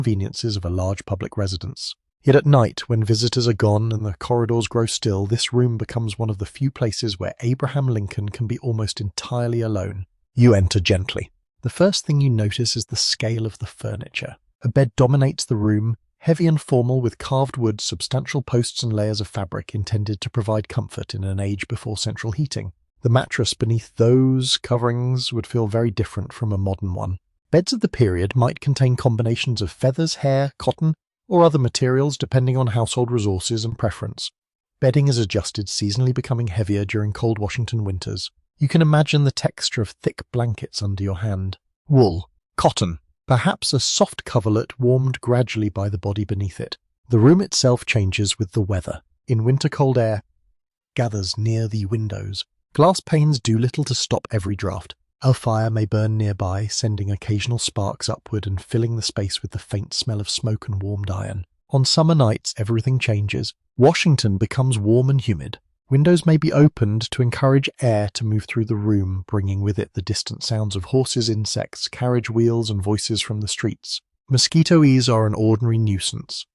conveniences of a large public residence. Yet at night, when visitors are gone and the corridors grow still, this room becomes one of the few places where Abraham Lincoln can be almost entirely alone. You enter gently. The first thing you notice is the scale of the furniture. A bed dominates the room, heavy and formal with carved wood, substantial posts and layers of fabric intended to provide comfort in an age before central heating. The mattress beneath those coverings would feel very different from a modern one. Beds of the period might contain combinations of feathers, hair, cotton, or other materials depending on household resources and preference. Bedding is adjusted, seasonally becoming heavier during cold Washington winters. You can imagine the texture of thick blankets under your hand. Wool, cotton, perhaps a soft coverlet warmed gradually by the body beneath it. The room itself changes with the weather. In winter, cold air gathers near the windows. Glass panes do little to stop every draft. A fire may burn nearby, sending occasional sparks upward and filling the space with the faint smell of smoke and warmed iron. On summer nights, everything changes. Washington becomes warm and humid. Windows may be opened to encourage air to move through the room, bringing with it the distant sounds of horses, insects, carriage wheels, and voices from the streets. Mosquitoes are an ordinary nuisance.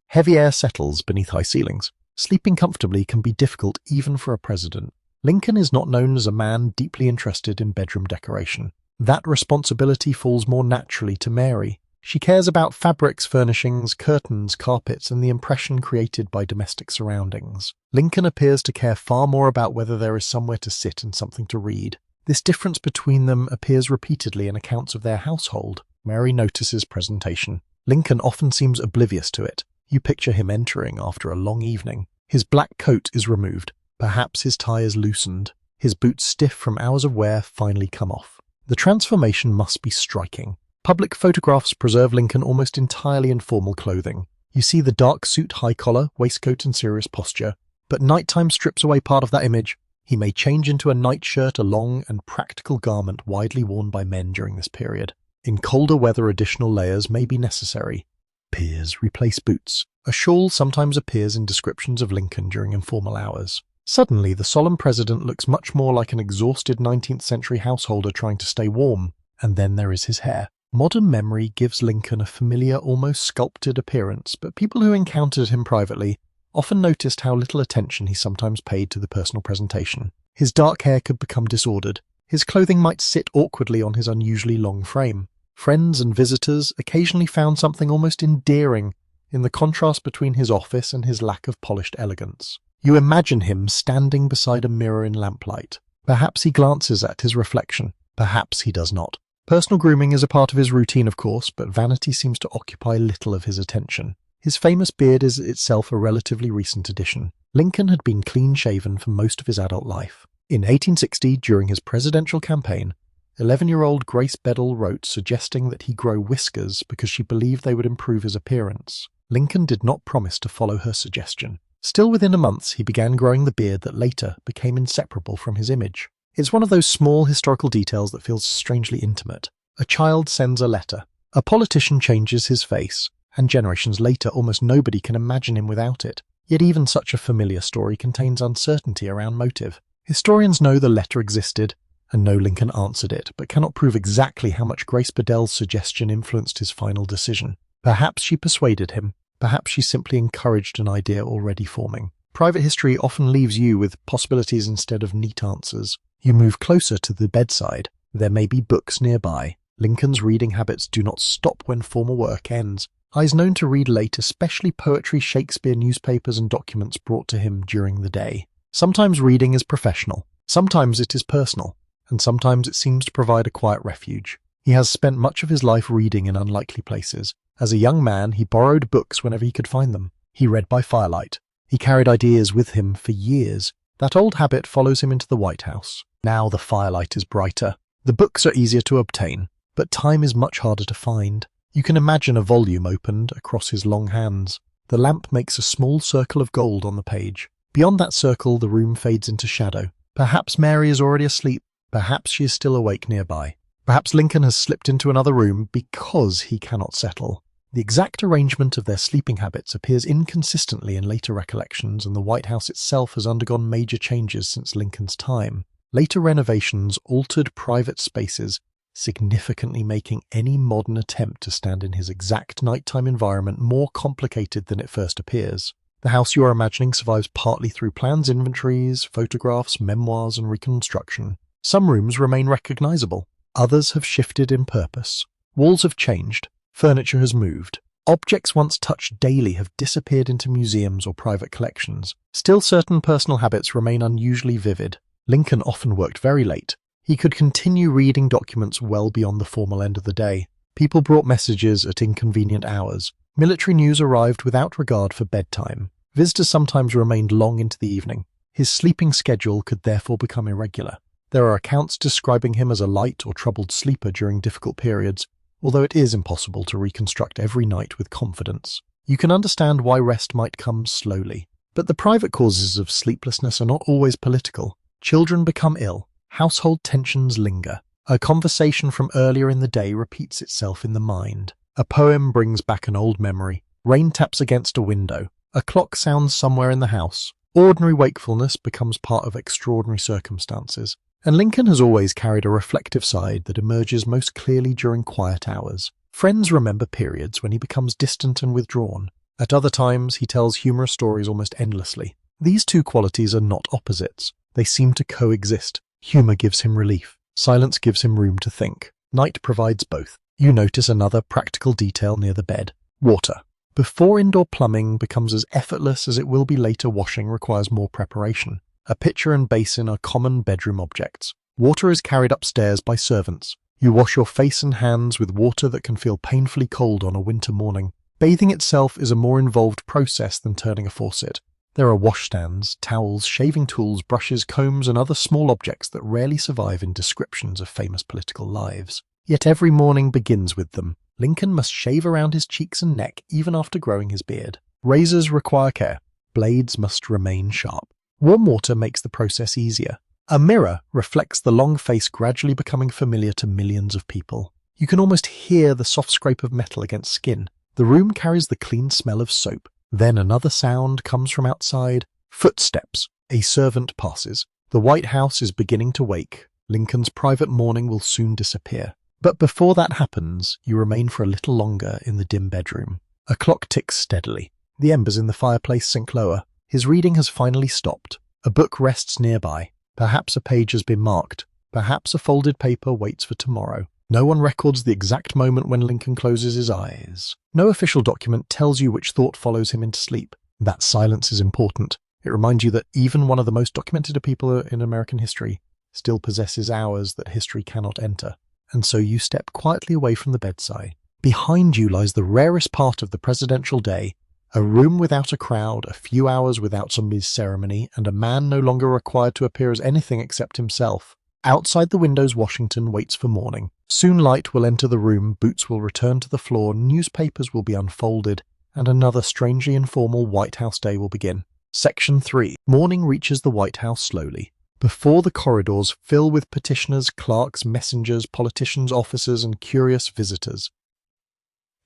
Heavy air settles beneath high ceilings. Sleeping comfortably can be difficult even for a president. Lincoln is not known as a man deeply interested in bedroom decoration. That responsibility falls more naturally to Mary. She cares about fabrics, furnishings, curtains, carpets, and the impression created by domestic surroundings. Lincoln appears to care far more about whether there is somewhere to sit and something to read. This difference between them appears repeatedly in accounts of their household. Mary notices presentation. Lincoln often seems oblivious to it. You picture him entering after a long evening. His black coat is removed. Perhaps his tie is loosened. His boots, stiff from hours of wear, finally come off. The transformation must be striking. Public photographs preserve Lincoln almost entirely in formal clothing. You see the dark suit, high collar, waistcoat and serious posture. But nighttime strips away part of that image. He may change into a nightshirt, a long and practical garment widely worn by men during this period. In colder weather, additional layers may be necessary. Peers replace boots. A shawl sometimes appears in descriptions of Lincoln during informal hours. Suddenly, the solemn president looks much more like an exhausted 19th century householder trying to stay warm. And then there is his hair. Modern memory gives Lincoln a familiar, almost sculpted appearance, but people who encountered him privately often noticed how little attention he sometimes paid to the personal presentation. His dark hair could become disordered. His clothing might sit awkwardly on his unusually long frame. Friends and visitors occasionally found something almost endearing in the contrast between his office and his lack of polished elegance. You imagine him standing beside a mirror in lamplight. Perhaps he glances at his reflection. Perhaps he does not. Personal grooming is a part of his routine, of course, but vanity seems to occupy little of his attention. His famous beard is itself a relatively recent addition. Lincoln had been clean-shaven for most of his adult life. In 1860, during his presidential campaign, 11-year-old Grace Bedell wrote suggesting that he grow whiskers because she believed they would improve his appearance. Lincoln did not promise to follow her suggestion. Still within a month, he began growing the beard that later became inseparable from his image. It's one of those small historical details that feels strangely intimate. A child sends a letter. A politician changes his face, and generations later almost nobody can imagine him without it. Yet even such a familiar story contains uncertainty around motive. Historians know the letter existed, and know Lincoln answered it, but cannot prove exactly how much Grace Bedell's suggestion influenced his final decision. Perhaps she persuaded him. Perhaps she simply encouraged an idea already forming. Private history often leaves you with possibilities instead of neat answers. You move closer to the bedside. There may be books nearby. Lincoln's reading habits do not stop when formal work ends. He is known to read late, especially poetry, Shakespeare, newspapers, and documents brought to him during the day. Sometimes reading is professional. Sometimes it is personal. And sometimes it seems to provide a quiet refuge. He has spent much of his life reading in unlikely places. As a young man, he borrowed books whenever he could find them. He read by firelight. He carried ideas with him for years. That old habit follows him into the White House. Now the firelight is brighter. The books are easier to obtain, but time is much harder to find. You can imagine a volume opened across his long hands. The lamp makes a small circle of gold on the page. Beyond that circle, the room fades into shadow. Perhaps Mary is already asleep. Perhaps she is still awake nearby. Perhaps Lincoln has slipped into another room because he cannot settle. The exact arrangement of their sleeping habits appears inconsistently in later recollections, and the White House itself has undergone major changes since Lincoln's time. Later renovations altered private spaces, significantly making any modern attempt to stand in his exact nighttime environment more complicated than it first appears. The house you are imagining survives partly through plans, inventories, photographs, memoirs, and reconstruction. Some rooms remain recognizable. Others have shifted in purpose. Walls have changed. Furniture has moved. Objects once touched daily have disappeared into museums or private collections. Still, certain personal habits remain unusually vivid. Lincoln often worked very late. He could continue reading documents well beyond the formal end of the day. People brought messages at inconvenient hours. Military news arrived without regard for bedtime. Visitors sometimes remained long into the evening. His sleeping schedule could therefore become irregular. There are accounts describing him as a light or troubled sleeper during difficult periods, although it is impossible to reconstruct every night with confidence. You can understand why rest might come slowly. But the private causes of sleeplessness are not always political. Children become ill. Household tensions linger. A conversation from earlier in the day repeats itself in the mind. A poem brings back an old memory. Rain taps against a window. A clock sounds somewhere in the house. Ordinary wakefulness becomes part of extraordinary circumstances. And Lincoln has always carried a reflective side that emerges most clearly during quiet hours. Friends remember periods when he becomes distant and withdrawn. At other times, he tells humorous stories almost endlessly. These two qualities are not opposites. They seem to coexist. Humor gives him relief. Silence gives him room to think. Night provides both. You notice another practical detail near the bed. Water. Before indoor plumbing becomes as effortless as it will be later, washing requires more preparation. A pitcher and basin are common bedroom objects. Water is carried upstairs by servants. You wash your face and hands with water that can feel painfully cold on a winter morning. Bathing itself is a more involved process than turning a faucet. There are washstands, towels, shaving tools, brushes, combs, and other small objects that rarely survive in descriptions of famous political lives. Yet every morning begins with them. Lincoln must shave around his cheeks and neck even after growing his beard. Razors require care. Blades must remain sharp. Warm water makes the process easier. A mirror reflects the long face gradually becoming familiar to millions of people. You can almost hear the soft scrape of metal against skin. The room carries the clean smell of soap. Then another sound comes from outside. Footsteps. A servant passes. The White House is beginning to wake. Lincoln's private mourning will soon disappear. But before that happens, you remain for a little longer in the dim bedroom. A clock ticks steadily. The embers in the fireplace sink lower. His reading has finally stopped. A book rests nearby. Perhaps a page has been marked. Perhaps a folded paper waits for tomorrow. No one records the exact moment when Lincoln closes his eyes. No official document tells you which thought follows him into sleep. That silence is important. It reminds you that even one of the most documented people in American history still possesses hours that history cannot enter. And so you step quietly away from the bedside. Behind you lies the rarest part of the presidential day, a room without a crowd, a few hours without somebody's ceremony, and a man no longer required to appear as anything except himself. Outside the windows, Washington waits for morning. Soon light will enter the room, boots will return to the floor, newspapers will be unfolded, and another strangely informal White House day will begin. Section 3. Morning reaches the White House slowly. Before the corridors fill with petitioners, clerks, messengers, politicians, officers, and curious visitors.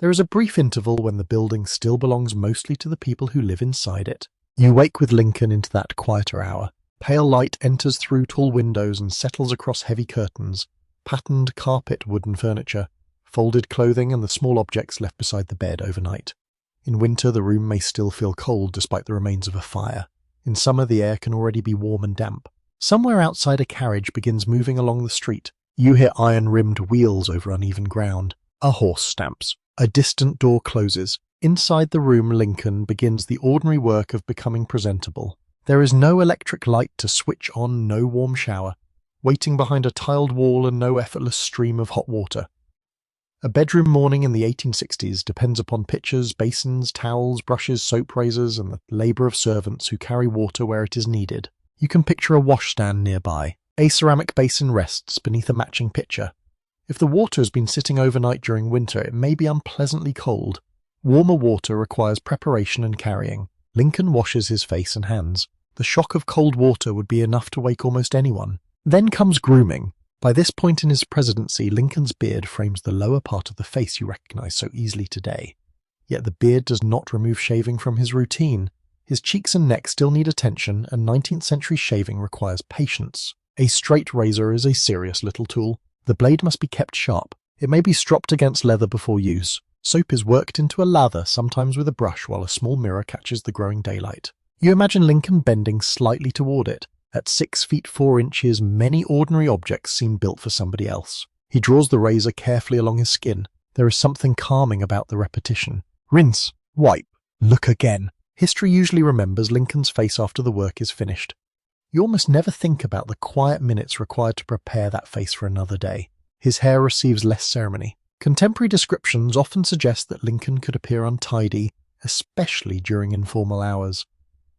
There is a brief interval when the building still belongs mostly to the people who live inside it. You wake with Lincoln into that quieter hour. Pale light enters through tall windows and settles across heavy curtains, patterned carpet, wooden furniture, folded clothing, and the small objects left beside the bed overnight. In winter, the room may still feel cold despite the remains of a fire. In summer, the air can already be warm and damp. Somewhere outside, a carriage begins moving along the street. You hear iron-rimmed wheels over uneven ground. A horse stamps. A distant door closes. Inside the room, Lincoln begins the ordinary work of becoming presentable. There is no electric light to switch on, no warm shower, waiting behind a tiled wall and no effortless stream of hot water. A bedroom morning in the 1860s depends upon pitchers, basins, towels, brushes, soap razors, and the labor of servants who carry water where it is needed. You can picture a washstand nearby. A ceramic basin rests beneath a matching pitcher. If the water has been sitting overnight during winter, it may be unpleasantly cold. Warmer water requires preparation and carrying. Lincoln washes his face and hands. The shock of cold water would be enough to wake almost anyone. Then comes grooming. By this point in his presidency, Lincoln's beard frames the lower part of the face you recognize so easily today. Yet the beard does not remove shaving from his routine. His cheeks and neck still need attention, and 19th century shaving requires patience. A straight razor is a serious little tool. The blade must be kept sharp. It may be stropped against leather before use. Soap is worked into a lather, sometimes with a brush, while a small mirror catches the growing daylight. You imagine Lincoln bending slightly toward it. At 6 feet 4 inches, many ordinary objects seem built for somebody else. He draws the razor carefully along his skin. There is something calming about the repetition. Rinse, wipe, look again. History usually remembers Lincoln's face after the work is finished. You almost never think about the quiet minutes required to prepare that face for another day. His hair receives less ceremony. Contemporary descriptions often suggest that Lincoln could appear untidy, especially during informal hours.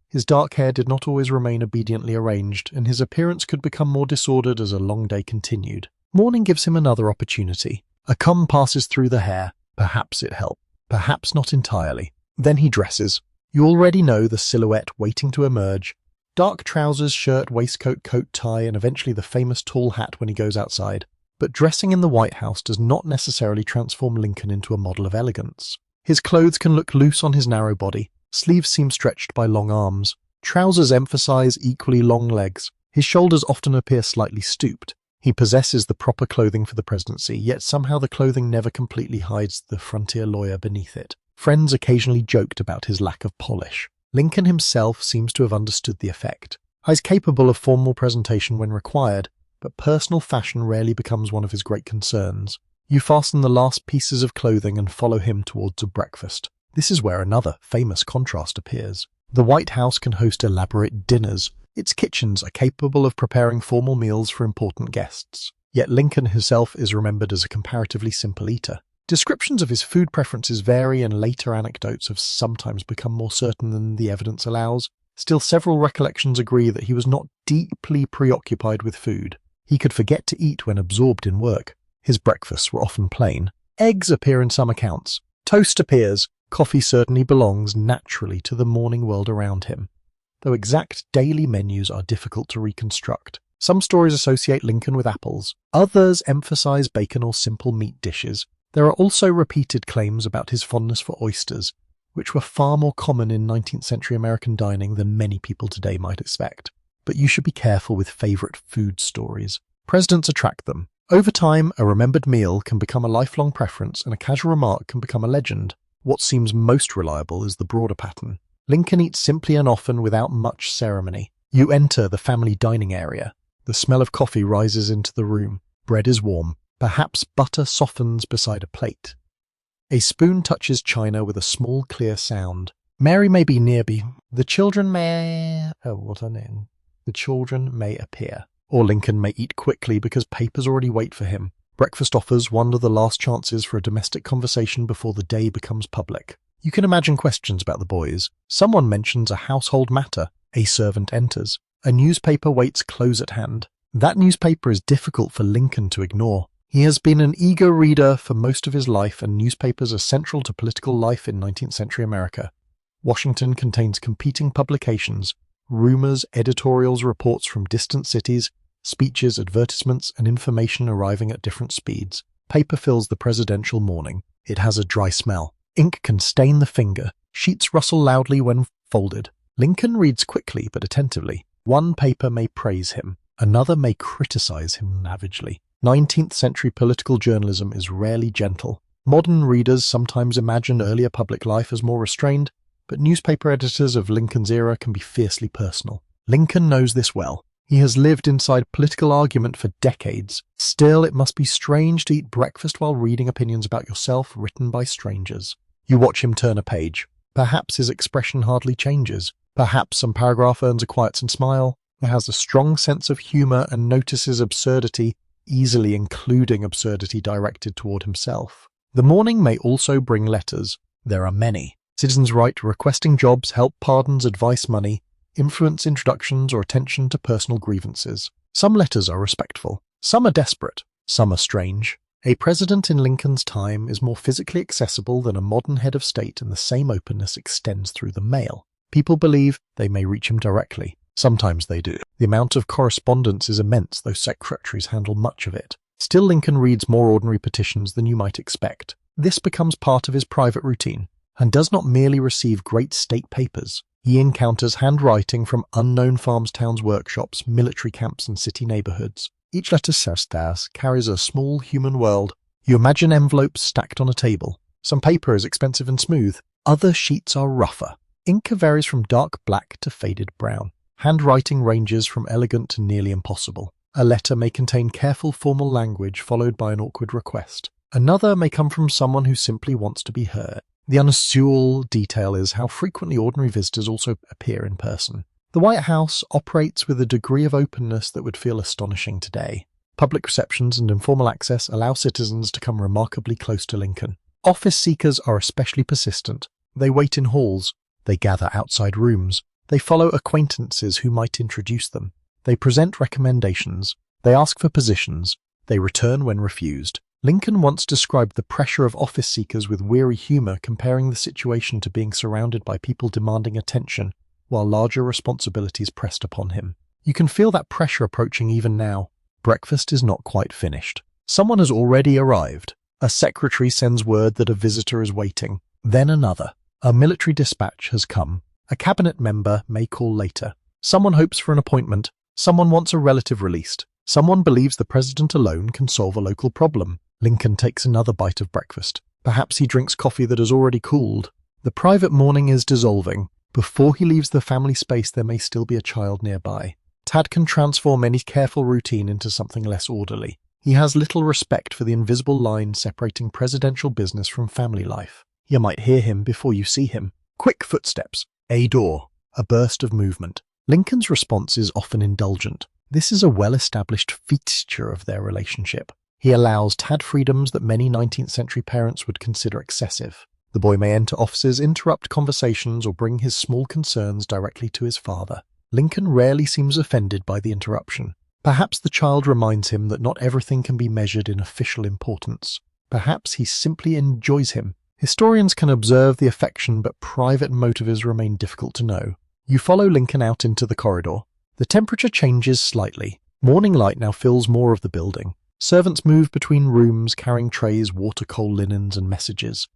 His dark hair did not always remain obediently arranged, and his appearance could become more disordered as a long day continued. Morning gives him another opportunity. A comb passes through the hair. Perhaps it helped. Perhaps not entirely. Then he dresses. You already know the silhouette waiting to emerge. Dark trousers, shirt, waistcoat, coat, tie, and eventually the famous tall hat when he goes outside. But dressing in the White House does not necessarily transform Lincoln into a model of elegance. His clothes can look loose on his narrow body. Sleeves seem stretched by long arms. Trousers emphasize equally long legs. His shoulders often appear slightly stooped. He possesses the proper clothing for the presidency, yet somehow the clothing never completely hides the frontier lawyer beneath it. Friends occasionally joked about his lack of polish. Lincoln himself seems to have understood the effect. He's capable of formal presentation when required, but personal fashion rarely becomes one of his great concerns. You fasten the last pieces of clothing and follow him towards a breakfast. This is where another famous contrast appears. The White House can host elaborate dinners. Its kitchens are capable of preparing formal meals for important guests. Yet Lincoln himself is remembered as a comparatively simple eater. Descriptions of his food preferences vary, and later anecdotes have sometimes become more certain than the evidence allows. Still, several recollections agree that he was not deeply preoccupied with food. He could forget to eat when absorbed in work. His breakfasts were often plain. Eggs appear in some accounts. Toast appears. Coffee certainly belongs naturally to the morning world around him, though exact daily menus are difficult to reconstruct. Some stories associate Lincoln with apples. Others emphasize bacon or simple meat dishes. There are also repeated claims about his fondness for oysters, which were far more common in 19th century American dining than many people today might expect. But you should be careful with favorite food stories. Presidents attract them. Over time, a remembered meal can become a lifelong preference, and a casual remark can become a legend. What seems most reliable is the broader pattern. Lincoln eats simply and often without much ceremony. You enter the family dining area. The smell of coffee rises into the room. Bread is warm. Perhaps butter softens beside a plate. A spoon touches china with a small, clear sound. Mary may be nearby. The children may appear. Or Lincoln may eat quickly because papers already wait for him. Breakfast offers one of the last chances for a domestic conversation before the day becomes public. You can imagine questions about the boys. Someone mentions a household matter. A servant enters. A newspaper waits close at hand. That newspaper is difficult for Lincoln to ignore. He has been an eager reader for most of his life, and newspapers are central to political life in 19th century America. Washington contains competing publications, rumors, editorials, reports from distant cities, speeches, advertisements, and information arriving at different speeds. Paper fills the presidential morning. It has a dry smell. Ink can stain the finger. Sheets rustle loudly when folded. Lincoln reads quickly but attentively. One paper may praise him. Another may criticize him savagely. 19th century political journalism is rarely gentle. Modern readers sometimes imagine earlier public life as more restrained, but newspaper editors of Lincoln's era can be fiercely personal. Lincoln knows this well. He has lived inside political argument for decades. Still, it must be strange to eat breakfast while reading opinions about yourself written by strangers. You watch him turn a page. Perhaps his expression hardly changes. Perhaps some paragraph earns a quiet smile. He has a strong sense of humor and notices absurdity, easily including absurdity directed toward himself. The morning may also bring letters. There are many. Citizens write requesting jobs, help, pardons, advice, money, influence, introductions, or attention to personal grievances. Some letters are respectful. Some are desperate. Some are strange. A president in Lincoln's time is more physically accessible than a modern head of state, and the same openness extends through the mail. People believe they may reach him directly. Sometimes they do. The amount of correspondence is immense, though secretaries handle much of it. Still, Lincoln reads more ordinary petitions than you might expect. This becomes part of his private routine, and does not merely receive great state papers. He encounters handwriting from unknown farms, towns, workshops, military camps, and city neighborhoods. Each letter carries a small human world. You imagine envelopes stacked on a table. Some paper is expensive and smooth. Other sheets are rougher. Ink varies from dark black to faded brown. Handwriting ranges from elegant to nearly impossible. A letter may contain careful formal language followed by an awkward request. Another may come from someone who simply wants to be heard. The unusual detail is how frequently ordinary visitors also appear in person. The White House operates with a degree of openness that would feel astonishing today. Public receptions and informal access allow citizens to come remarkably close to Lincoln. Office seekers are especially persistent. They wait in halls. They gather outside rooms. They follow acquaintances who might introduce them. They present recommendations. They ask for positions. They return when refused. Lincoln once described the pressure of office seekers with weary humor, comparing the situation to being surrounded by people demanding attention, while larger responsibilities pressed upon him. You can feel that pressure approaching even now. Breakfast is not quite finished. Someone has already arrived. A secretary sends word that a visitor is waiting. Then another. A military dispatch has come. A cabinet member may call later. Someone hopes for an appointment. Someone wants a relative released. Someone believes the president alone can solve a local problem. Lincoln takes another bite of breakfast. Perhaps he drinks coffee that has already cooled. The private morning is dissolving. Before he leaves the family space, there may still be a child nearby. Tad can transform any careful routine into something less orderly. He has little respect for the invisible line separating presidential business from family life. You might hear him before you see him. Quick footsteps. A door. A burst of movement. Lincoln's response is often indulgent. This is a well-established feature of their relationship. He allows Tad freedoms that many 19th century parents would consider excessive. The boy may enter offices, interrupt conversations, or bring his small concerns directly to his father. Lincoln rarely seems offended by the interruption. Perhaps the child reminds him that not everything can be measured in official importance. Perhaps he simply enjoys him. Historians can observe the affection, but private motives remain difficult to know. You follow Lincoln out into the corridor. The temperature changes slightly. Morning light now fills more of the building. Servants move between rooms, carrying trays, water, coal, linens, and messages.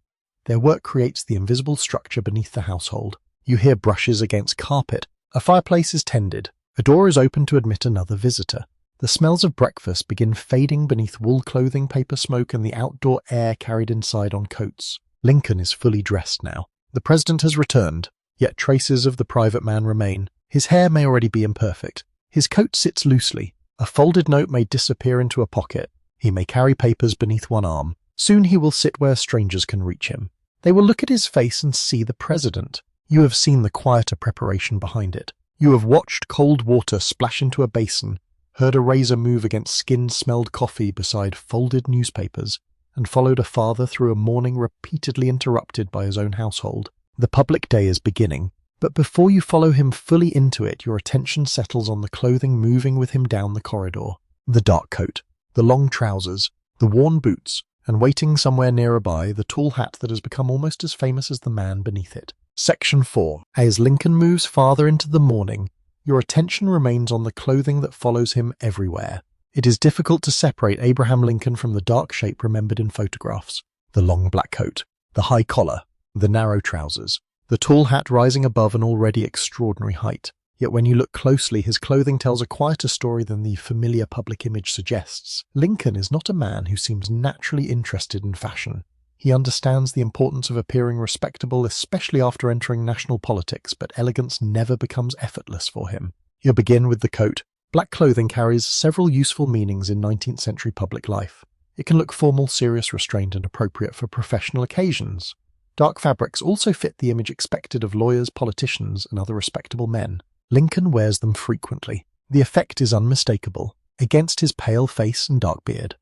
Their work creates the invisible structure beneath the household. You hear brushes against carpet. A fireplace is tended. A door is opened to admit another visitor. The smells of breakfast begin fading beneath wool clothing, paper smoke, and the outdoor air carried inside on coats. Lincoln is fully dressed now. The president has returned, yet traces of the private man remain. His hair may already be imperfect. His coat sits loosely. A folded note may disappear into a pocket. He may carry papers beneath one arm. Soon he will sit where strangers can reach him. They will look at his face and see the president. You have seen the quieter preparation behind it. You have watched cold water splash into a basin, heard a razor move against skin-smelled coffee beside folded newspapers, and followed a father through a morning repeatedly interrupted by his own household. The public day is beginning, but before you follow him fully into it, your attention settles on the clothing moving with him down the corridor. The dark coat, the long trousers, the worn boots, and waiting somewhere nearby, the tall hat that has become almost as famous as the man beneath it. Section 4. As Lincoln moves farther into the morning, your attention remains on the clothing that follows him everywhere. It is difficult to separate Abraham Lincoln from the dark shape remembered in photographs. The long black coat, the high collar, the narrow trousers, the tall hat rising above an already extraordinary height. Yet when you look closely, his clothing tells a quieter story than the familiar public image suggests. Lincoln is not a man who seems naturally interested in fashion. He understands the importance of appearing respectable, especially after entering national politics, but elegance never becomes effortless for him. You'll begin with the coat. Black clothing carries several useful meanings in 19th century public life. It can look formal, serious, restrained, and appropriate for professional occasions. Dark fabrics also fit the image expected of lawyers, politicians, and other respectable men. Lincoln wears them frequently. The effect is unmistakable, against his pale face and dark beard.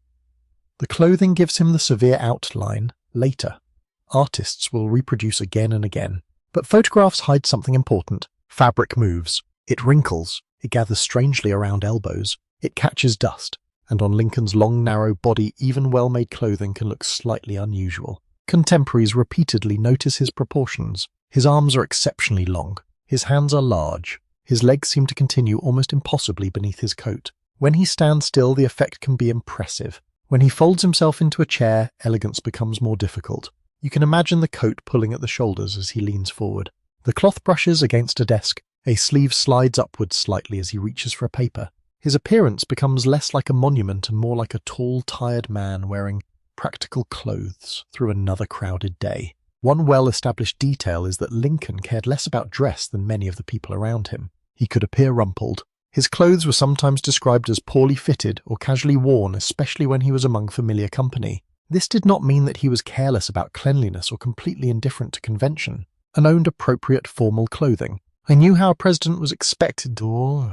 The clothing gives him the severe outline later. Artists will reproduce again and again. But photographs hide something important. Fabric moves. It wrinkles. It gathers strangely around elbows. It catches dust. And on Lincoln's long, narrow body, even well-made clothing can look slightly unusual. Contemporaries repeatedly notice his proportions. His arms are exceptionally long. His hands are large. His legs seem to continue almost impossibly beneath his coat. When he stands still, the effect can be impressive. When he folds himself into a chair, elegance becomes more difficult. You can imagine the coat pulling at the shoulders as he leans forward. The cloth brushes against a desk. A sleeve slides upwards slightly as he reaches for a paper. His appearance becomes less like a monument and more like a tall, tired man wearing practical clothes through another crowded day. One well-established detail is that Lincoln cared less about dress than many of the people around him. He could appear rumpled. His clothes were sometimes described as poorly fitted or casually worn, especially when he was among familiar company. This did not mean that he was careless about cleanliness or completely indifferent to convention, and owned appropriate formal clothing. I knew how a president was expected to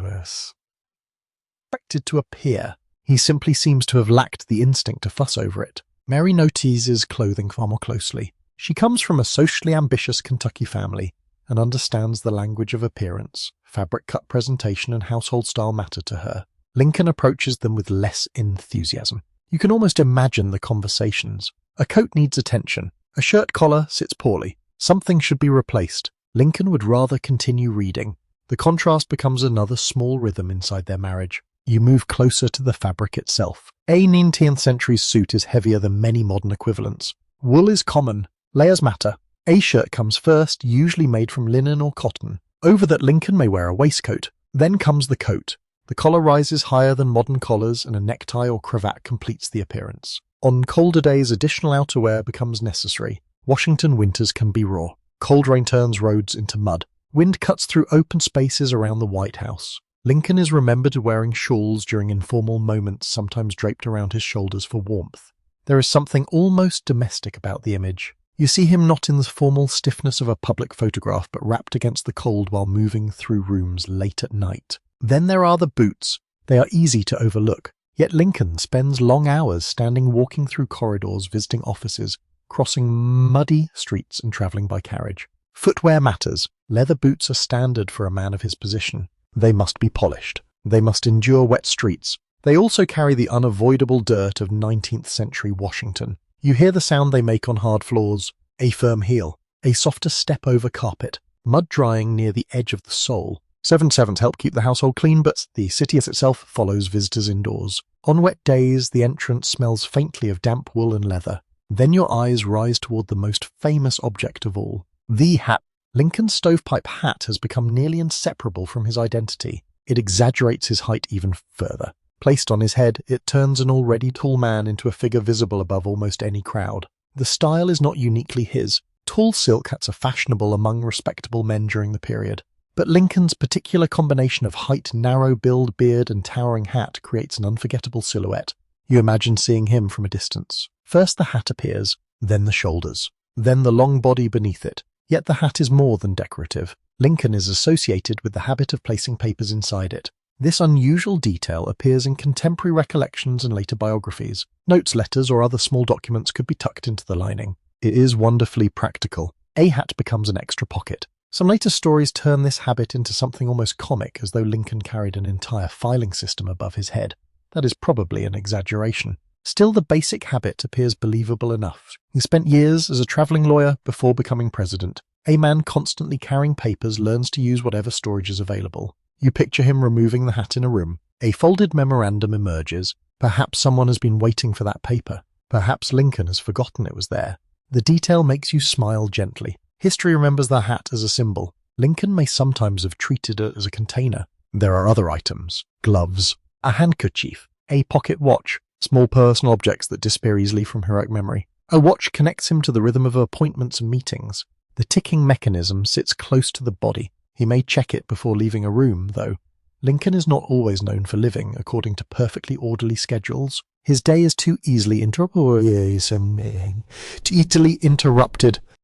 appear. He simply seems to have lacked the instinct to fuss over it. Mary notices clothing far more closely. She comes from a socially ambitious Kentucky family and understands the language of appearance. Fabric cut presentation and household style matter to her. Lincoln approaches them with less enthusiasm. You can almost imagine the conversations. A coat needs attention. A shirt collar sits poorly. Something should be replaced. Lincoln would rather continue reading. The contrast becomes another small rhythm inside their marriage. You move closer to the fabric itself. A 19th century suit is heavier than many modern equivalents. Wool is common. Layers matter. A shirt comes first, usually made from linen or cotton. Over that, Lincoln may wear a waistcoat. Then comes the coat. The collar rises higher than modern collars, and a necktie or cravat completes the appearance. On colder days, additional outerwear becomes necessary. Washington winters can be raw. Cold rain turns roads into mud. Wind cuts through open spaces around the White House. Lincoln is remembered wearing shawls during informal moments, sometimes draped around his shoulders for warmth. There is something almost domestic about the image. You see him not in the formal stiffness of a public photograph, but wrapped against the cold while moving through rooms late at night. Then there are the boots. They are easy to overlook. Yet Lincoln spends long hours standing walking through corridors, visiting offices, crossing muddy streets and traveling by carriage. Footwear matters. Leather boots are standard for a man of his position. They must be polished. They must endure wet streets. They also carry the unavoidable dirt of 19th century Washington. You hear the sound they make on hard floors, a firm heel, a softer step over carpet, mud drying near the edge of the sole. 7/7 help keep the household clean, but the city itself follows visitors indoors. On wet days, the entrance smells faintly of damp wool and leather. Then your eyes rise toward the most famous object of all, the hat. Lincoln's stovepipe hat has become nearly inseparable from his identity. It exaggerates his height even further. Placed on his head, it turns an already tall man into a figure visible above almost any crowd. The style is not uniquely his. Tall silk hats are fashionable among respectable men during the period. But Lincoln's particular combination of height, narrow build, beard, and towering hat creates an unforgettable silhouette. You imagine seeing him from a distance. First the hat appears, then the shoulders, then the long body beneath it. Yet the hat is more than decorative. Lincoln is associated with the habit of placing papers inside it. This unusual detail appears in contemporary recollections and later biographies. Notes, letters, or other small documents could be tucked into the lining. It is wonderfully practical. A hat becomes an extra pocket. Some later stories turn this habit into something almost comic, as though Lincoln carried an entire filing system above his head. That is probably an exaggeration. Still, the basic habit appears believable enough. He spent years as a traveling lawyer before becoming president. A man constantly carrying papers learns to use whatever storage is available. You picture him removing the hat in a room. A folded memorandum emerges. Perhaps someone has been waiting for that paper. Perhaps Lincoln has forgotten it was there. The detail makes you smile gently. History remembers the hat as a symbol. Lincoln may sometimes have treated it as a container. There are other items. Gloves, a handkerchief, a pocket watch, small personal objects that disappear easily from heroic memory. A watch connects him to the rhythm of appointments and meetings. The ticking mechanism sits close to the body. He may check it before leaving a room, though. Lincoln is not always known for living according to perfectly orderly schedules. His day is too easily interrupted.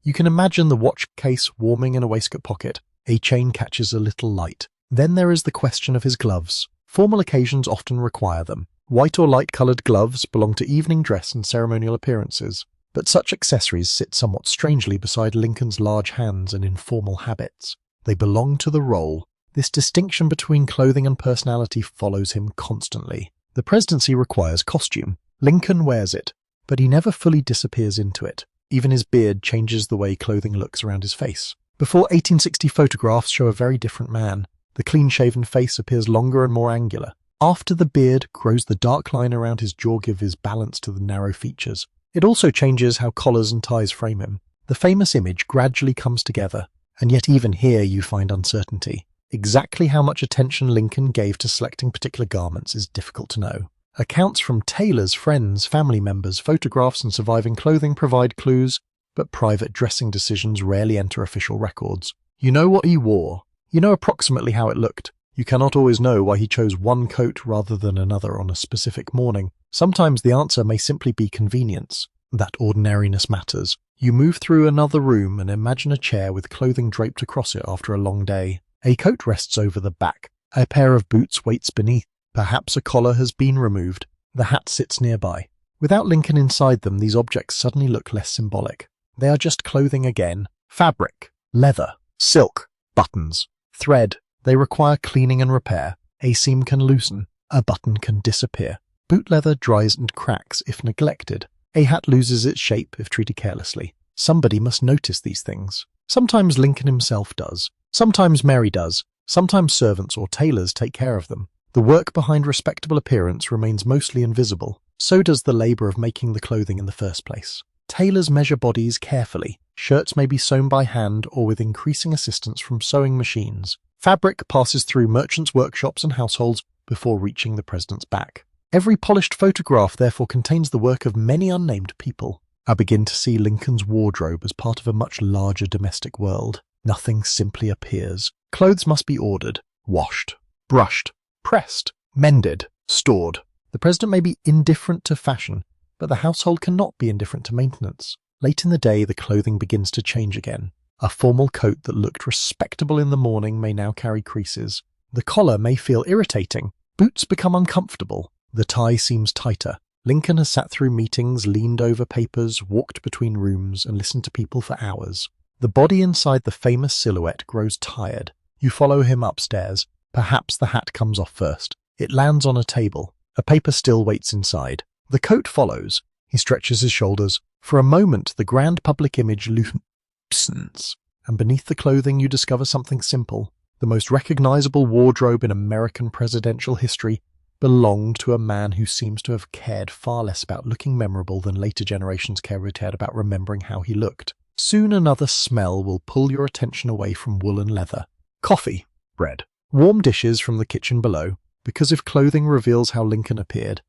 You can imagine the watch case warming in a waistcoat pocket. A chain catches a little light. Then there is the question of his gloves. Formal occasions often require them. White or light-coloured gloves belong to evening dress and ceremonial appearances. But such accessories sit somewhat strangely beside Lincoln's large hands and informal habits. They belong to the role. This distinction between clothing and personality follows him constantly. The presidency requires costume. Lincoln wears it, but he never fully disappears into it. Even his beard changes the way clothing looks around his face. Before 1860 photographs show a very different man. The clean-shaven face appears longer and more angular. After the beard grows the dark line around his jaw gives his balance to the narrow features. It also changes how collars and ties frame him. The famous image gradually comes together, and yet even here you find uncertainty. Exactly how much attention Lincoln gave to selecting particular garments is difficult to know. Accounts from tailors, friends, family members, photographs and surviving clothing provide clues, but private dressing decisions rarely enter official records. You know what he wore. You know approximately how it looked. You cannot always know why he chose one coat rather than another on a specific morning. Sometimes the answer may simply be convenience. That ordinariness matters. You move through another room and imagine a chair with clothing draped across it after a long day. A coat rests over the back. A pair of boots waits beneath. Perhaps a collar has been removed. The hat sits nearby. Without Lincoln inside them, these objects suddenly look less symbolic. They are just clothing again. Fabric, leather, silk, buttons, thread. They require cleaning and repair. A seam can loosen. A button can disappear. Boot leather dries and cracks if neglected. A hat loses its shape if treated carelessly. Somebody must notice these things. Sometimes Lincoln himself does. Sometimes Mary does. Sometimes servants or tailors take care of them. The work behind respectable appearance remains mostly invisible. So does the labor of making the clothing in the first place. Tailors measure bodies carefully. Shirts may be sewn by hand or with increasing assistance from sewing machines. Fabric passes through merchants' workshops and households before reaching the president's back. Every polished photograph therefore contains the work of many unnamed people. I begin to see Lincoln's wardrobe as part of a much larger domestic world. Nothing simply appears. Clothes must be ordered, washed, brushed, pressed, mended, stored. The president may be indifferent to fashion, but the household cannot be indifferent to maintenance. Late in the day, the clothing begins to change again. A formal coat that looked respectable in the morning may now carry creases. The collar may feel irritating. Boots become uncomfortable. The tie seems tighter. Lincoln has sat through meetings, leaned over papers, walked between rooms, and listened to people for hours. The body inside the famous silhouette grows tired. You follow him upstairs. Perhaps the hat comes off first. It lands on a table. A paper still waits inside. The coat follows. He stretches his shoulders. For a moment, the grand public image loosens, and beneath the clothing you discover something simple. The most recognizable wardrobe in American presidential history belonged to a man who seems to have cared far less about looking memorable than later generations cared about remembering how he looked. Soon another smell will pull your attention away from wool and leather. Coffee, bread, warm dishes from the kitchen below, because if clothing reveals how Lincoln appeared,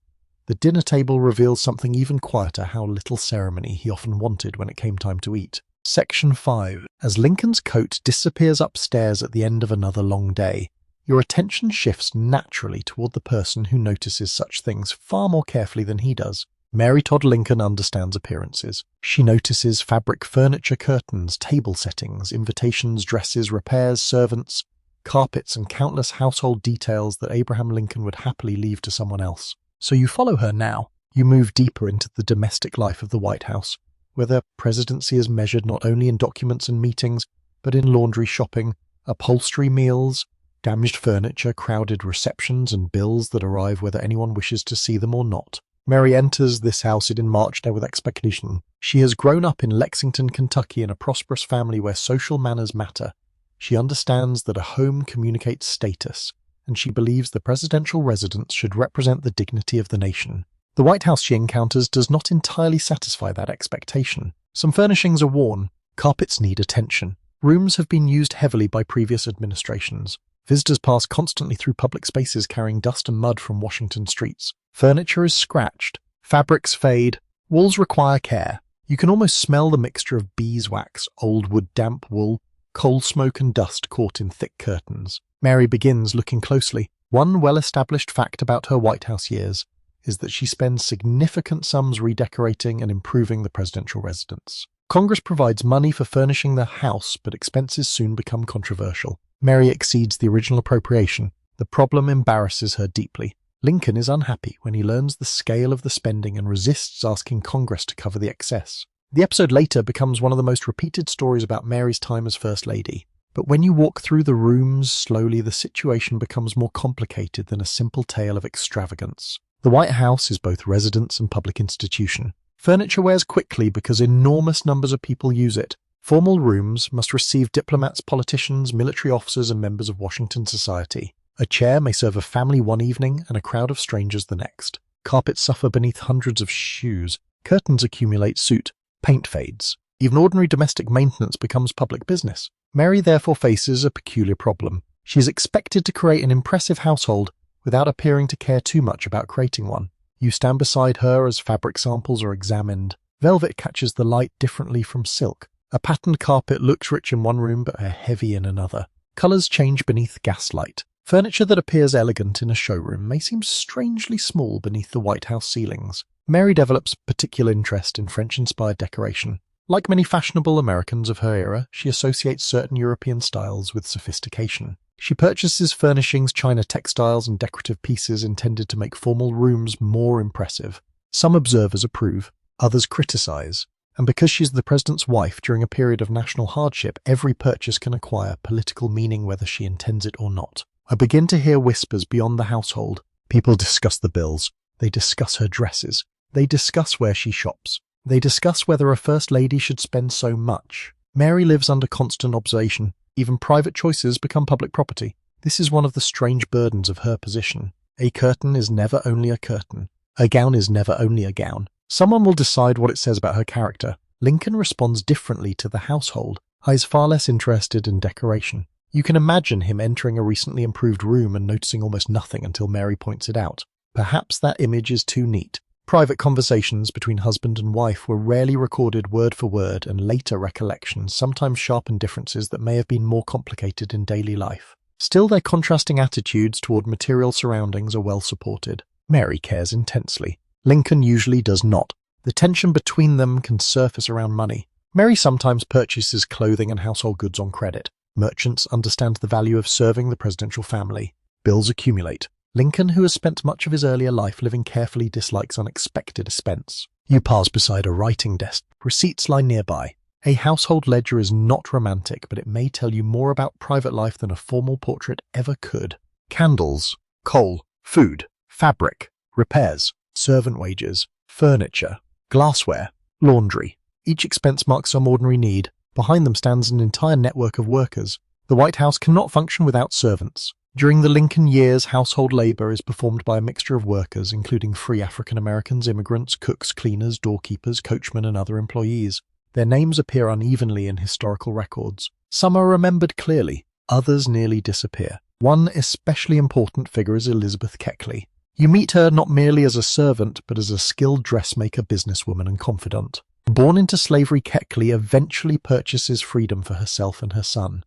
the dinner table reveals something even quieter, how little ceremony he often wanted when it came time to eat. Section 5. As Lincoln's coat disappears upstairs at the end of another long day, your attention shifts naturally toward the person who notices such things far more carefully than he does. Mary Todd Lincoln understands appearances. She notices fabric furniture, curtains, table settings, invitations, dresses, repairs, servants, carpets, and countless household details that Abraham Lincoln would happily leave to someone else. So you follow her now. You move deeper into the domestic life of the White House, where the presidency is measured not only in documents and meetings, but in laundry shopping, upholstery meals, damaged furniture, crowded receptions, and bills that arrive whether anyone wishes to see them or not. Mary enters this house in March day with expectation. She has grown up in Lexington, Kentucky, in a prosperous family where social manners matter. She understands that a home communicates status, and she believes the presidential residence should represent the dignity of the nation. The White House she encounters does not entirely satisfy that expectation. Some furnishings are worn. Carpets need attention. Rooms have been used heavily by previous administrations. Visitors pass constantly through public spaces carrying dust and mud from Washington streets. Furniture is scratched. Fabrics fade. Walls require care. You can almost smell the mixture of beeswax, old wood, damp wool, coal smoke and dust caught in thick curtains. Mary begins looking closely. One well-established fact about her White House years is that she spends significant sums redecorating and improving the presidential residence. Congress provides money for furnishing the house, but expenses soon become controversial. Mary exceeds the original appropriation. The problem embarrasses her deeply. Lincoln is unhappy when he learns the scale of the spending and resists asking Congress to cover the excess. The episode later becomes one of the most repeated stories about Mary's time as First Lady. But when you walk through the rooms slowly, the situation becomes more complicated than a simple tale of extravagance. The White House is both residence and public institution. Furniture wears quickly because enormous numbers of people use it. Formal rooms must receive diplomats, politicians, military officers, and members of Washington society. A chair may serve a family one evening and a crowd of strangers the next. Carpets suffer beneath hundreds of shoes. Curtains accumulate soot. Paint fades. Even ordinary domestic maintenance becomes public business. Mary therefore faces a peculiar problem. She is expected to create an impressive household without appearing to care too much about creating one. You stand beside her as fabric samples are examined. Velvet catches the light differently from silk. A patterned carpet looks rich in one room but heavy in another. Colours change beneath gaslight. Furniture that appears elegant in a showroom may seem strangely small beneath the White House ceilings. Mary develops particular interest in French-inspired decoration. Like many fashionable Americans of her era, she associates certain European styles with sophistication. She purchases furnishings, china textiles, and decorative pieces intended to make formal rooms more impressive. Some observers approve, others criticize. And because she's the president's wife during a period of national hardship, every purchase can acquire political meaning whether she intends it or not. I begin to hear whispers beyond the household. People discuss the bills. They discuss her dresses. They discuss where she shops. They discuss whether a first lady should spend so much. Mary lives under constant observation. Even private choices become public property. This is one of the strange burdens of her position. A curtain is never only a curtain. A gown is never only a gown. Someone will decide what it says about her character. Lincoln responds differently to the household. He is far less interested in decoration. You can imagine him entering a recently improved room and noticing almost nothing until Mary points it out. Perhaps that image is too neat. Private conversations between husband and wife were rarely recorded word for word, and later recollections sometimes sharpen differences that may have been more complicated in daily life. Still, their contrasting attitudes toward material surroundings are well supported. Mary cares intensely. Lincoln usually does not. The tension between them can surface around money. Mary sometimes purchases clothing and household goods on credit. Merchants understand the value of serving the presidential family. Bills accumulate. Lincoln, who has spent much of his earlier life living carefully, dislikes unexpected expense. You pass beside a writing desk. Receipts lie nearby. A household ledger is not romantic, but it may tell you more about private life than a formal portrait ever could. Candles, coal, food, fabric, repairs, servant wages, furniture, glassware, laundry. Each expense marks some ordinary need. Behind them stands an entire network of workers. The White House cannot function without servants. During the Lincoln years, household labor is performed by a mixture of workers, including free African Americans, immigrants, cooks, cleaners, doorkeepers, coachmen, and other employees. Their names appear unevenly in historical records. Some are remembered clearly, others nearly disappear. One especially important figure is Elizabeth Keckley. You meet her not merely as a servant, but as a skilled dressmaker, businesswoman, and confidant. Born into slavery, Keckley eventually purchases freedom for herself and her son.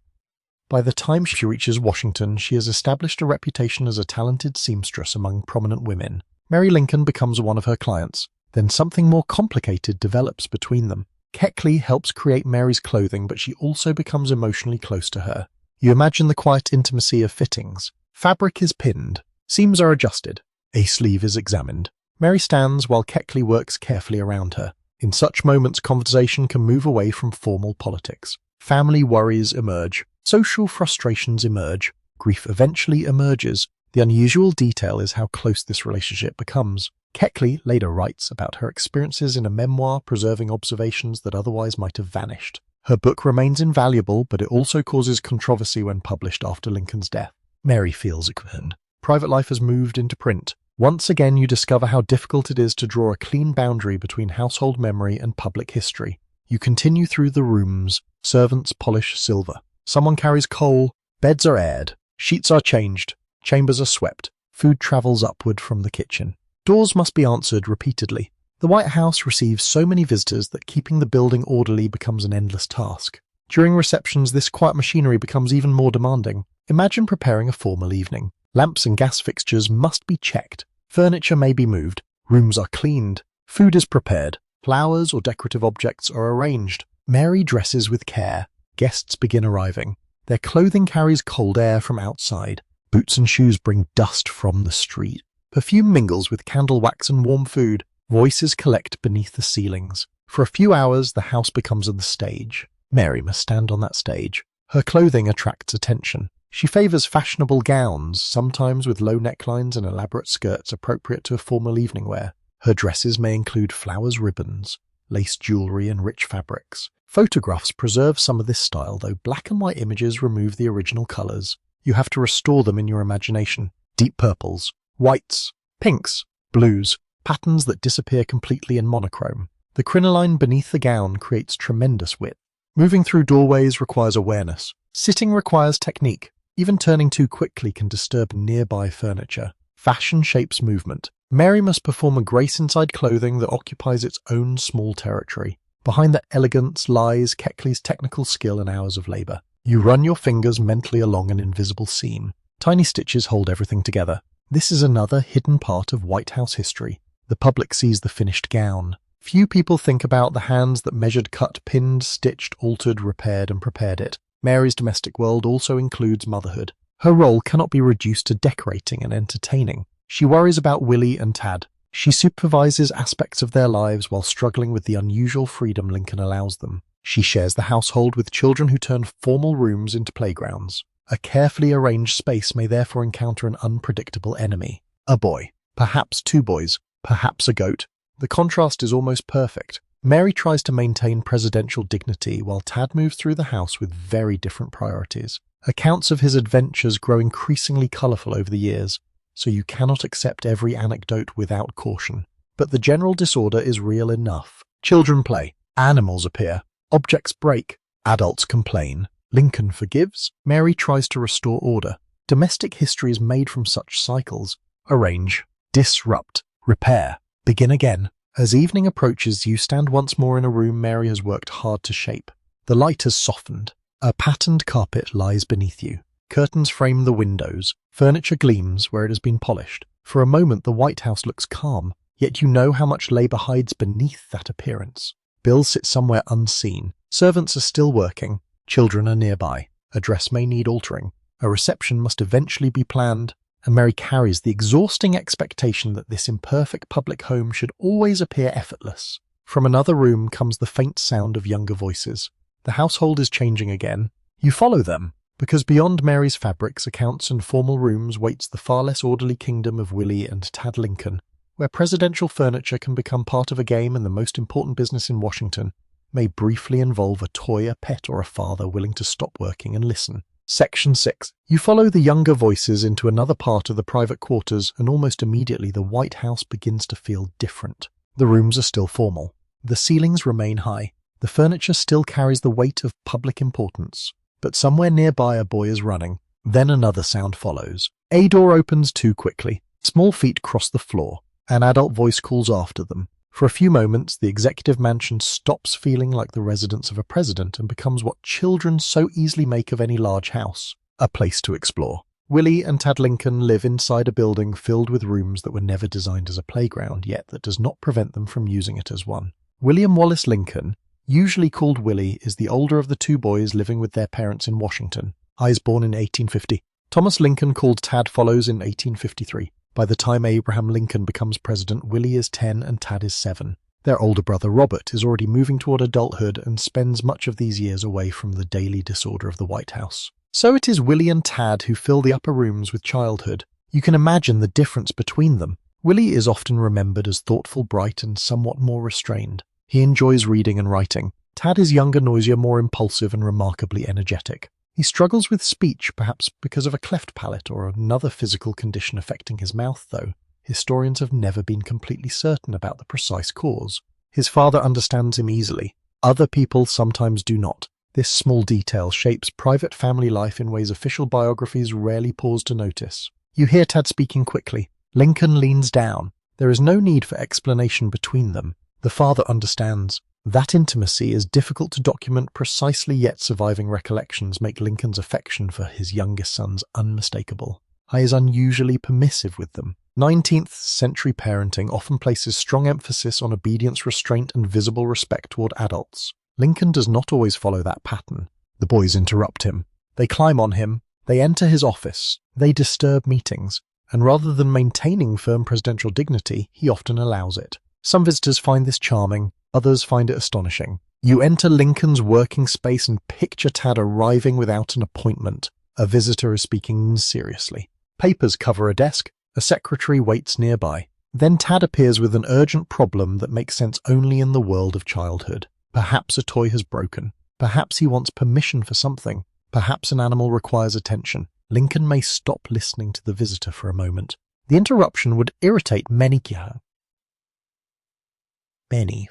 By the time she reaches Washington, she has established a reputation as a talented seamstress among prominent women. Mary Lincoln becomes one of her clients. Then something more complicated develops between them. Keckley helps create Mary's clothing, but she also becomes emotionally close to her. You imagine the quiet intimacy of fittings. Fabric is pinned. Seams are adjusted. A sleeve is examined. Mary stands while Keckley works carefully around her. In such moments, conversation can move away from formal politics. Family worries emerge. Social frustrations emerge. Grief eventually emerges. The unusual detail is how close this relationship becomes. Keckley later writes about her experiences in a memoir, preserving observations that otherwise might have vanished. Her book remains invaluable, but it also causes controversy when published after Lincoln's death. Mary feels concerned. Private life has moved into print. Once again, you discover how difficult it is to draw a clean boundary between household memory and public history. You continue through the rooms. Servants polish silver. Someone carries coal. Beds are aired. Sheets are changed. Chambers are swept. Food travels upward from the kitchen. Doors must be answered repeatedly. The White House receives so many visitors that keeping the building orderly becomes an endless task. During receptions, this quiet machinery becomes even more demanding. Imagine preparing a formal evening. Lamps and gas fixtures must be checked. Furniture may be moved. Rooms are cleaned. Food is prepared. Flowers or decorative objects are arranged. Mary dresses with care. Guests begin arriving. Their clothing carries cold air from outside. Boots and shoes bring dust from the street. Perfume mingles with candle wax and warm food. Voices collect beneath the ceilings. For a few hours, the house becomes the stage. Mary must stand on that stage. Her clothing attracts attention. She favors fashionable gowns, sometimes with low necklines and elaborate skirts appropriate to formal evening wear. Her dresses may include flowers, ribbons, lace jewelry, and rich fabrics. Photographs preserve some of this style, though black and white images remove the original colors. You have to restore them in your imagination. Deep purples, whites, pinks, blues, patterns that disappear completely in monochrome. The crinoline beneath the gown creates tremendous width. Moving through doorways requires awareness. Sitting requires technique. Even turning too quickly can disturb nearby furniture. Fashion shapes movement. Mary must perform a grace inside clothing that occupies its own small territory. Behind that elegance lies Keckley's technical skill and hours of labour. You run your fingers mentally along an invisible seam. Tiny stitches hold everything together. This is another hidden part of White House history. The public sees the finished gown. Few people think about the hands that measured, cut, pinned, stitched, altered, repaired, and prepared it. Mary's domestic world also includes motherhood. Her role cannot be reduced to decorating and entertaining. She worries about Willie and Tad. She supervises aspects of their lives while struggling with the unusual freedom Lincoln allows them. She shares the household with children who turn formal rooms into playgrounds. A carefully arranged space may therefore encounter an unpredictable enemy. A boy, perhaps two boys, perhaps a goat. The contrast is almost perfect. Mary tries to maintain presidential dignity while Tad moves through the house with very different priorities. Accounts of his adventures grow increasingly colourful over the years, so you cannot accept every anecdote without caution. But the general disorder is real enough. Children play, animals appear, objects break, adults complain. Lincoln forgives, Mary tries to restore order. Domestic history is made from such cycles. Arrange, disrupt, repair, begin again. As evening approaches, you stand once more in a room Mary has worked hard to shape. The light has softened. A patterned carpet lies beneath you. Curtains frame the windows. Furniture gleams where it has been polished. For a moment, the White House looks calm, yet you know how much labour hides beneath that appearance. Bills sit somewhere unseen. Servants are still working. Children are nearby. A dress may need altering. A reception must eventually be planned, and Mary carries the exhausting expectation that this imperfect public home should always appear effortless. From another room comes the faint sound of younger voices. The household is changing again. You follow them, because beyond Mary's fabrics, accounts, and formal rooms waits the far less orderly kingdom of Willie and Tad Lincoln, where presidential furniture can become part of a game and the most important business in Washington may briefly involve a toy, a pet, or a father willing to stop working and listen. Section 6. You follow the younger voices into another part of the private quarters, and almost immediately the White House begins to feel different. The rooms are still formal. The ceilings remain high. The furniture still carries the weight of public importance. But somewhere nearby a boy is running. Then another sound follows. A door opens too quickly. Small feet cross the floor. An adult voice calls after them. For a few moments, the executive mansion stops feeling like the residence of a president and becomes what children so easily make of any large house, a place to explore. Willie and Tad Lincoln live inside a building filled with rooms that were never designed as a playground, yet that does not prevent them from using it as one. William Wallace Lincoln, usually called Willie, is the older of the two boys living with their parents in Washington. He is born in 1850. Thomas Lincoln, called Tad, follows in 1853. By the time Abraham Lincoln becomes president, Willie is 10 and Tad is 7. Their older brother Robert is already moving toward adulthood and spends much of these years away from the daily disorder of the White House. So it is Willie and Tad who fill the upper rooms with childhood. You can imagine the difference between them. Willie is often remembered as thoughtful, bright, and somewhat more restrained. He enjoys reading and writing. Tad is younger, noisier, more impulsive, and remarkably energetic. He struggles with speech, perhaps because of a cleft palate or another physical condition affecting his mouth, though historians have never been completely certain about the precise cause. His father understands him easily. Other people sometimes do not. This small detail shapes private family life in ways official biographies rarely pause to notice. You hear Tad speaking quickly. Lincoln leans down. There is no need for explanation between them. The father understands. That intimacy is difficult to document precisely, yet surviving recollections make Lincoln's affection for his youngest sons unmistakable. He is unusually permissive with them. 19th century parenting often places strong emphasis on obedience, restraint, and visible respect toward adults. Lincoln does not always follow that pattern. The boys interrupt him. They climb on him. They enter his office. They disturb meetings. And rather than maintaining firm presidential dignity, he often allows it. Some visitors find this charming. Others find it astonishing. You enter Lincoln's working space and picture Tad arriving without an appointment. A visitor is speaking seriously. Papers cover a desk. A secretary waits nearby. Then Tad appears with an urgent problem that makes sense only in the world of childhood. Perhaps a toy has broken. Perhaps he wants permission for something. Perhaps an animal requires attention. Lincoln may stop listening to the visitor for a moment. The interruption would irritate many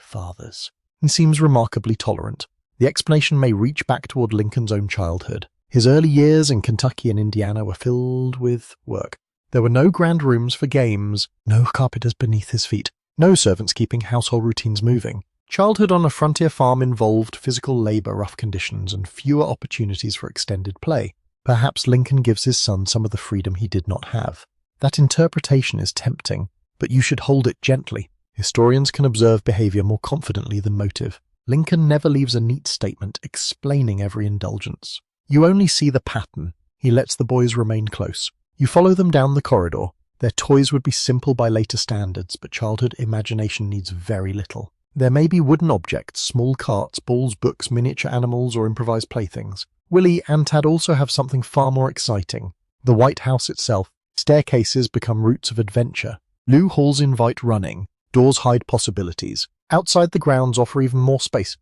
fathers. He seems remarkably tolerant. The explanation may reach back toward Lincoln's own childhood. His early years in Kentucky and Indiana were filled with work. There were no grand rooms for games, no carpenters beneath his feet, no servants keeping household routines moving. Childhood on a frontier farm involved physical labor, rough conditions, and fewer opportunities for extended play. Perhaps Lincoln gives his son some of the freedom he did not have. That interpretation is tempting, but you should hold it gently. Historians can observe behavior more confidently than motive. Lincoln never leaves a neat statement explaining every indulgence. You only see the pattern. He lets the boys remain close. You follow them down the corridor. Their toys would be simple by later standards, but childhood imagination needs very little. There may be wooden objects, small carts, balls, books, miniature animals, or improvised playthings. Willie and Tad also have something far more exciting. The White House itself. Staircases become routes of adventure. Loo halls invite running. Doors hide possibilities. Outside the grounds offer even more space.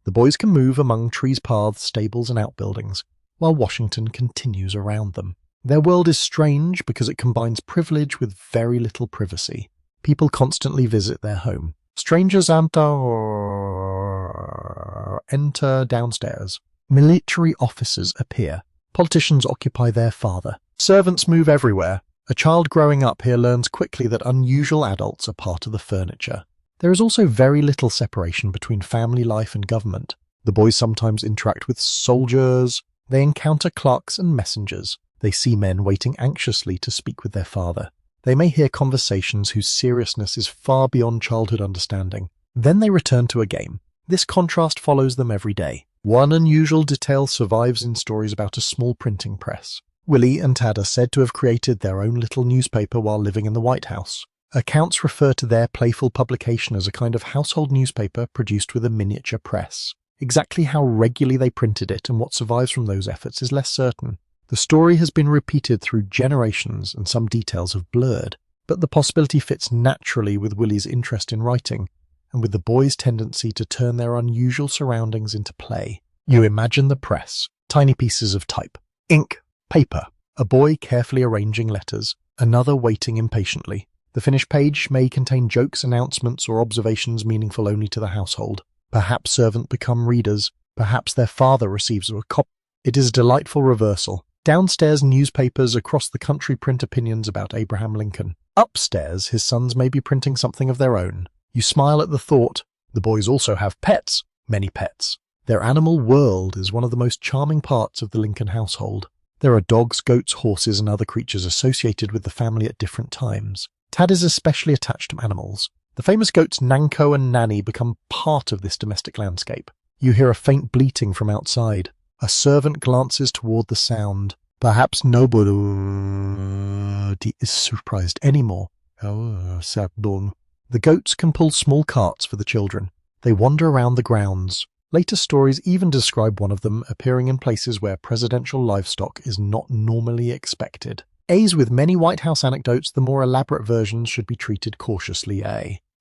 The boys can move among trees, paths, stables, and outbuildings, while Washington continues around them. Their world is strange because it combines privilege with very little privacy. People constantly visit their home. Strangers enter downstairs. Military officers appear. Politicians occupy their father. Servants move everywhere. A child growing up here learns quickly that unusual adults are part of the furniture. There is also very little separation between family life and government. The boys sometimes interact with soldiers. They encounter clerks and messengers. They see men waiting anxiously to speak with their father. They may hear conversations whose seriousness is far beyond childhood understanding. Then they return to a game. This contrast follows them every day. One unusual detail survives in stories about a small printing press. Willie and Tad are said to have created their own little newspaper while living in the White House. Accounts refer to their playful publication as a kind of household newspaper produced with a miniature press. Exactly how regularly they printed it and what survives from those efforts is less certain. The story has been repeated through generations and some details have blurred, but the possibility fits naturally with Willie's interest in writing and with the boys' tendency to turn their unusual surroundings into play. You imagine the press, tiny pieces of type, ink, paper, a boy carefully arranging letters, another waiting impatiently. The finished page may contain jokes, announcements, or observations meaningful only to the household. Perhaps servants become readers. Perhaps their father receives a copy. It is a delightful reversal. Downstairs, newspapers across the country print opinions about Abraham Lincoln. Upstairs, his sons may be printing something of their own. You smile at the thought. The boys also have pets, many pets. Their animal world is one of the most charming parts of the Lincoln household. There are dogs, goats, horses, and other creatures associated with the family at different times. Tad is especially attached to animals. The famous goats Nanko and Nanny become part of this domestic landscape. You hear a faint bleating from outside. A servant glances toward the sound. Perhaps nobody is surprised anymore. The goats can pull small carts for the children. They wander around the grounds. Later stories even describe one of them appearing in places where presidential livestock is not normally expected. As with many White House anecdotes, the more elaborate versions should be treated cautiously.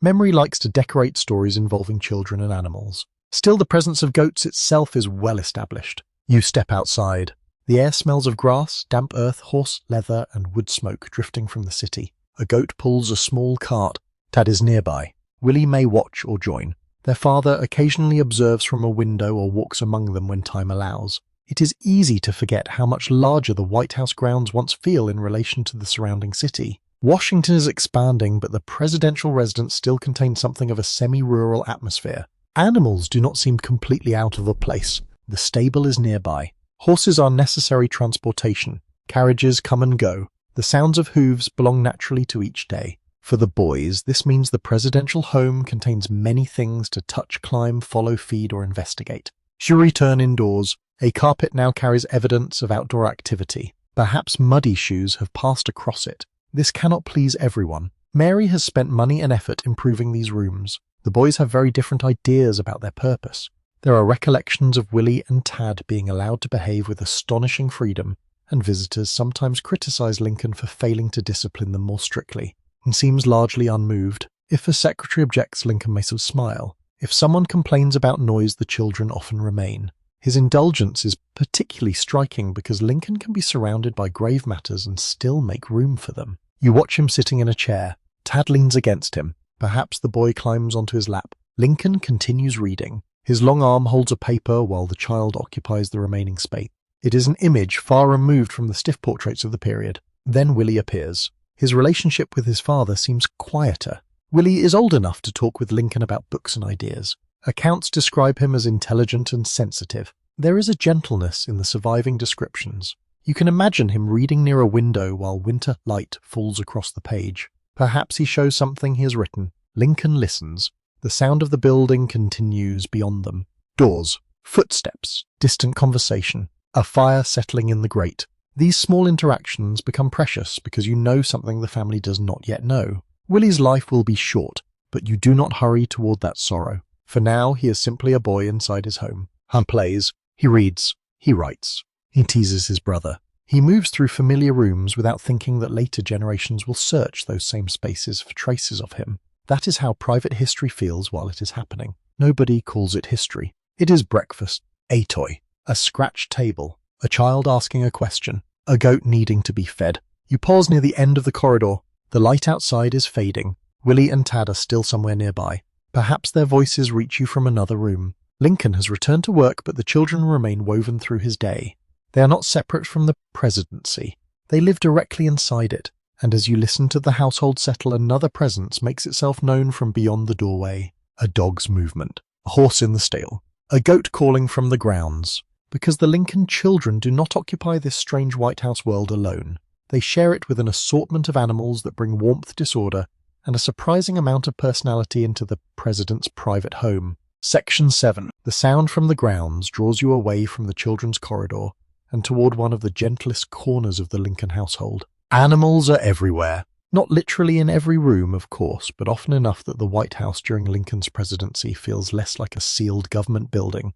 Memory likes to decorate stories involving children and animals. Still, the presence of goats itself is well established. You step outside. The air smells of grass, damp earth, horse leather, and wood smoke drifting from the city. A goat pulls a small cart. Tad is nearby. Willie may watch or join. Their father occasionally observes from a window or walks among them when time allows. It is easy to forget how much larger the White House grounds once feel in relation to the surrounding city. Washington is expanding, but the presidential residence still contains something of a semi-rural atmosphere. Animals do not seem completely out of place. The stable is nearby. Horses are necessary transportation. Carriages come and go. The sounds of hooves belong naturally to each day. For the boys, this means the presidential home contains many things to touch, climb, follow, feed, or investigate. You return indoors. A carpet now carries evidence of outdoor activity. Perhaps muddy shoes have passed across it. This cannot please everyone. Mary has spent money and effort improving these rooms. The boys have very different ideas about their purpose. There are recollections of Willie and Tad being allowed to behave with astonishing freedom, and visitors sometimes criticize Lincoln for failing to discipline them more strictly. He seems largely unmoved. If a secretary objects, Lincoln may smile. If someone complains about noise, the children often remain. His indulgence is particularly striking because Lincoln can be surrounded by grave matters and still make room for them. You watch him sitting in a chair. Tad leans against him. Perhaps the boy climbs onto his lap. Lincoln continues reading. His long arm holds a paper while the child occupies the remaining space. It is an image far removed from the stiff portraits of the period. Then Willie appears. His relationship with his father seems quieter. Willie is old enough to talk with Lincoln about books and ideas. Accounts describe him as intelligent and sensitive. There is a gentleness in the surviving descriptions. You can imagine him reading near a window while winter light falls across the page. Perhaps he shows something he has written. Lincoln listens. The sound of the building continues beyond them. Doors, footsteps, distant conversation, a fire settling in the grate. These small interactions become precious because you know something the family does not yet know. Willie's life will be short, but you do not hurry toward that sorrow. For now, he is simply a boy inside his home. He plays, he reads, he writes. He teases his brother. He moves through familiar rooms without thinking that later generations will search those same spaces for traces of him. That is how private history feels while it is happening. Nobody calls it history. It is breakfast, a toy, a scratched table, a child asking a question, a goat needing to be fed. You pause near the end of the corridor. The light outside is fading. Willie and Tad are still somewhere nearby. Perhaps their voices reach you from another room. Lincoln has returned to work, but the children remain woven through his day. They are not separate from the presidency. They live directly inside it, and as you listen to the household settle, another presence makes itself known from beyond the doorway. A dog's movement, a horse in the stable, a goat calling from the grounds. Because the Lincoln children do not occupy this strange White House world alone. They share it with an assortment of animals that bring warmth, disorder, and a surprising amount of personality into the president's private home. Section 7. The sound from the grounds draws you away from the children's corridor and toward one of the gentlest corners of the Lincoln household. Animals are everywhere. Not literally in every room, of course, but often enough that the White House during Lincoln's presidency feels less like a sealed government building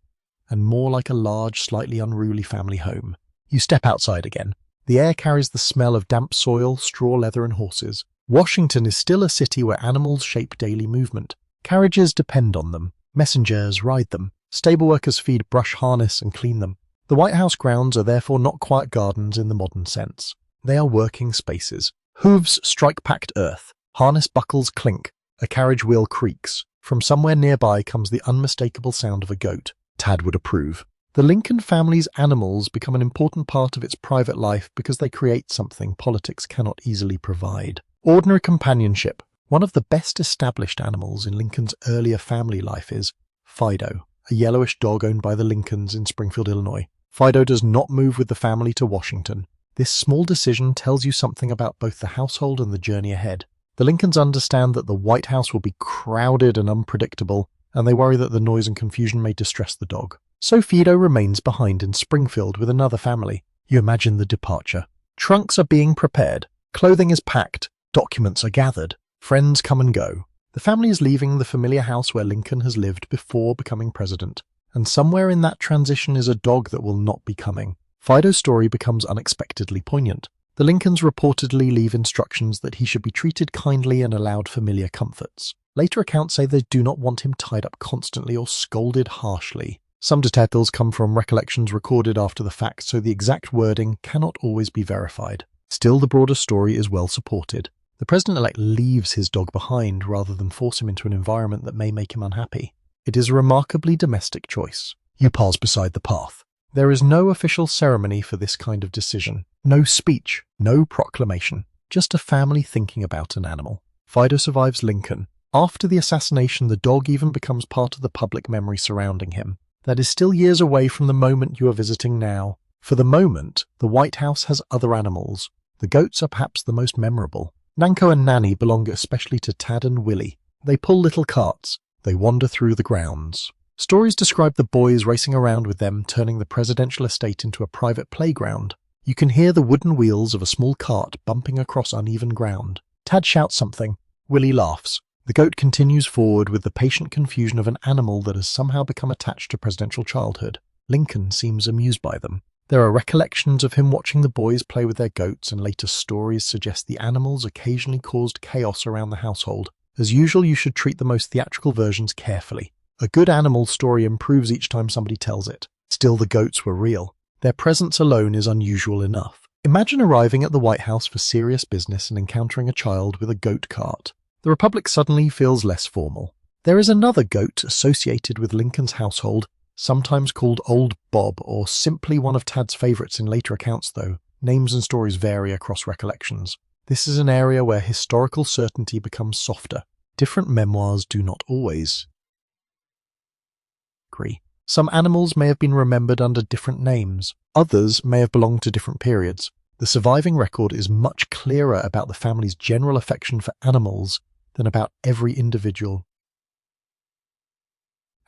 and more like a large, slightly unruly family home. You step outside again. The air carries the smell of damp soil, straw leather, and horses. Washington is still a city where animals shape daily movement. Carriages depend on them. Messengers ride them. Stable workers feed, brush, harness, and clean them. The White House grounds are therefore not quiet gardens in the modern sense. They are working spaces. Hooves strike packed earth. Harness buckles clink. A carriage wheel creaks. From somewhere nearby comes the unmistakable sound of a goat. Tad would approve. The Lincoln family's animals become an important part of its private life because they create something politics cannot easily provide. Ordinary companionship. One of the best established animals in Lincoln's earlier family life is Fido, a yellowish dog owned by the Lincolns in Springfield, Illinois. Fido does not move with the family to Washington. This small decision tells you something about both the household and the journey ahead. The Lincolns understand that the White House will be crowded and unpredictable, and they worry that the noise and confusion may distress the dog. So Fido remains behind in Springfield with another family. You imagine the departure. Trunks are being prepared. Clothing is packed. Documents are gathered. Friends come and go. The family is leaving the familiar house where Lincoln has lived before becoming president. And somewhere in that transition is a dog that will not be coming. Fido's story becomes unexpectedly poignant. The Lincolns reportedly leave instructions that he should be treated kindly and allowed familiar comforts. Later accounts say they do not want him tied up constantly or scolded harshly. Some details come from recollections recorded after the fact, so the exact wording cannot always be verified. Still, the broader story is well supported. The president-elect leaves his dog behind rather than force him into an environment that may make him unhappy. It is a remarkably domestic choice. You pause beside the path. There is no official ceremony for this kind of decision. No speech, no proclamation. Just a family thinking about an animal. Fido survives Lincoln. After the assassination, the dog even becomes part of the public memory surrounding him. That is still years away from the moment you are visiting now. For the moment, the White House has other animals. The goats are perhaps the most memorable. Nanko and Nanny belong especially to Tad and Willie. They pull little carts. They wander through the grounds. Stories describe the boys racing around with them, turning the presidential estate into a private playground. You can hear the wooden wheels of a small cart bumping across uneven ground. Tad shouts something. Willie laughs. The goat continues forward with the patient confusion of an animal that has somehow become attached to presidential childhood. Lincoln seems amused by them. There are recollections of him watching the boys play with their goats, and later stories suggest the animals occasionally caused chaos around the household. As usual, you should treat the most theatrical versions carefully. A good animal story improves each time somebody tells it. Still, the goats were real. Their presence alone is unusual enough. Imagine arriving at the White House for serious business and encountering a child with a goat cart. The Republic suddenly feels less formal. There is another goat associated with Lincoln's household, sometimes called Old Bob, or simply one of Tad's favourites in later accounts though. Names and stories vary across recollections. This is an area where historical certainty becomes softer. Different memoirs do not always agree. Some animals may have been remembered under different names. Others may have belonged to different periods. The surviving record is much clearer about the family's general affection for animals than about every individual.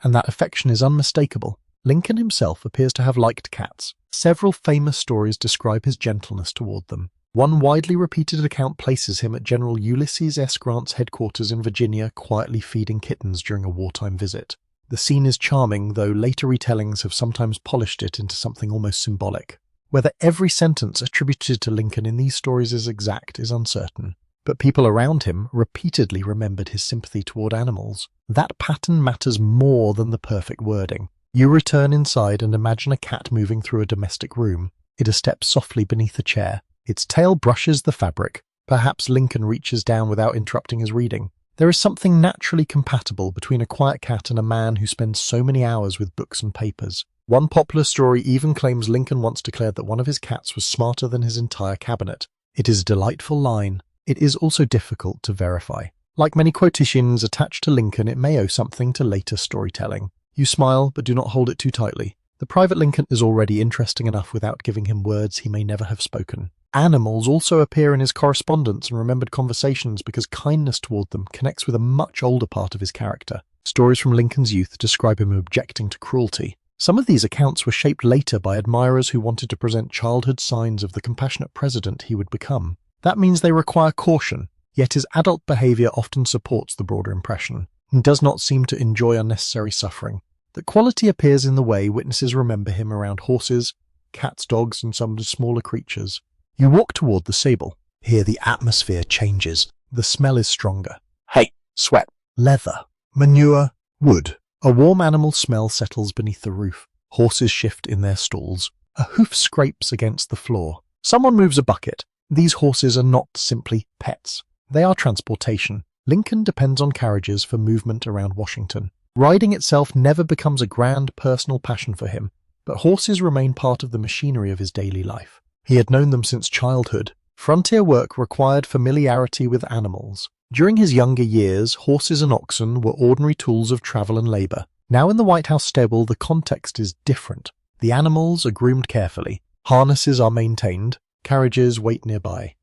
And that affection is unmistakable. Lincoln himself appears to have liked cats. Several famous stories describe his gentleness toward them. One widely repeated account places him at General Ulysses S. Grant's headquarters in Virginia, quietly feeding kittens during a wartime visit. The scene is charming, though later retellings have sometimes polished it into something almost symbolic. Whether every sentence attributed to Lincoln in these stories is exact is uncertain, but people around him repeatedly remembered his sympathy toward animals. That pattern matters more than the perfect wording. You return inside and imagine a cat moving through a domestic room. It steps softly beneath a chair. Its tail brushes the fabric. Perhaps Lincoln reaches down without interrupting his reading. There is something naturally compatible between a quiet cat and a man who spends so many hours with books and papers. One popular story even claims Lincoln once declared that one of his cats was smarter than his entire cabinet. It is a delightful line. It is also difficult to verify. Like many quotations attached to Lincoln, it may owe something to later storytelling. You smile, but do not hold it too tightly. The private Lincoln is already interesting enough without giving him words he may never have spoken. Animals also appear in his correspondence and remembered conversations because kindness toward them connects with a much older part of his character. Stories from Lincoln's youth describe him objecting to cruelty. Some of these accounts were shaped later by admirers who wanted to present childhood signs of the compassionate president he would become. That means they require caution, yet his adult behavior often supports the broader impression. He does not seem to enjoy unnecessary suffering. That quality appears in the way witnesses remember him around horses, cats, dogs, and some smaller creatures. You walk toward the stable. Here the atmosphere changes. The smell is stronger. Hay, sweat, leather, manure, wood. A warm animal smell settles beneath the roof. Horses shift in their stalls. A hoof scrapes against the floor. Someone moves a bucket. These horses are not simply pets. They are transportation. Lincoln depends on carriages for movement around Washington. Riding itself never becomes a grand personal passion for him, but horses remain part of the machinery of his daily life. He had known them since childhood. Frontier work required familiarity with animals. During his younger years, horses and oxen were ordinary tools of travel and labor. Now in the White House stable, the context is different. The animals are groomed carefully. Harnesses are maintained. Carriages wait nearby.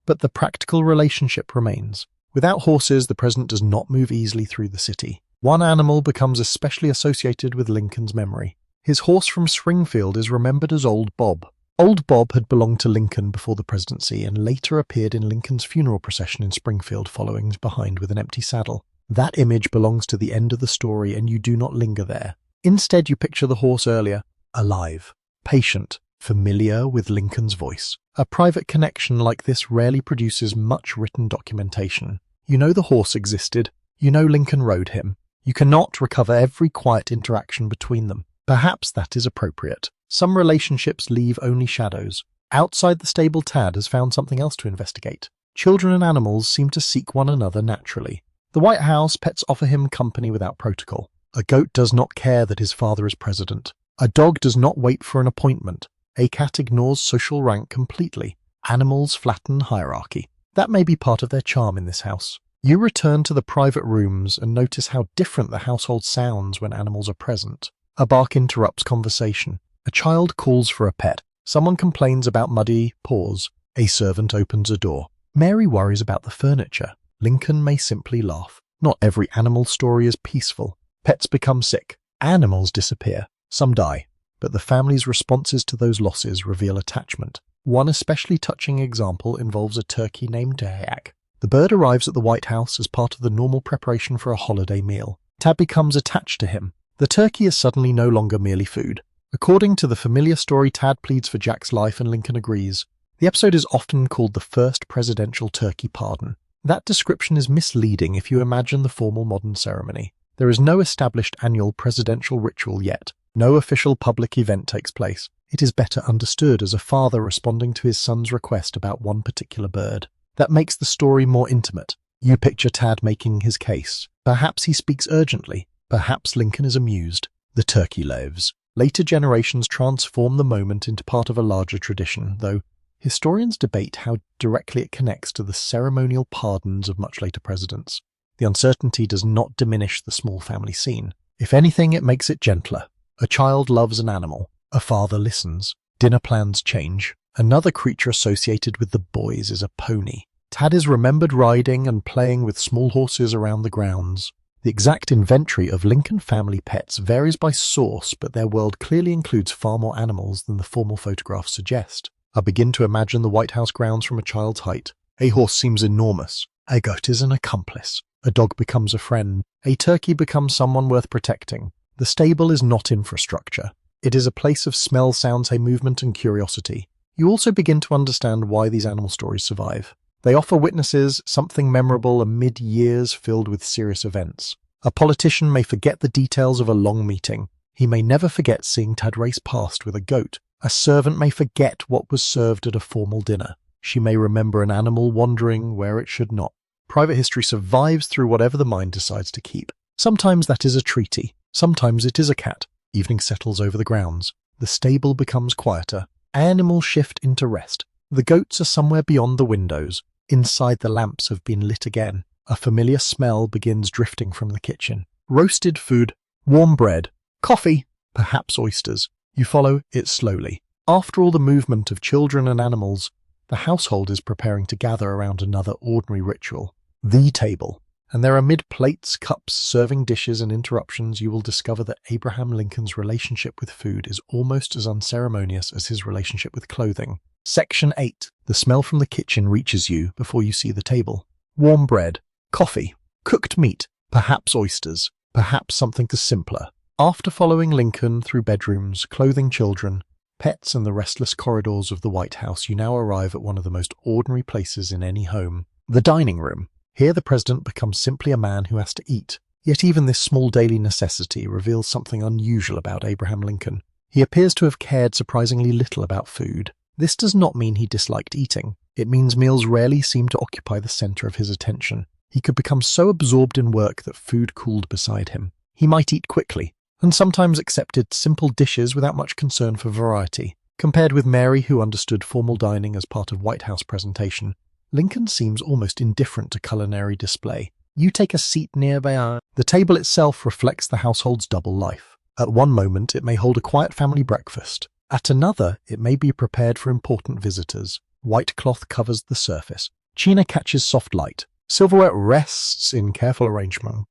But the practical relationship remains. Without horses, the president does not move easily through the city. One animal becomes especially associated with Lincoln's memory. His horse from Springfield is remembered as Old Bob. Old Bob had belonged to Lincoln before the presidency and later appeared in Lincoln's funeral procession in Springfield, following behind with an empty saddle. That image belongs to the end of the story and you do not linger there. Instead, you picture the horse earlier, alive, patient, familiar with Lincoln's voice. A private connection like this rarely produces much written documentation. You know the horse existed. You know Lincoln rode him. You cannot recover every quiet interaction between them. Perhaps that is appropriate. Some relationships leave only shadows. Outside the stable, Tad has found something else to investigate. Children and animals seem to seek one another naturally. The White House, pets offer him company without protocol. A goat does not care that his father is president. A dog does not wait for an appointment. A cat ignores social rank completely. Animals flatten hierarchy. That may be part of their charm in this house. You return to the private rooms and notice how different the household sounds when animals are present. A bark interrupts conversation. A child calls for a pet. Someone complains about muddy paws. A servant opens a door. Mary worries about the furniture. Lincoln may simply laugh. Not every animal story is peaceful. Pets become sick. Animals disappear. Some die. But the family's responses to those losses reveal attachment. One especially touching example involves a turkey named Dayak. The bird arrives at the White House as part of the normal preparation for a holiday meal. Tad becomes attached to him. The turkey is suddenly no longer merely food. According to the familiar story, Tad pleads for Jack's life and Lincoln agrees. The episode is often called the first presidential turkey pardon. That description is misleading if you imagine the formal modern ceremony. There is no established annual presidential ritual yet. No official public event takes place. It is better understood as a father responding to his son's request about one particular bird. That makes the story more intimate. You picture Tad making his case. Perhaps he speaks urgently. Perhaps Lincoln is amused. The turkey loaves. Later generations transform the moment into part of a larger tradition, though historians debate how directly it connects to the ceremonial pardons of much later presidents. The uncertainty does not diminish the small family scene. If anything, it makes it gentler. A child loves an animal. A father listens. Dinner plans change. Another creature associated with the boys is a pony. Tad is remembered riding and playing with small horses around the grounds. The exact inventory of Lincoln family pets varies by source, but their world clearly includes far more animals than the formal photographs suggest. I begin to imagine the White House grounds from a child's height. A horse seems enormous. A goat is an accomplice. A dog becomes a friend. A turkey becomes someone worth protecting. The stable is not infrastructure. It is a place of smell, sound, movement, and curiosity. You also begin to understand why these animal stories survive. They offer witnesses something memorable amid years filled with serious events. A politician may forget the details of a long meeting. He may never forget seeing Tad race past with a goat. A servant may forget what was served at a formal dinner. She may remember an animal wandering where it should not. Private history survives through whatever the mind decides to keep. Sometimes that is a treaty. Sometimes it is a cat. Evening settles over the grounds. The stable becomes quieter. Animals shift into rest. The goats are somewhere beyond the windows. Inside, the lamps have been lit again. A familiar smell begins drifting from the kitchen. Roasted food, warm bread, coffee, perhaps oysters. You follow it slowly. After all the movement of children and animals, the household is preparing to gather around another ordinary ritual. The table. And there amid plates, cups, serving dishes and interruptions, you will discover that Abraham Lincoln's relationship with food is almost as unceremonious as his relationship with clothing. Section 8. The smell from the kitchen reaches you before you see the table. Warm bread, coffee, cooked meat, perhaps oysters, perhaps something simpler. After following Lincoln through bedrooms, clothing children, pets and the restless corridors of the White House, you now arrive at one of the most ordinary places in any home. The dining room. Here the president becomes simply a man who has to eat. Yet even this small daily necessity reveals something unusual about Abraham Lincoln. He appears to have cared surprisingly little about food. This does not mean he disliked eating. It means meals rarely seemed to occupy the center of his attention. He could become so absorbed in work that food cooled beside him. He might eat quickly, and sometimes accepted simple dishes without much concern for variety. Compared with Mary, who understood formal dining as part of White House presentation, Lincoln seems almost indifferent to culinary display. You take a seat nearby. The table itself reflects the household's double life. At one moment, it may hold a quiet family breakfast. At another, it may be prepared for important visitors. White cloth covers the surface. China catches soft light. Silverware rests in careful arrangement.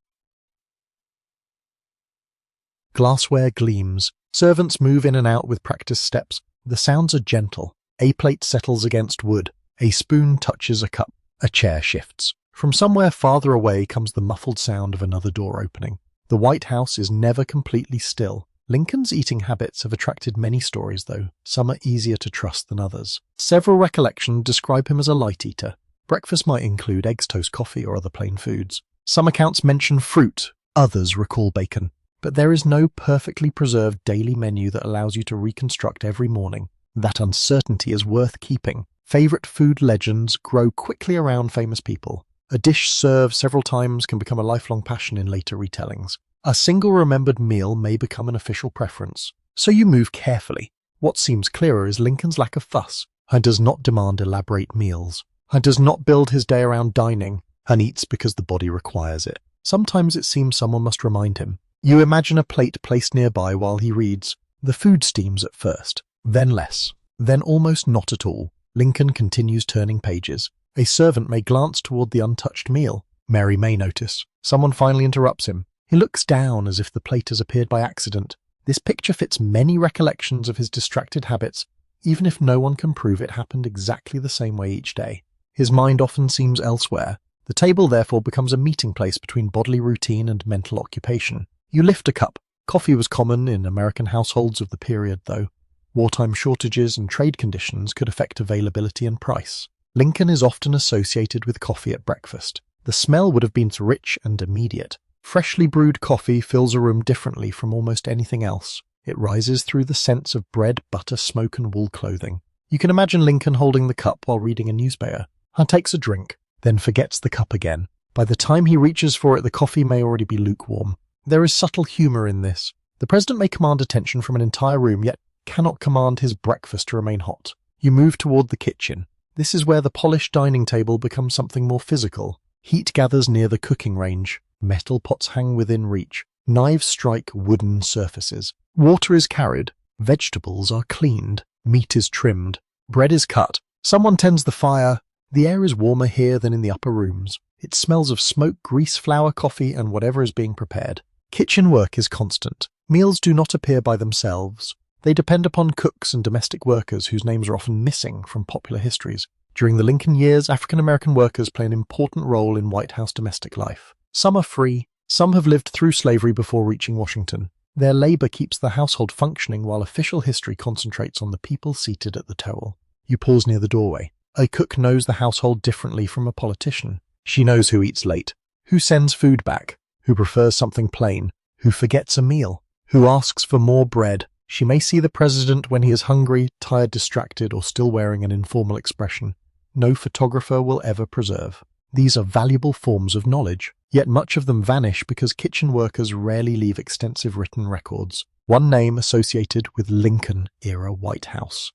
Glassware gleams. Servants move in and out with practiced steps. The sounds are gentle. A plate settles against wood. A spoon touches a cup. A chair shifts. From somewhere farther away comes the muffled sound of another door opening. The White House is never completely still. Lincoln's eating habits have attracted many stories, though. Some are easier to trust than others. Several recollections describe him as a light eater. Breakfast might include eggs, toast, coffee, or other plain foods. Some accounts mention fruit. Others recall bacon. But there is no perfectly preserved daily menu that allows you to reconstruct every morning. That uncertainty is worth keeping. Favorite food legends grow quickly around famous people. A dish served several times can become a lifelong passion in later retellings. A single remembered meal may become an official preference. So you move carefully. What seems clearer is Lincoln's lack of fuss. He does not demand elaborate meals. He does not build his day around dining, and eats because the body requires it. Sometimes it seems someone must remind him. You imagine a plate placed nearby while he reads. The food steams at first, then less, then almost not at all. Lincoln continues turning pages. A servant may glance toward the untouched meal. Mary may notice. Someone finally interrupts him. He looks down as if the plate has appeared by accident. This picture fits many recollections of his distracted habits, even if no one can prove it happened exactly the same way each day. His mind often seems elsewhere. The table therefore becomes a meeting place between bodily routine and mental occupation. You lift a cup. Coffee was common in American households of the period, though. Wartime shortages and trade conditions could affect availability and price. Lincoln is often associated with coffee at breakfast. The smell would have been rich and immediate. Freshly brewed coffee fills a room differently from almost anything else. It rises through the scents of bread, butter, smoke, and wool clothing. You can imagine Lincoln holding the cup while reading a newspaper. He takes a drink, then forgets the cup again. By the time he reaches for it, the coffee may already be lukewarm. There is subtle humor in this. The president may command attention from an entire room, yet cannot command his breakfast to remain hot. You move toward the kitchen. This is where the polished dining table becomes something more physical. Heat gathers near the cooking range. Metal pots hang within reach. Knives strike wooden surfaces. Water is carried. Vegetables are cleaned. Meat is trimmed. Bread is cut. Someone tends the fire. The air is warmer here than in the upper rooms. It smells of smoke, grease, flour, coffee, and whatever is being prepared. Kitchen work is constant. Meals do not appear by themselves. They depend upon cooks and domestic workers whose names are often missing from popular histories. During the Lincoln years, African-American workers play an important role in White House domestic life. Some are free, some have lived through slavery before reaching Washington. Their labor keeps the household functioning while official history concentrates on the people seated at the table. You pause near the doorway. A cook knows the household differently from a politician. She knows who eats late, who sends food back, who prefers something plain, who forgets a meal, who asks for more bread. She may see the president when he is hungry, tired, distracted, or still wearing an informal expression. No photographer will ever preserve. These are valuable forms of knowledge, yet much of them vanish because kitchen workers rarely leave extensive written records. One name associated with Lincoln-era White House.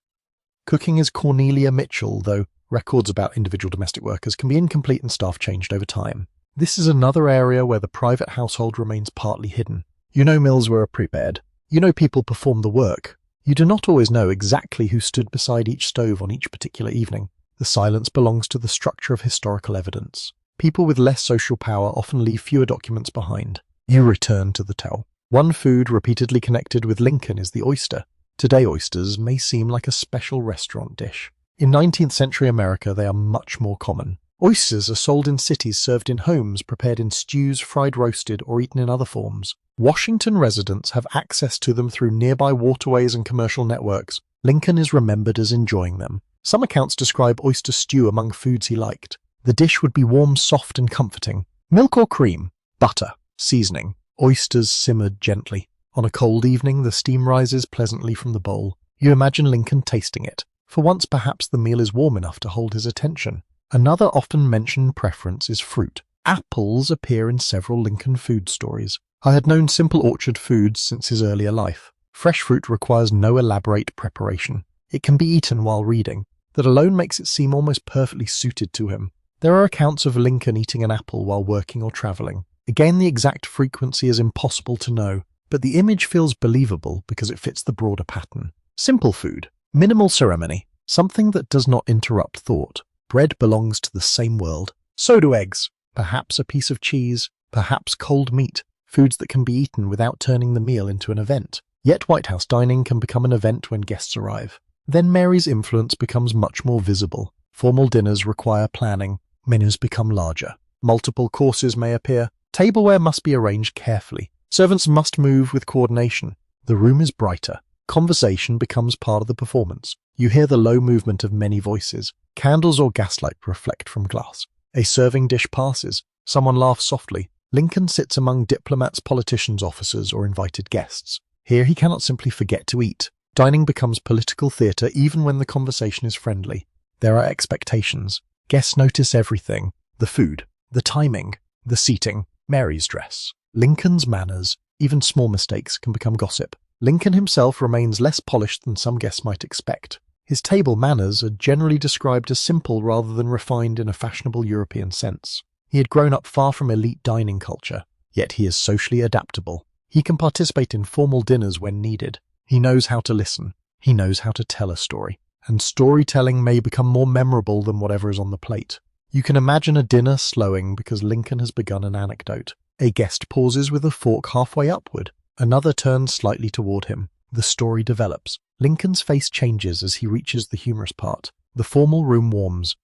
Cooking is Cornelia Mitchell, though records about individual domestic workers can be incomplete and staff changed over time. This is another area where the private household remains partly hidden. You know meals were prepared. You know people performed the work. You do not always know exactly who stood beside each stove on each particular evening. The silence belongs to the structure of historical evidence. People with less social power often leave fewer documents behind. You return to the tell. One food repeatedly connected with Lincoln is the oyster. Today oysters may seem like a special restaurant dish. In 19th century America, they are much more common. Oysters are sold in cities, served in homes, prepared in stews, fried, roasted, or eaten in other forms. Washington residents have access to them through nearby waterways and commercial networks. Lincoln is remembered as enjoying them. Some accounts describe oyster stew among foods he liked. The dish would be warm, soft, and comforting. Milk or cream? Butter. Seasoning. Oysters simmered gently. On a cold evening, the steam rises pleasantly from the bowl. You imagine Lincoln tasting it. For once, perhaps the meal is warm enough to hold his attention. Another often mentioned preference is fruit. Apples appear in several Lincoln food stories. I had known simple orchard foods since his earlier life. Fresh fruit requires no elaborate preparation. It can be eaten while reading. That alone makes it seem almost perfectly suited to him. There are accounts of Lincoln eating an apple while working or traveling. Again, the exact frequency is impossible to know, but the image feels believable because it fits the broader pattern. Simple food. Minimal ceremony. Something that does not interrupt thought. Bread belongs to the same world. So do eggs. Perhaps a piece of cheese. Perhaps cold meat. Foods that can be eaten without turning the meal into an event. Yet White House dining can become an event when guests arrive. Then Mary's influence becomes much more visible. Formal dinners require planning. Menus become larger. Multiple courses may appear. Tableware must be arranged carefully. Servants must move with coordination. The room is brighter. Conversation becomes part of the performance. You hear the low movement of many voices. Candles or gaslight reflect from glass. A serving dish passes. Someone laughs softly. Lincoln sits among diplomats, politicians, officers, or invited guests. Here he cannot simply forget to eat. Dining becomes political theatre even when the conversation is friendly. There are expectations. Guests notice everything. The food, the timing, the seating, Mary's dress, Lincoln's manners. Even small mistakes can become gossip. Lincoln himself remains less polished than some guests might expect. His table manners are generally described as simple rather than refined in a fashionable European sense. He had grown up far from elite dining culture, yet he is socially adaptable. He can participate in formal dinners when needed. He knows how to listen. He knows how to tell a story. And storytelling may become more memorable than whatever is on the plate. You can imagine a dinner slowing because Lincoln has begun an anecdote. A guest pauses with a fork halfway upward. Another turns slightly toward him. The story develops. Lincoln's face changes as he reaches the humorous part. The formal room warms.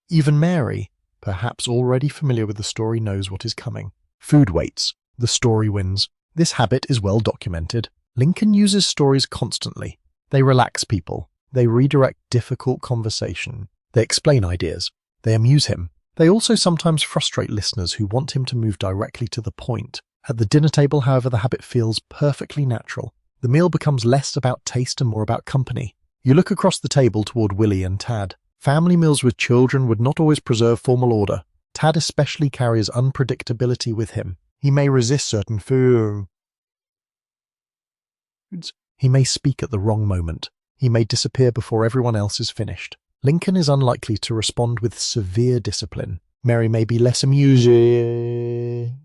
Even Mary, perhaps already familiar with the story, knows what is coming. Food waits. The story wins. This habit is well documented. Lincoln uses stories constantly. They relax people. They redirect difficult conversation. They explain ideas. They amuse him. They also sometimes frustrate listeners who want him to move directly to the point. At the dinner table, however, the habit feels perfectly natural. The meal becomes less about taste and more about company. You look across the table toward Willie and Tad. Family meals with children would not always preserve formal order. Tad especially carries unpredictability with him. He may resist certain foods. He may speak at the wrong moment. He may disappear before everyone else is finished. Lincoln is unlikely to respond with severe discipline. Mary may be less amusing.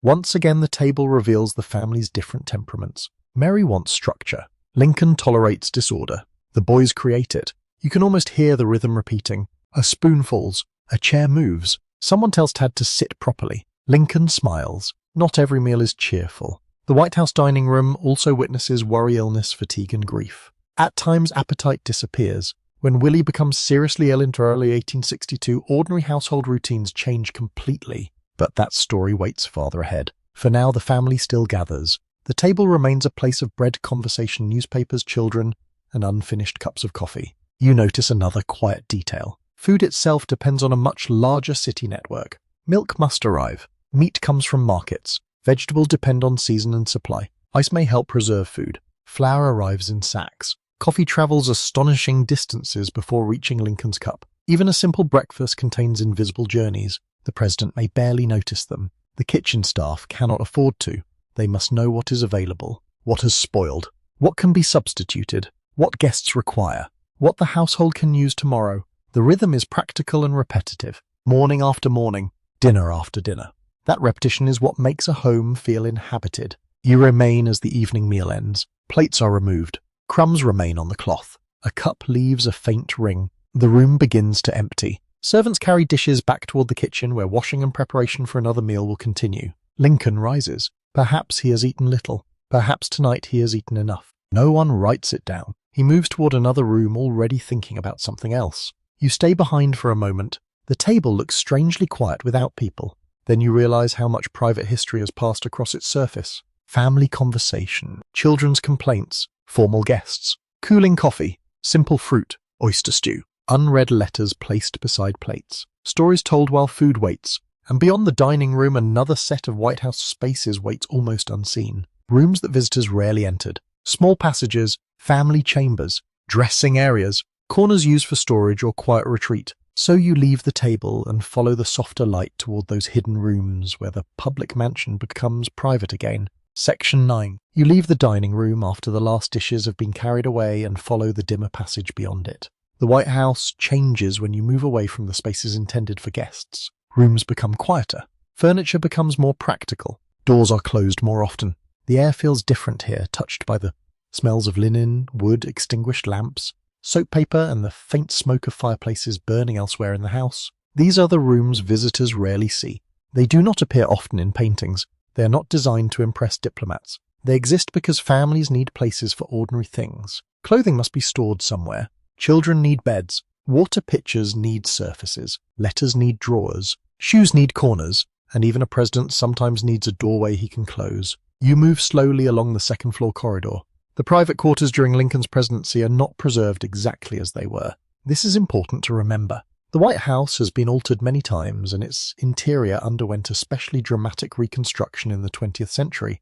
Once again, the table reveals the family's different temperaments. Mary wants structure. Lincoln tolerates disorder. The boys create it. You can almost hear the rhythm repeating. A spoon falls. A chair moves. Someone tells Tad to sit properly. Lincoln smiles. Not every meal is cheerful. The White House dining room also witnesses worry, illness, fatigue, and grief. At times, appetite disappears. When Willie becomes seriously ill in early 1862, ordinary household routines change completely. But that story waits farther ahead. For now, the family still gathers. The table remains a place of bread, conversation, newspapers, children, and unfinished cups of coffee. You notice another quiet detail. Food itself depends on a much larger city network. Milk must arrive. Meat comes from markets. Vegetables depend on season and supply. Ice may help preserve food. Flour arrives in sacks. Coffee travels astonishing distances before reaching Lincoln's cup. Even a simple breakfast contains invisible journeys. The president may barely notice them. The kitchen staff cannot afford to. They must know what is available, what has spoiled, what can be substituted, what guests require, what the household can use tomorrow. The rhythm is practical and repetitive. Morning after morning, dinner after dinner. That repetition is what makes a home feel inhabited. You remain as the evening meal ends. Plates are removed. Crumbs remain on the cloth. A cup leaves a faint ring. The room begins to empty. Servants carry dishes back toward the kitchen where washing and preparation for another meal will continue. Lincoln rises. Perhaps he has eaten little. Perhaps tonight he has eaten enough. No one writes it down. He moves toward another room, already thinking about something else. You stay behind for a moment. The table looks strangely quiet without people. Then you realize how much private history has passed across its surface. Family conversation, children's complaints, formal guests, cooling coffee, simple fruit, oyster stew, unread letters placed beside plates, stories told while food waits, and beyond the dining room another set of White House spaces waits almost unseen. Rooms that visitors rarely entered. Small passages, family chambers, dressing areas, corners used for storage or quiet retreat. So you leave the table and follow the softer light toward those hidden rooms where the public mansion becomes private again. Section 9. You leave the dining room after the last dishes have been carried away and follow the dimmer passage beyond it. The White House changes when you move away from the spaces intended for guests. Rooms become quieter. Furniture becomes more practical. Doors are closed more often. The air feels different here, touched by the smells of linen, wood, extinguished lamps, soap paper, and the faint smoke of fireplaces burning elsewhere in the house. These are the rooms visitors rarely see. They do not appear often in paintings. They are not designed to impress diplomats. They exist because families need places for ordinary things. Clothing must be stored somewhere. Children need beds. Water pitchers need surfaces. Letters need drawers. Shoes need corners. And even a president sometimes needs a doorway he can close. You move slowly along the second-floor corridor. The private quarters during Lincoln's presidency are not preserved exactly as they were. This is important to remember. The White House has been altered many times, and its interior underwent especially dramatic reconstruction in the 20th century.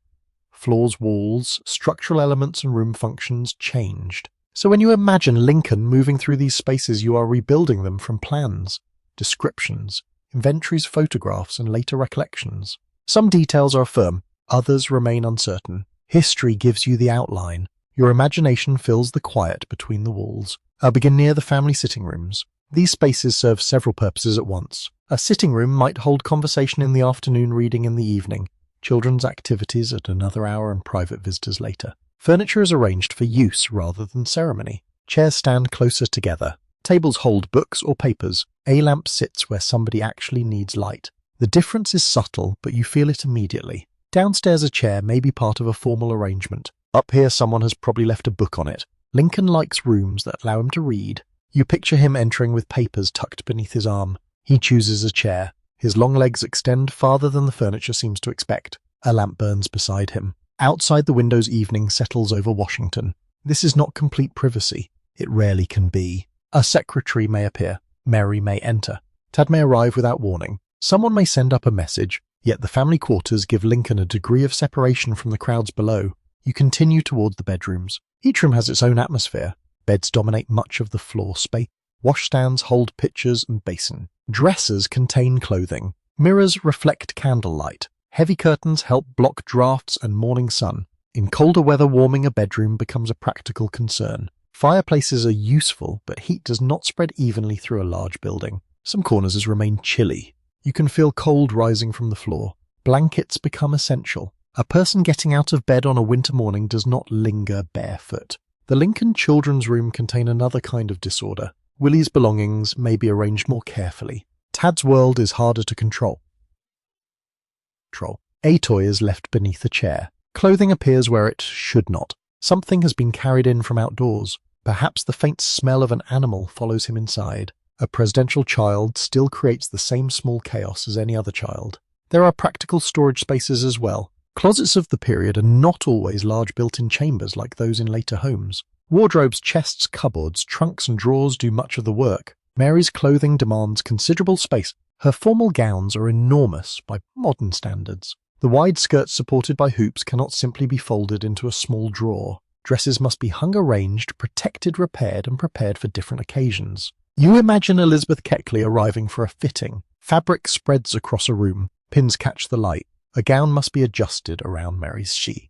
Floors, walls, structural elements, and room functions changed. So when you imagine Lincoln moving through these spaces, you are rebuilding them from plans, descriptions, inventories, photographs, and later recollections. Some details are firm, others remain uncertain. History gives you the outline. Your imagination fills the quiet between the walls. I'll begin near the family sitting rooms. These spaces serve several purposes at once. A sitting room might hold conversation in the afternoon, reading in the evening, children's activities at another hour, and private visitors later. Furniture is arranged for use rather than ceremony. Chairs stand closer together. Tables hold books or papers. A lamp sits where somebody actually needs light. The difference is subtle, but you feel it immediately. Downstairs, a chair may be part of a formal arrangement. Up here, someone has probably left a book on it. Lincoln likes rooms that allow him to read. You picture him entering with papers tucked beneath his arm. He chooses a chair. His long legs extend farther than the furniture seems to expect. A lamp burns beside him. Outside the windows, evening settles over Washington. This is not complete privacy. It rarely can be. A secretary may appear. Mary may enter. Tad may arrive without warning. Someone may send up a message. Yet the family quarters give Lincoln a degree of separation from the crowds below. You continue toward the bedrooms. Each room has its own atmosphere. Beds dominate much of the floor space. Washstands hold pitchers and basin. Dressers contain clothing. Mirrors reflect candlelight. Heavy curtains help block drafts and morning sun. In colder weather, warming a bedroom becomes a practical concern. Fireplaces are useful, but heat does not spread evenly through a large building. Some corners remain chilly. You can feel cold rising from the floor. Blankets become essential. A person getting out of bed on a winter morning does not linger barefoot. The Lincoln children's room contain another kind of disorder. Willie's belongings may be arranged more carefully. Tad's world is harder to control. A toy is left beneath a chair. Clothing appears where it should not. Something has been carried in from outdoors. Perhaps the faint smell of an animal follows him inside. A presidential child still creates the same small chaos as any other child. There are practical storage spaces as well. Closets of the period are not always large built-in chambers like those in later homes. Wardrobes, chests, cupboards, trunks and drawers do much of the work. Mary's clothing demands considerable space. Her formal gowns are enormous by modern standards. The wide skirts supported by hoops cannot simply be folded into a small drawer. Dresses must be hung arranged, protected, repaired, and prepared for different occasions. You imagine Elizabeth Keckley arriving for a fitting. Fabric spreads across a room. Pins catch the light. A gown must be adjusted around Mary's shape.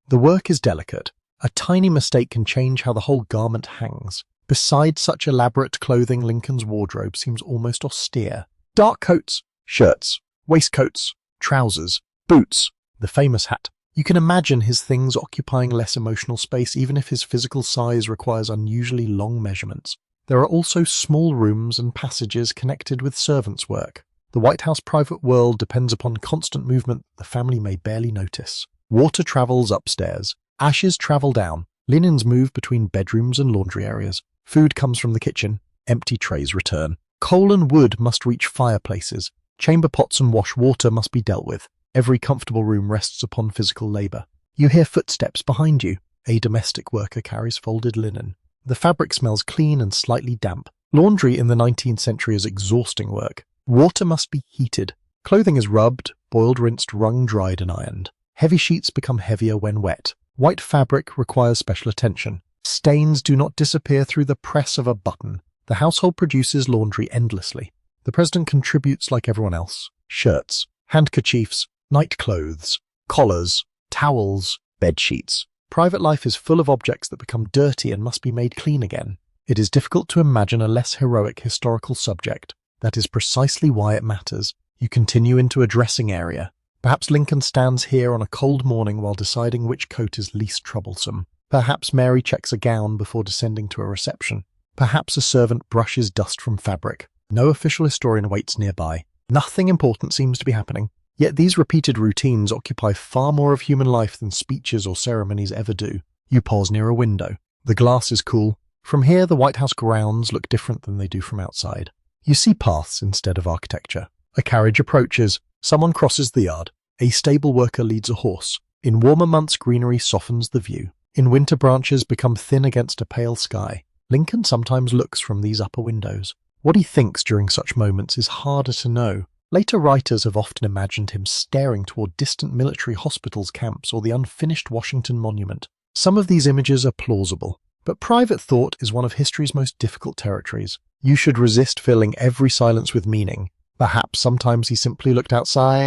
The work is delicate. A tiny mistake can change how the whole garment hangs. Besides such elaborate clothing, Lincoln's wardrobe seems almost austere. Dark coats, shirts, waistcoats, trousers, boots, the famous hat. You can imagine his things occupying less emotional space even if his physical size requires unusually long measurements. There are also small rooms and passages connected with servants' work. The White House private world depends upon constant movement that the family may barely notice. Water travels upstairs. Ashes travel down. Linens move between bedrooms and laundry areas. Food comes from the kitchen. Empty trays return. Coal and wood must reach fireplaces. Chamber pots and wash water must be dealt with. Every comfortable room rests upon physical labor. You hear footsteps behind you. A domestic worker carries folded linen. The fabric smells clean and slightly damp. Laundry in the 19th century is exhausting work. Water must be heated. Clothing is rubbed, boiled, rinsed, wrung, dried, and ironed. Heavy sheets become heavier when wet. White fabric requires special attention. Stains do not disappear through the press of a button. The household produces laundry endlessly. The president contributes like everyone else. Shirts, handkerchiefs, nightclothes, collars, towels, bedsheets. Private life is full of objects that become dirty and must be made clean again. It is difficult to imagine a less heroic historical subject. That is precisely why it matters. You continue into a dressing area. Perhaps Lincoln stands here on a cold morning while deciding which coat is least troublesome. Perhaps Mary checks a gown before descending to a reception. Perhaps a servant brushes dust from fabric. No official historian waits nearby. Nothing important seems to be happening. Yet these repeated routines occupy far more of human life than speeches or ceremonies ever do. You pause near a window. The glass is cool. From here, the White House grounds look different than they do from outside. You see paths instead of architecture. A carriage approaches. Someone crosses the yard. A stable worker leads a horse. In warmer months, greenery softens the view. In winter, branches become thin against a pale sky. Lincoln sometimes looks from these upper windows. What he thinks during such moments is harder to know. Later writers have often imagined him staring toward distant military hospitals, camps, or the unfinished Washington Monument. Some of these images are plausible, but private thought is one of history's most difficult territories. You should resist filling every silence with meaning. Perhaps sometimes he simply looked outside.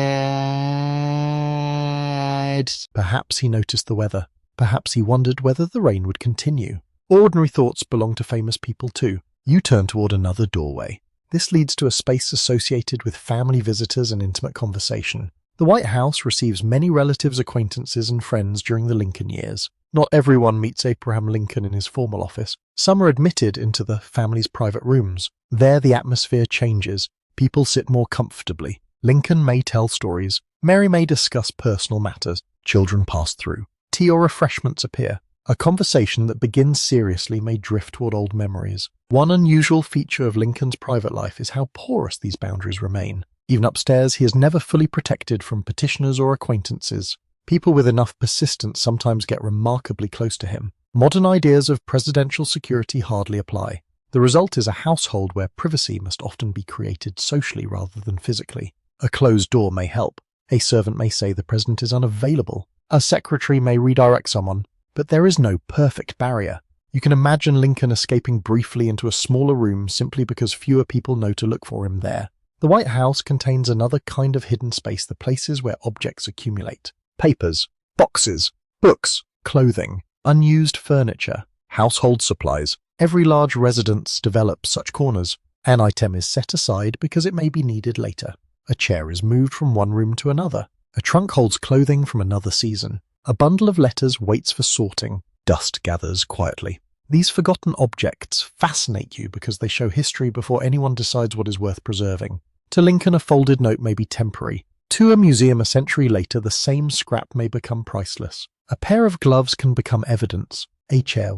Perhaps he noticed the weather. Perhaps he wondered whether the rain would continue. Ordinary thoughts belong to famous people too. You turn toward another doorway. This leads to a space associated with family visitors and intimate conversation. The White House receives many relatives, acquaintances, and friends during the Lincoln years. Not everyone meets Abraham Lincoln in his formal office. Some are admitted into the family's private rooms. There the atmosphere changes. People sit more comfortably. Lincoln may tell stories. Mary may discuss personal matters. Children pass through. Tea or refreshments appear. A conversation that begins seriously may drift toward old memories. One unusual feature of Lincoln's private life is how porous these boundaries remain. Even upstairs, he is never fully protected from petitioners or acquaintances. People with enough persistence sometimes get remarkably close to him. Modern ideas of presidential security hardly apply. The result is a household where privacy must often be created socially rather than physically. A closed door may help. A servant may say the president is unavailable. A secretary may redirect someone. But there is no perfect barrier. You can imagine Lincoln escaping briefly into a smaller room simply because fewer people know to look for him there. The White House contains another kind of hidden space, the places where objects accumulate. Papers, boxes, books, clothing, unused furniture, household supplies. Every large residence develops such corners. An item is set aside because it may be needed later. A chair is moved from one room to another. A trunk holds clothing from another season. A bundle of letters waits for sorting. Dust gathers quietly. These forgotten objects fascinate you because they show history before anyone decides what is worth preserving. To Lincoln, a folded note may be temporary. To a museum a century later, the same scrap may become priceless. A pair of gloves can become evidence. A chair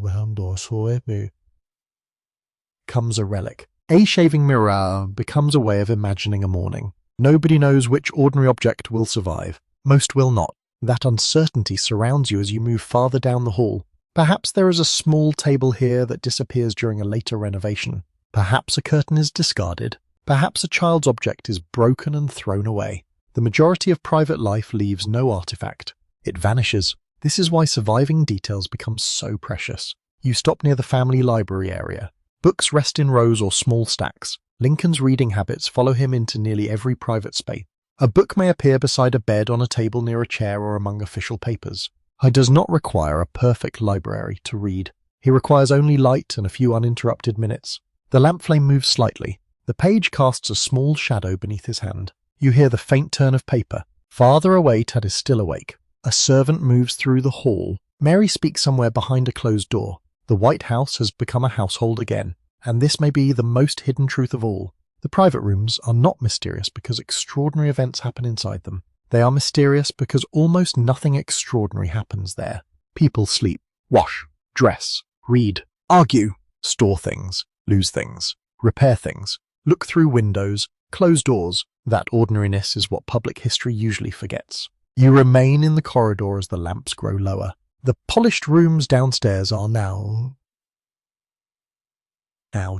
becomes a relic. A shaving mirror becomes a way of imagining a morning. Nobody knows which ordinary object will survive. Most will not. That uncertainty surrounds you as you move farther down the hall. Perhaps there is a small table here that disappears during a later renovation. Perhaps a curtain is discarded. Perhaps a child's object is broken and thrown away. The majority of private life leaves no artifact. It vanishes. This is why surviving details become so precious. You stop near the family library area. Books rest in rows or small stacks. Lincoln's reading habits follow him into nearly every private space. A book may appear beside a bed, on a table near a chair, or among official papers. He does not require a perfect library to read. He requires only light and a few uninterrupted minutes. The lamp flame moves slightly. The page casts a small shadow beneath his hand. You hear the faint turn of paper. Farther away, Ted is still awake. A servant moves through the hall. Mary speaks somewhere behind a closed door. The White House has become a household again, and this may be the most hidden truth of all. The private rooms are not mysterious because extraordinary events happen inside them. They are mysterious because almost nothing extraordinary happens there. People sleep, wash, dress, read, argue, store things, lose things, repair things, look through windows, close doors. That ordinariness is what public history usually forgets. You remain in the corridor as the lamps grow lower. The polished rooms downstairs are now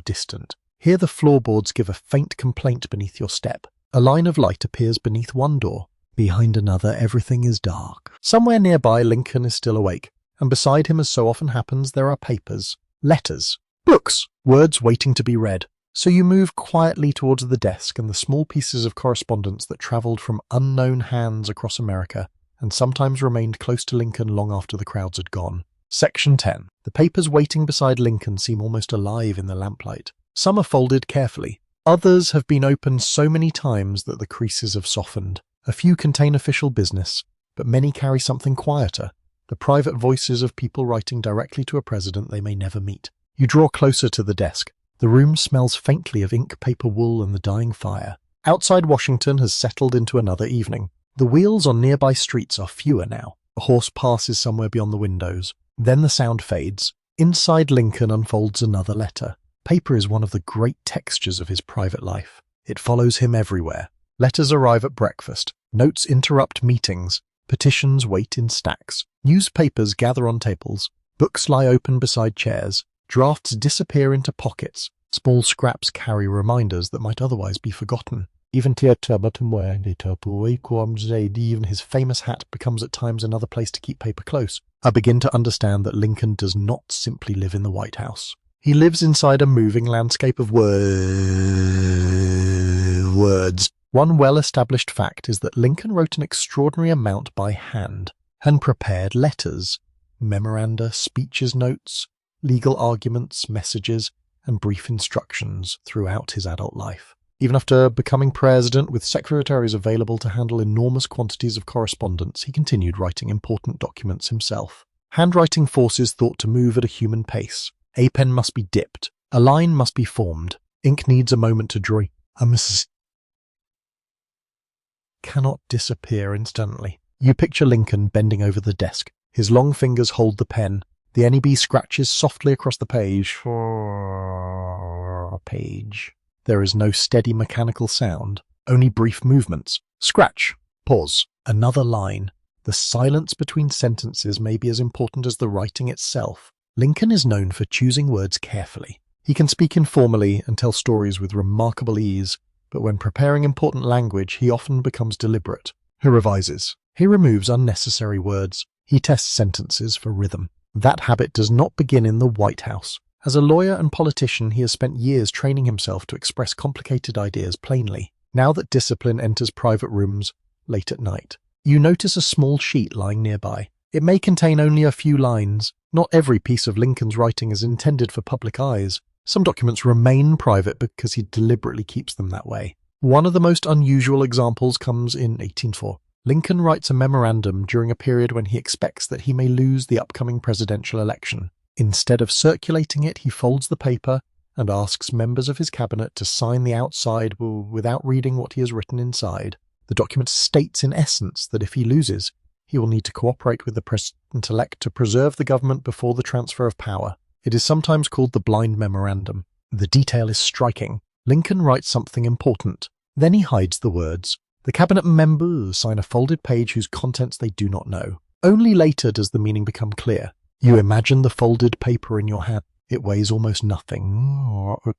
distant. Here the floorboards give a faint complaint beneath your step. A line of light appears beneath one door. Behind another, everything is dark. Somewhere nearby, Lincoln is still awake, and beside him, as so often happens, there are papers, letters, books, words waiting to be read. So you move quietly towards the desk and the small pieces of correspondence that travelled from unknown hands across America and sometimes remained close to Lincoln long after the crowds had gone. Section 10. The papers waiting beside Lincoln seem almost alive in the lamplight. Some are folded carefully. Others have been opened so many times that the creases have softened. A few contain official business, but many carry something quieter, the private voices of people writing directly to a president they may never meet. You draw closer to the desk. The room smells faintly of ink, paper, wool, and the dying fire. Outside Washington has settled into another evening. The wheels on nearby streets are fewer now. A horse passes somewhere beyond the windows. Then the sound fades. Inside Lincoln unfolds another letter. Paper is one of the great textures of his private life. It follows him everywhere. Letters arrive at breakfast. Notes interrupt meetings. Petitions wait in stacks. Newspapers gather on tables. Books lie open beside chairs. Drafts disappear into pockets. Small scraps carry reminders that might otherwise be forgotten. Even his famous hat becomes at times another place to keep paper close. I begin to understand that Lincoln does not simply live in the White House. He lives inside a moving landscape of words. One well-established fact is that Lincoln wrote an extraordinary amount by hand and prepared letters, memoranda, speeches, notes, legal arguments, messages, and brief instructions throughout his adult life. Even after becoming president, with secretaries available to handle enormous quantities of correspondence, he continued writing important documents himself. Handwriting forces thought to move at a human pace. A pen must be dipped. A line must be formed. Ink needs a moment to dry. A message cannot disappear instantly. You picture Lincoln bending over the desk. His long fingers hold the pen. The NEB scratches softly across the page. There is no steady mechanical sound, only brief movements. Scratch. Pause. Another line. The silence between sentences may be as important as the writing itself. Lincoln is known for choosing words carefully. He can speak informally and tell stories with remarkable ease, but when preparing important language, he often becomes deliberate. He revises. He removes unnecessary words. He tests sentences for rhythm. That habit does not begin in the White House. As a lawyer and politician, he has spent years training himself to express complicated ideas plainly. Now that discipline enters private rooms late at night, you notice a small sheet lying nearby. It may contain only a few lines. Not every piece of Lincoln's writing is intended for public eyes. Some documents remain private because he deliberately keeps them that way. One of the most unusual examples comes in 1804. Lincoln writes a memorandum during a period when he expects that he may lose the upcoming presidential election. Instead of circulating it, he folds the paper and asks members of his cabinet to sign the outside without reading what he has written inside. The document states in essence that if he loses, he will need to cooperate with the president-elect to preserve the government before the transfer of power. It is sometimes called the blind memorandum. The detail is striking. Lincoln writes something important. Then he hides the words. The cabinet members sign a folded page whose contents they do not know. Only later does the meaning become clear. You imagine the folded paper in your hand. It weighs almost nothing,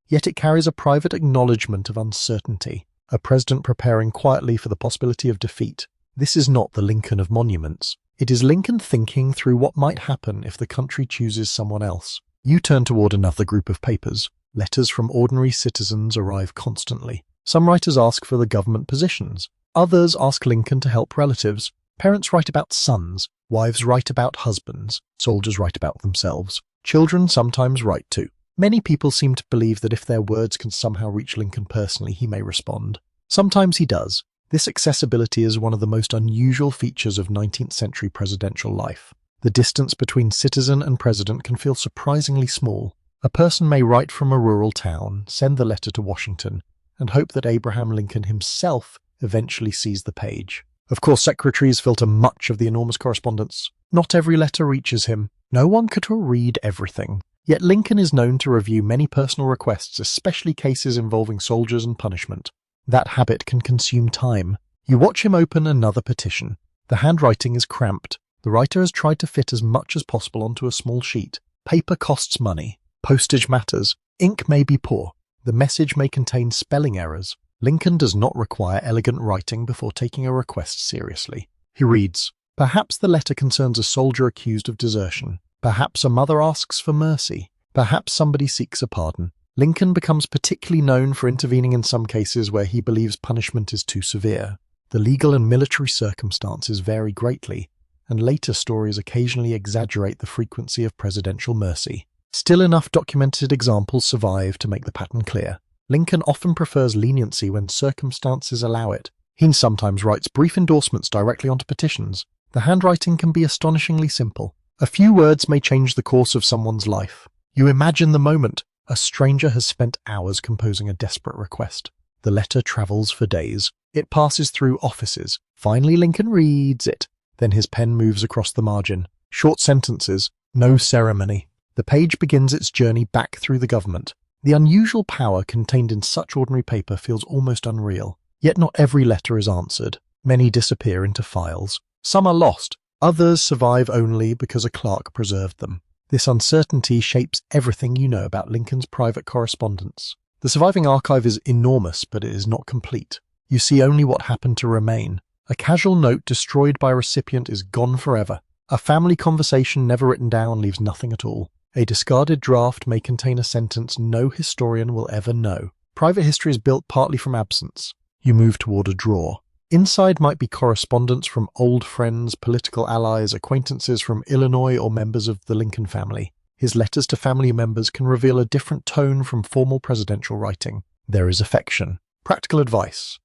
yet it carries a private acknowledgement of uncertainty, a president preparing quietly for the possibility of defeat. This is not the Lincoln of monuments. It is Lincoln thinking through what might happen if the country chooses someone else. You turn toward another group of papers. Letters from ordinary citizens arrive constantly. Some writers ask for the government positions. Others ask Lincoln to help relatives. Parents write about sons. Wives write about husbands. Soldiers write about themselves. Children sometimes write too. Many people seem to believe that if their words can somehow reach Lincoln personally, he may respond. Sometimes he does. This accessibility is one of the most unusual features of 19th century presidential life. The distance between citizen and president can feel surprisingly small. A person may write from a rural town, send the letter to Washington, and hope that Abraham Lincoln himself eventually sees the page. Of course, secretaries filter much of the enormous correspondence. Not every letter reaches him. No one could read everything. Yet Lincoln is known to review many personal requests, especially cases involving soldiers and punishment. That habit can consume time. You watch him open another petition. The handwriting is cramped. The writer has tried to fit as much as possible onto a small sheet. Paper costs money. Postage matters. Ink may be poor. The message may contain spelling errors. Lincoln does not require elegant writing before taking a request seriously. He reads, "Perhaps the letter concerns a soldier accused of desertion. Perhaps a mother asks for mercy. Perhaps somebody seeks a pardon." Lincoln becomes particularly known for intervening in some cases where he believes punishment is too severe. The legal and military circumstances vary greatly, and later stories occasionally exaggerate the frequency of presidential mercy. Still, enough documented examples survive to make the pattern clear. Lincoln often prefers leniency when circumstances allow it. He sometimes writes brief endorsements directly onto petitions. The handwriting can be astonishingly simple. A few words may change the course of someone's life. You imagine the moment. A stranger has spent hours composing a desperate request. The letter travels for days. It passes through offices. Finally, Lincoln reads it. Then his pen moves across the margin. Short sentences, no ceremony. The page begins its journey back through the government. The unusual power contained in such ordinary paper feels almost unreal. Yet not every letter is answered. Many disappear into files. Some are lost. Others survive only because a clerk preserved them. This uncertainty shapes everything you know about Lincoln's private correspondence. The surviving archive is enormous, but it is not complete. You see only what happened to remain. A casual note destroyed by a recipient is gone forever. A family conversation never written down leaves nothing at all. A discarded draft may contain a sentence no historian will ever know. Private history is built partly from absence. You move toward a drawer. Inside might be correspondence from old friends, political allies, acquaintances from Illinois, or members of the Lincoln family. His letters to family members can reveal a different tone from formal presidential writing. There is affection. Practical advice.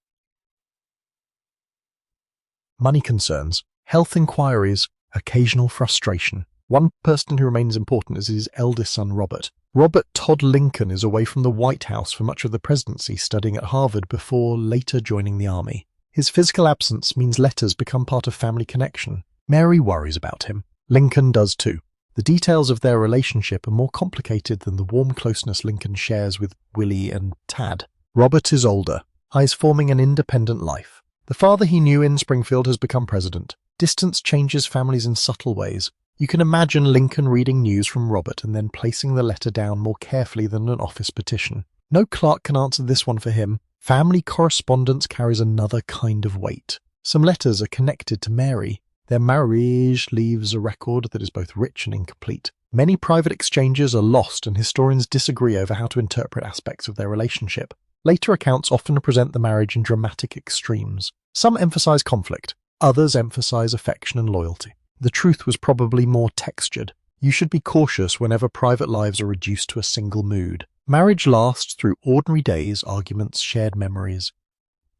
Money concerns, health inquiries, occasional frustration. One person who remains important is his eldest son, Robert. Robert Todd Lincoln is away from the White House for much of the presidency, studying at Harvard before later joining the army. His physical absence means letters become part of family connection. Mary worries about him. Lincoln does too. The details of their relationship are more complicated than the warm closeness Lincoln shares with Willie and Tad. Robert is older. He is forming an independent life. The father he knew in Springfield has become president. Distance changes families in subtle ways. You can imagine Lincoln reading news from Robert and then placing the letter down more carefully than an office petition. No clerk can answer this one for him. Family correspondence carries another kind of weight. Some letters are connected to Mary. Their marriage leaves a record that is both rich and incomplete. Many private exchanges are lost, and historians disagree over how to interpret aspects of their relationship. Later accounts often present the marriage in dramatic extremes. Some emphasize conflict, others emphasize affection and loyalty. The truth was probably more textured. You should be cautious whenever private lives are reduced to a single mood. Marriage lasts through ordinary days, arguments, shared memories.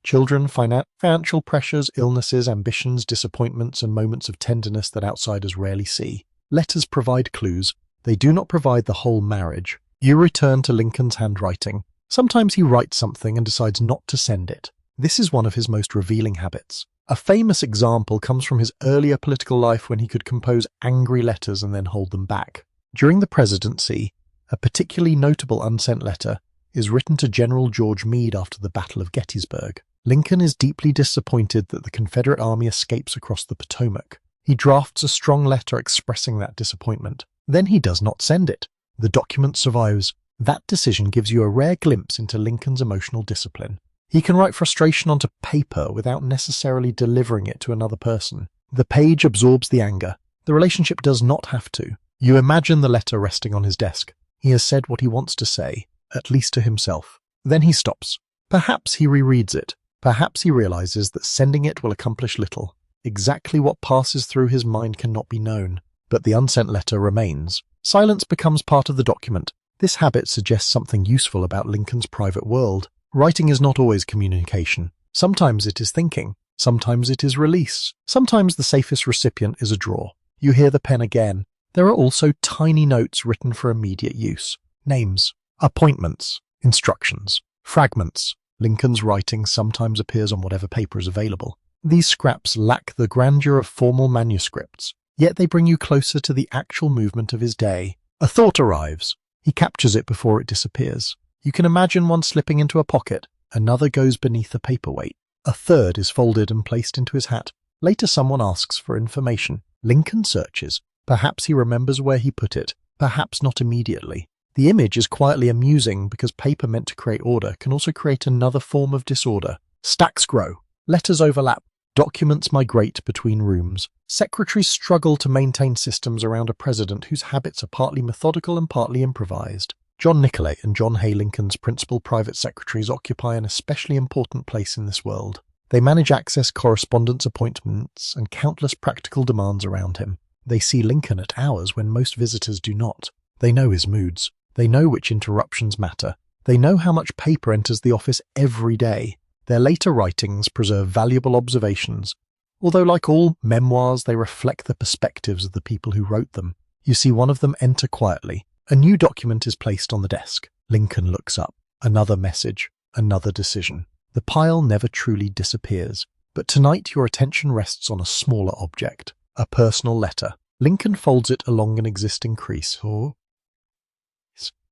Children, financial pressures, illnesses, ambitions, disappointments, and moments of tenderness that outsiders rarely see. Letters provide clues. They do not provide the whole marriage. You return to Lincoln's handwriting. Sometimes he writes something and decides not to send it. This is one of his most revealing habits. A famous example comes from his earlier political life when he could compose angry letters and then hold them back. During the presidency, a particularly notable unsent letter is written to General George Meade after the Battle of Gettysburg. Lincoln is deeply disappointed that the Confederate Army escapes across the Potomac. He drafts a strong letter expressing that disappointment. Then he does not send it. The document survives. That decision gives you a rare glimpse into Lincoln's emotional discipline. He can write frustration onto paper without necessarily delivering it to another person. The page absorbs the anger. The relationship does not have to. You imagine the letter resting on his desk. He has said what he wants to say, at least to himself. Then he stops. Perhaps he rereads it. Perhaps he realizes that sending it will accomplish little. Exactly what passes through his mind cannot be known, but the unsent letter remains. Silence becomes part of the document. This habit suggests something useful about Lincoln's private world. Writing is not always communication. Sometimes it is thinking. Sometimes it is release. Sometimes the safest recipient is a drawer. You hear the pen again. There are also tiny notes written for immediate use. Names, appointments, instructions, fragments. Lincoln's writing sometimes appears on whatever paper is available. These scraps lack the grandeur of formal manuscripts, yet they bring you closer to the actual movement of his day. A thought arrives. He captures it before it disappears. You can imagine one slipping into a pocket, another goes beneath a paperweight. A third is folded and placed into his hat. Later someone asks for information. Lincoln searches. Perhaps he remembers where he put it, perhaps not immediately. The image is quietly amusing because paper meant to create order can also create another form of disorder. Stacks grow. Letters overlap. Documents migrate between rooms. Secretaries struggle to maintain systems around a president whose habits are partly methodical and partly improvised. John Nicolay and John Hay Lincoln's principal private secretaries occupy an especially important place in this world. They manage access, correspondence, appointments, and countless practical demands around him. They see Lincoln at hours when most visitors do not. They know his moods. They know which interruptions matter. They know how much paper enters the office every day. Their later writings preserve valuable observations, although like all memoirs, they reflect the perspectives of the people who wrote them. You see one of them enter quietly. A new document is placed on the desk. Lincoln looks up. Another message. Another decision. The pile never truly disappears. But tonight your attention rests on a smaller object. A personal letter. Lincoln folds it along an existing crease.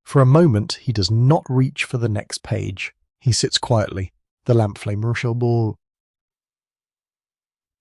For a moment, he does not reach for the next page. He sits quietly. The lamp flame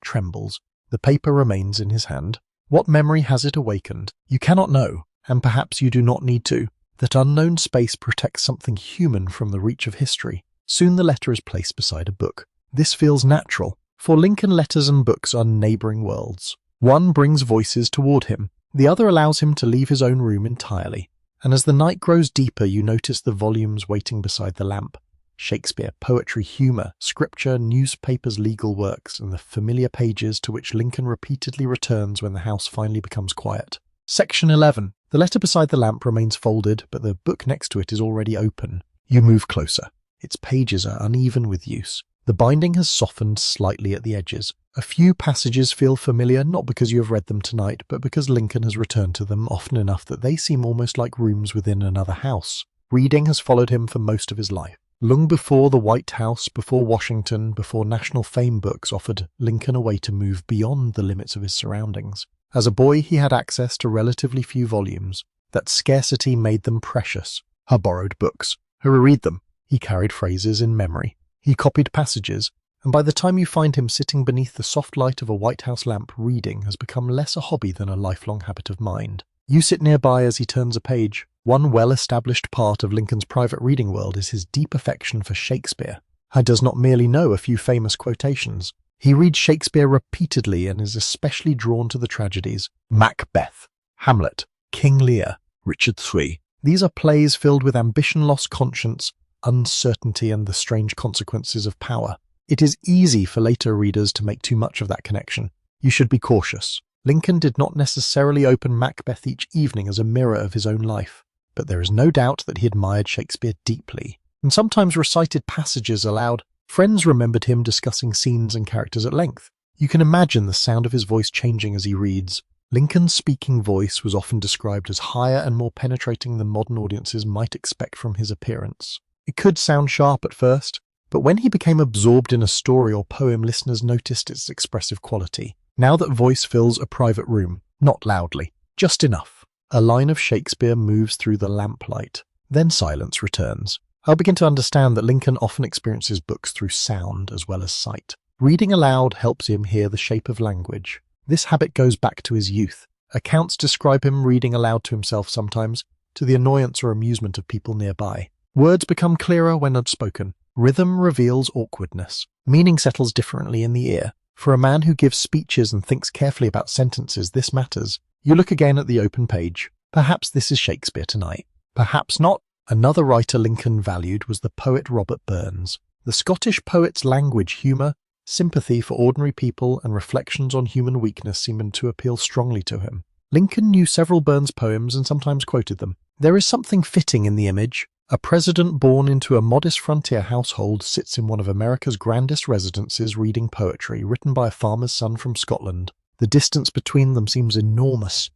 trembles. The paper remains in his hand. What memory has it awakened? You cannot know, and perhaps you do not need to. That unknown space protects something human from the reach of history. Soon the letter is placed beside a book. This feels natural. For Lincoln, letters and books are neighboring worlds. One brings voices toward him. The other allows him to leave his own room entirely. And as the night grows deeper, you notice the volumes waiting beside the lamp. Shakespeare, poetry, humour, scripture, newspapers, legal works, and the familiar pages to which Lincoln repeatedly returns when the house finally becomes quiet. Section 11. The letter beside the lamp remains folded, but the book next to it is already open. You move closer. Its pages are uneven with use. The binding has softened slightly at the edges. A few passages feel familiar, not because you have read them tonight, but because Lincoln has returned to them often enough that they seem almost like rooms within another house. Reading has followed him for most of his life. Long before the White House, before Washington, before national fame books offered Lincoln a way to move beyond the limits of his surroundings. As a boy, he had access to relatively few volumes. That scarcity made them precious. Her borrowed books. Her reread them. He carried phrases in memory. He copied passages. And by the time you find him sitting beneath the soft light of a White House lamp, reading has become less a hobby than a lifelong habit of mind. You sit nearby as he turns a page. One well-established part of Lincoln's private reading world is his deep affection for Shakespeare. He does not merely know a few famous quotations. He reads Shakespeare repeatedly and is especially drawn to the tragedies: Macbeth, Hamlet, King Lear, Richard III. These are plays filled with ambition, lost conscience, uncertainty, and the strange consequences of power. It is easy for later readers to make too much of that connection. You should be cautious. Lincoln did not necessarily open Macbeth each evening as a mirror of his own life, but there is no doubt that he admired Shakespeare deeply, and sometimes recited passages aloud. Friends remembered him discussing scenes and characters at length. You can imagine the sound of his voice changing as he reads. Lincoln's speaking voice was often described as higher and more penetrating than modern audiences might expect from his appearance. It could sound sharp at first, but when he became absorbed in a story or poem, listeners noticed its expressive quality. Now that voice fills a private room, not loudly, just enough. A line of Shakespeare moves through the lamplight, then silence returns. I'll begin to understand that Lincoln often experiences books through sound as well as sight. Reading aloud helps him hear the shape of language. This habit goes back to his youth. Accounts describe him reading aloud to himself sometimes, to the annoyance or amusement of people nearby. Words become clearer when unspoken. Rhythm reveals awkwardness. Meaning settles differently in the ear. For a man who gives speeches and thinks carefully about sentences, this matters. You look again at the open page. Perhaps this is Shakespeare tonight. Perhaps not. Another writer Lincoln valued was the poet Robert Burns. The Scottish poet's language, humour, sympathy for ordinary people, and reflections on human weakness seemed to appeal strongly to him. Lincoln knew several Burns poems and sometimes quoted them. There is something fitting in the image. A president born into a modest frontier household sits in one of America's grandest residences reading poetry written by a farmer's son from Scotland. The distance between them seems enormous.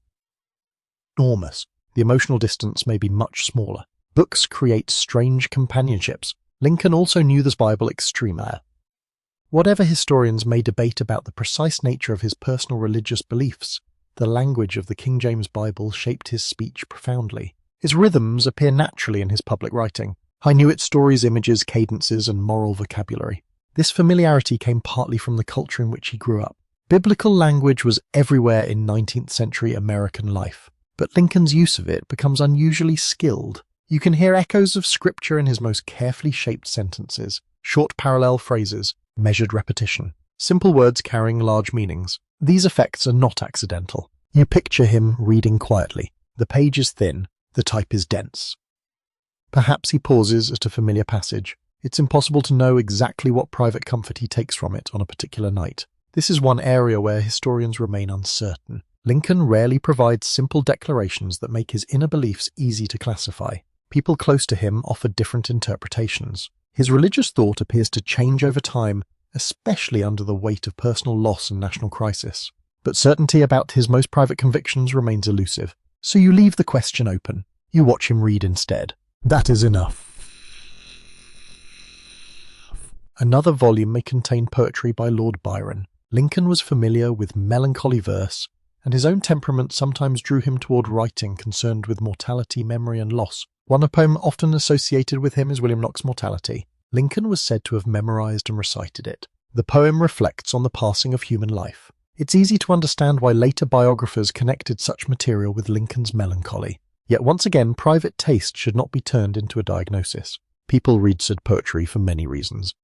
Enormous. The emotional distance may be much smaller. Books create strange companionships. Lincoln also knew this Bible extremely. Whatever historians may debate about the precise nature of his personal religious beliefs, the language of the King James Bible shaped his speech profoundly. His rhythms appear naturally in his public writing. I knew its stories, images, cadences, and moral vocabulary. This familiarity came partly from the culture in which he grew up. Biblical language was everywhere in 19th century American life, but Lincoln's use of it becomes unusually skilled. You can hear echoes of scripture in his most carefully shaped sentences, short parallel phrases, measured repetition, simple words carrying large meanings. These effects are not accidental. You picture him reading quietly. The page is thin. The type is dense. Perhaps he pauses at a familiar passage. It's impossible to know exactly what private comfort he takes from it on a particular night. This is one area where historians remain uncertain. Lincoln rarely provides simple declarations that make his inner beliefs easy to classify. People close to him offer different interpretations. His religious thought appears to change over time, especially under the weight of personal loss and national crisis. But certainty about his most private convictions remains elusive. So you leave the question open. You watch him read instead. That is enough. Another volume may contain poetry by Lord Byron. Lincoln was familiar with melancholy verse, and his own temperament sometimes drew him toward writing concerned with mortality, memory, and loss. One poem often associated with him is William Knox's Mortality. Lincoln was said to have memorized and recited it. The poem reflects on the passing of human life. It's easy to understand why later biographers connected such material with Lincoln's melancholy. Yet once again, private taste should not be turned into a diagnosis. People read said poetry for many reasons.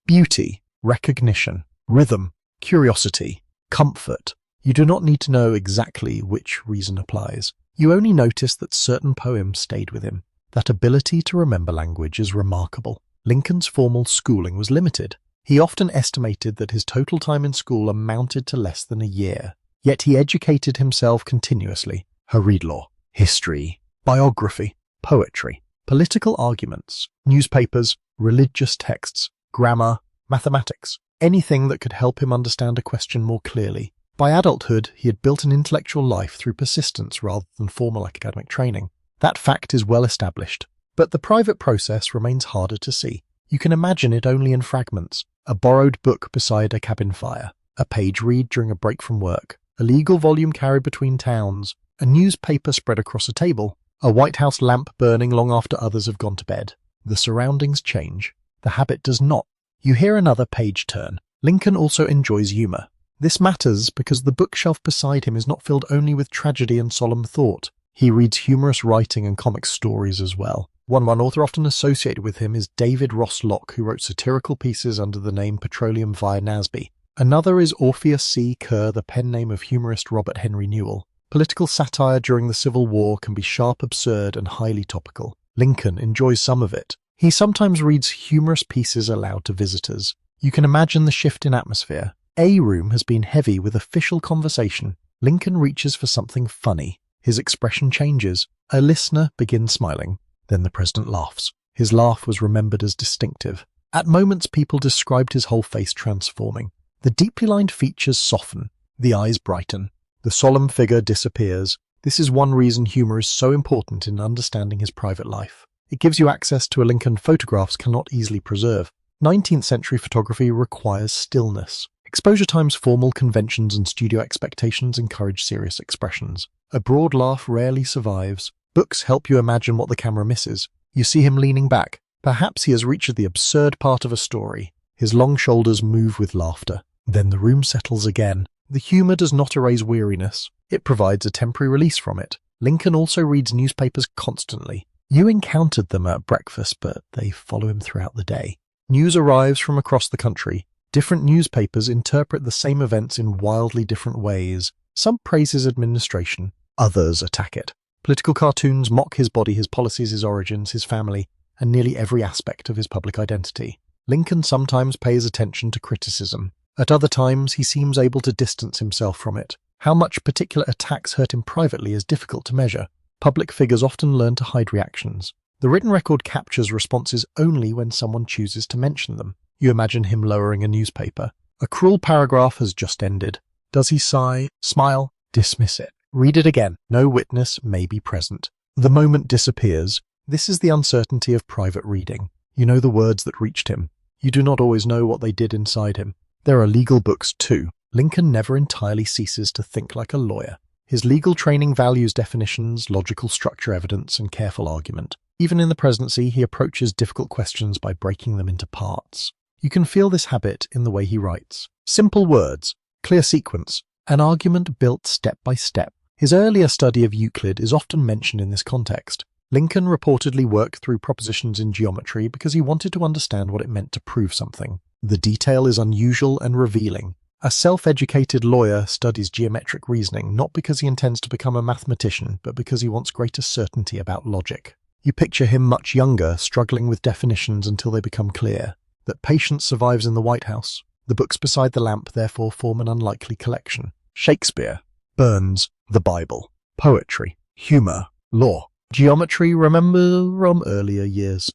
Beauty, recognition, rhythm, curiosity, comfort. You do not need to know exactly which reason applies. You only notice that certain poems stayed with him. That ability to remember language is remarkable. Lincoln's formal schooling was limited. He often estimated that his total time in school amounted to less than a year. Yet he educated himself continuously. Read law, history, biography, poetry, political arguments, newspapers, religious texts, grammar, mathematics, anything that could help him understand a question more clearly. By adulthood, he had built an intellectual life through persistence rather than formal academic training. That fact is well established. But the private process remains harder to see. You can imagine it only in fragments. A borrowed book beside a cabin fire, a page read during a break from work, a legal volume carried between towns, a newspaper spread across a table, a White House lamp burning long after others have gone to bed. The surroundings change. The habit does not. You hear another page turn. Lincoln also enjoys humour. This matters because the bookshelf beside him is not filled only with tragedy and solemn thought. He reads humorous writing and comic stories as well. One author often associated with him is David Ross Locke, who wrote satirical pieces under the name Petroleum via Nasby. Another is Orpheus C. Kerr, the pen name of humorist Robert Henry Newell. Political satire during the Civil War can be sharp, absurd, and highly topical. Lincoln enjoys some of it. He sometimes reads humorous pieces aloud to visitors. You can imagine the shift in atmosphere. A room has been heavy with official conversation. Lincoln reaches for something funny. His expression changes. A listener begins smiling. Then the president laughs. His laugh was remembered as distinctive. At moments, people described his whole face transforming. The deeply lined features soften. The eyes brighten. The solemn figure disappears. This is one reason humor is so important in understanding his private life. It gives you access to a Lincoln photographs cannot easily preserve. 19th century photography requires stillness. Exposure times, formal conventions, and studio expectations encourage serious expressions. A broad laugh rarely survives. Books help you imagine what the camera misses. You see him leaning back. Perhaps he has reached the absurd part of a story. His long shoulders move with laughter. Then the room settles again. The humor does not erase weariness. It provides a temporary release from it. Lincoln also reads newspapers constantly. You encountered them at breakfast, but they follow him throughout the day. News arrives from across the country. Different newspapers interpret the same events in wildly different ways. Some praise his administration, others attack it. Political cartoons mock his body, his policies, his origins, his family, and nearly every aspect of his public identity. Lincoln sometimes pays attention to criticism. At other times, he seems able to distance himself from it. How much particular attacks hurt him privately is difficult to measure. Public figures often learn to hide reactions. The written record captures responses only when someone chooses to mention them. You imagine him lowering a newspaper. A cruel paragraph has just ended. Does he sigh, smile, dismiss it? Read it again. No witness may be present. The moment disappears. This is the uncertainty of private reading. You know the words that reached him. You do not always know what they did inside him. There are legal books too. Lincoln never entirely ceases to think like a lawyer. His legal training values definitions, logical structure, evidence, and careful argument. Even in the presidency, he approaches difficult questions by breaking them into parts. You can feel this habit in the way he writes. Simple words, clear sequence, an argument built step by step. His earlier study of Euclid is often mentioned in this context. Lincoln reportedly worked through propositions in geometry because he wanted to understand what it meant to prove something. The detail is unusual and revealing. A self-educated lawyer studies geometric reasoning not because he intends to become a mathematician, but because he wants greater certainty about logic. You picture him much younger, struggling with definitions until they become clear. That patience survives in the White House. The books beside the lamp therefore form an unlikely collection. Shakespeare, Burns, the Bible, poetry, humor, law, geometry, remember from earlier years.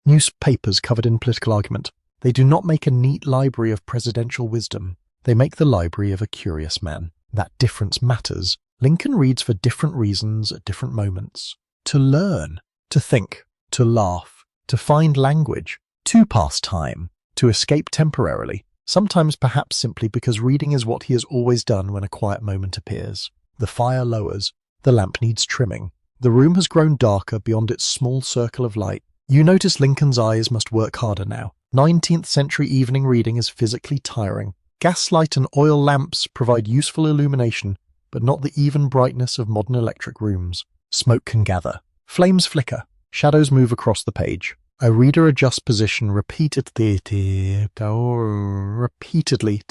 Newspapers covered in political argument. They do not make a neat library of presidential wisdom. They make the library of a curious man. That difference matters. Lincoln reads for different reasons at different moments. To learn, to think, to laugh, to find language, to pass time, to escape temporarily, sometimes perhaps simply because reading is what he has always done when a quiet moment appears. The fire lowers. The lamp needs trimming. The room has grown darker beyond its small circle of light. You notice Lincoln's eyes must work harder now. 19th century evening reading is physically tiring. Gaslight and oil lamps provide useful illumination, but not the even brightness of modern electric rooms. Smoke can gather. Flames flicker. Shadows move across the page. A reader adjusts position repeatedly to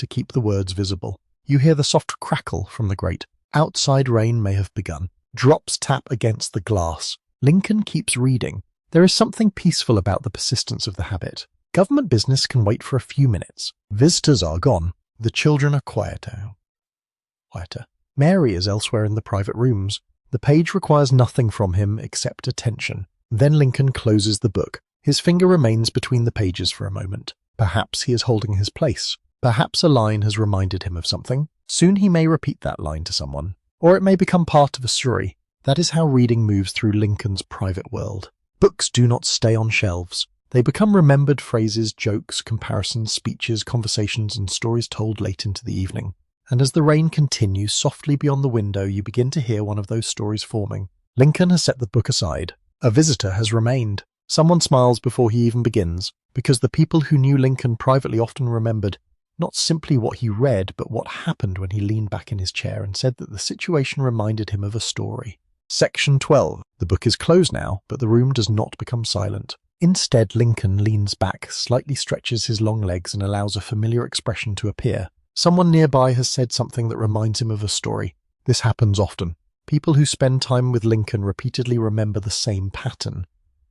keep the words visible. You hear the soft crackle from the grate. Outside rain may have begun. Drops tap against the glass. Lincoln keeps reading. There is something peaceful about the persistence of the habit. Government business can wait for a few minutes. Visitors are gone. The children are quieter. Mary is elsewhere in the private rooms. The page requires nothing from him except attention. Then Lincoln closes the book. His finger remains between the pages for a moment. Perhaps he is holding his place. Perhaps a line has reminded him of something. Soon he may repeat that line to someone. Or it may become part of a story. That is how reading moves through Lincoln's private world. Books do not stay on shelves. They become remembered phrases, jokes, comparisons, speeches, conversations, and stories told late into the evening. And as the rain continues softly beyond the window, you begin to hear one of those stories forming. Lincoln has set the book aside. A visitor has remained. Someone smiles before he even begins, because the people who knew Lincoln privately often remembered not simply what he read, but what happened when he leaned back in his chair and said that the situation reminded him of a story. Section 12. The book is closed now, but the room does not become silent. Instead, Lincoln leans back, slightly stretches his long legs and allows a familiar expression to appear. Someone nearby has said something that reminds him of a story. This happens often. People who spend time with Lincoln repeatedly remember the same pattern.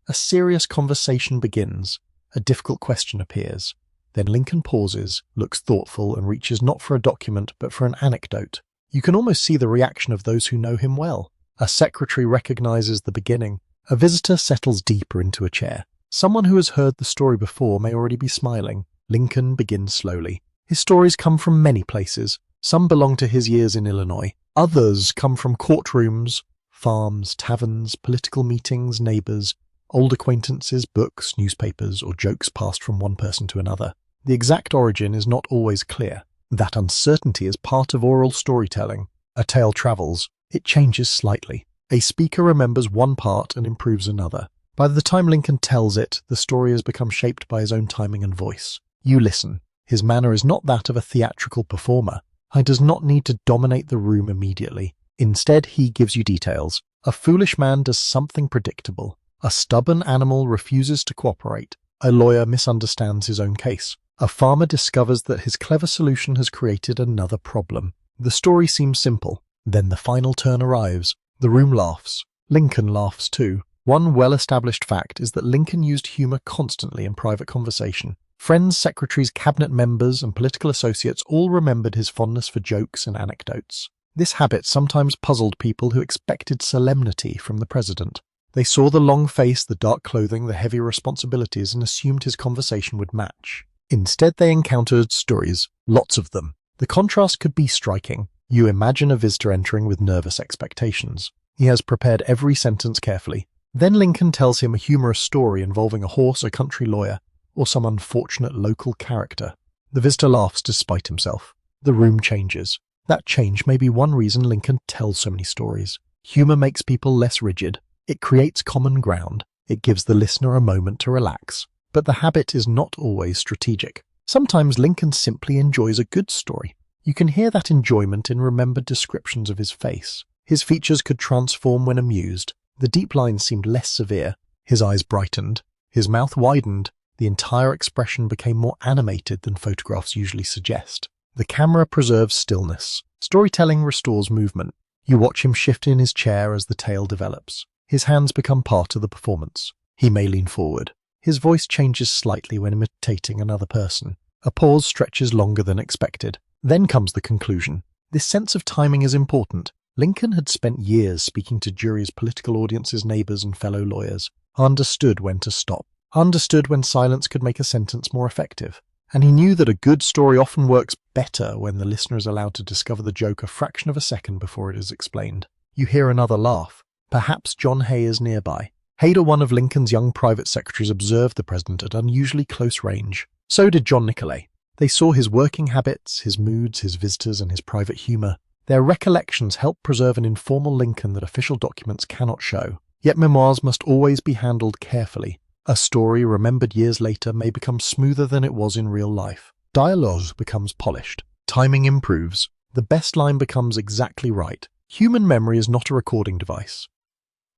A serious conversation begins. A difficult question appears. Then Lincoln pauses, looks thoughtful, and reaches not for a document but for an anecdote. You can almost see the reaction of those who know him well. A secretary recognizes the beginning. A visitor settles deeper into a chair. Someone who has heard the story before may already be smiling. Lincoln begins slowly. His stories come from many places. Some belong to his years in Illinois. Others come from courtrooms, farms, taverns, political meetings, neighbors, old acquaintances, books, newspapers, or jokes passed from one person to another. The exact origin is not always clear. That uncertainty is part of oral storytelling. A tale travels. It changes slightly. A speaker remembers one part and improves another. By the time Lincoln tells it, the story has become shaped by his own timing and voice. You listen. His manner is not that of a theatrical performer. He does not need to dominate the room immediately. Instead, he gives you details. A foolish man does something predictable. A stubborn animal refuses to cooperate. A lawyer misunderstands his own case. A farmer discovers that his clever solution has created another problem. The story seems simple. Then the final turn arrives. The room laughs. Lincoln laughs too. One well-established fact is that Lincoln used humor constantly in private conversation. Friends, secretaries, cabinet members, and political associates all remembered his fondness for jokes and anecdotes. This habit sometimes puzzled people who expected solemnity from the president. They saw the long face, the dark clothing, the heavy responsibilities, and assumed his conversation would match. Instead, they encountered stories, lots of them. The contrast could be striking. You imagine a visitor entering with nervous expectations. He has prepared every sentence carefully. Then Lincoln tells him a humorous story involving a horse, a country lawyer, or some unfortunate local character. The visitor laughs despite himself. The room changes. That change may be one reason Lincoln tells so many stories. Humor makes people less rigid. It creates common ground. It gives the listener a moment to relax. But the habit is not always strategic. Sometimes Lincoln simply enjoys a good story. You can hear that enjoyment in remembered descriptions of his face. His features could transform when amused. The deep lines seemed less severe. His eyes brightened. His mouth widened. The entire expression became more animated than photographs usually suggest. The camera preserves stillness. Storytelling restores movement. You watch him shift in his chair as the tale develops. His hands become part of the performance. He may lean forward. His voice changes slightly when imitating another person. A pause stretches longer than expected. Then comes the conclusion. This sense of timing is important. Lincoln had spent years speaking to juries, political audiences, neighbors, and fellow lawyers. Understood when to stop. Understood when silence could make a sentence more effective. And he knew that a good story often works better when the listener is allowed to discover the joke a fraction of a second before it is explained. You hear another laugh. Perhaps John Hay is nearby. Hader, one of Lincoln's young private secretaries, observed the president at unusually close range. So did John Nicolay. They saw his working habits, his moods, his visitors, and his private humor. Their recollections help preserve an informal Lincoln that official documents cannot show. Yet memoirs must always be handled carefully. A story remembered years later may become smoother than it was in real life. Dialogue becomes polished. Timing improves. The best line becomes exactly right. Human memory is not a recording device.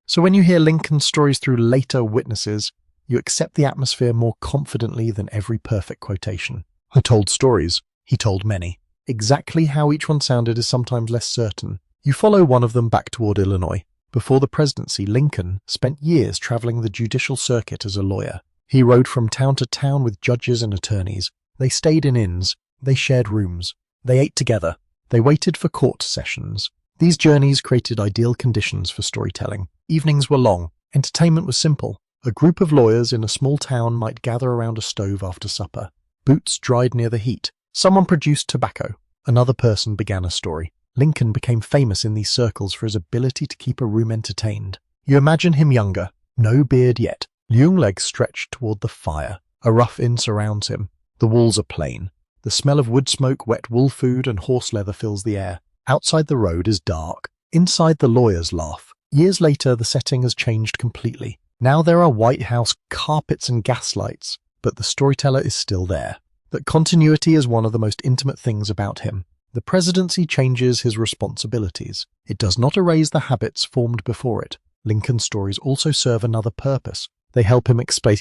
So when you hear Lincoln's stories through later witnesses, you accept the atmosphere more confidently than every perfect quotation. He told stories. He told many. Exactly how each one sounded is sometimes less certain. You follow one of them back toward Illinois. Before the presidency, Lincoln spent years traveling the judicial circuit as a lawyer. He rode from town to town with judges and attorneys. They stayed in inns. They shared rooms. They ate together. They waited for court sessions. These journeys created ideal conditions for storytelling. Evenings were long. Entertainment was simple. A group of lawyers in a small town might gather around a stove after supper. Boots dried near the heat. Someone produced tobacco. Another person began a story. Lincoln became famous in these circles for his ability to keep a room entertained. You imagine him younger, no beard yet, long legs stretched toward the fire. A rough inn surrounds him. The walls are plain. The smell of wood smoke, wet wool food, and horse leather fills the air. Outside the road is dark. Inside the lawyers laugh. Years later, the setting has changed completely. Now there are White House carpets and gaslights, but the storyteller is still there. That continuity is one of the most intimate things about him. The presidency changes his responsibilities. It does not erase the habits formed before it. Lincoln's stories also serve another purpose. They help him explain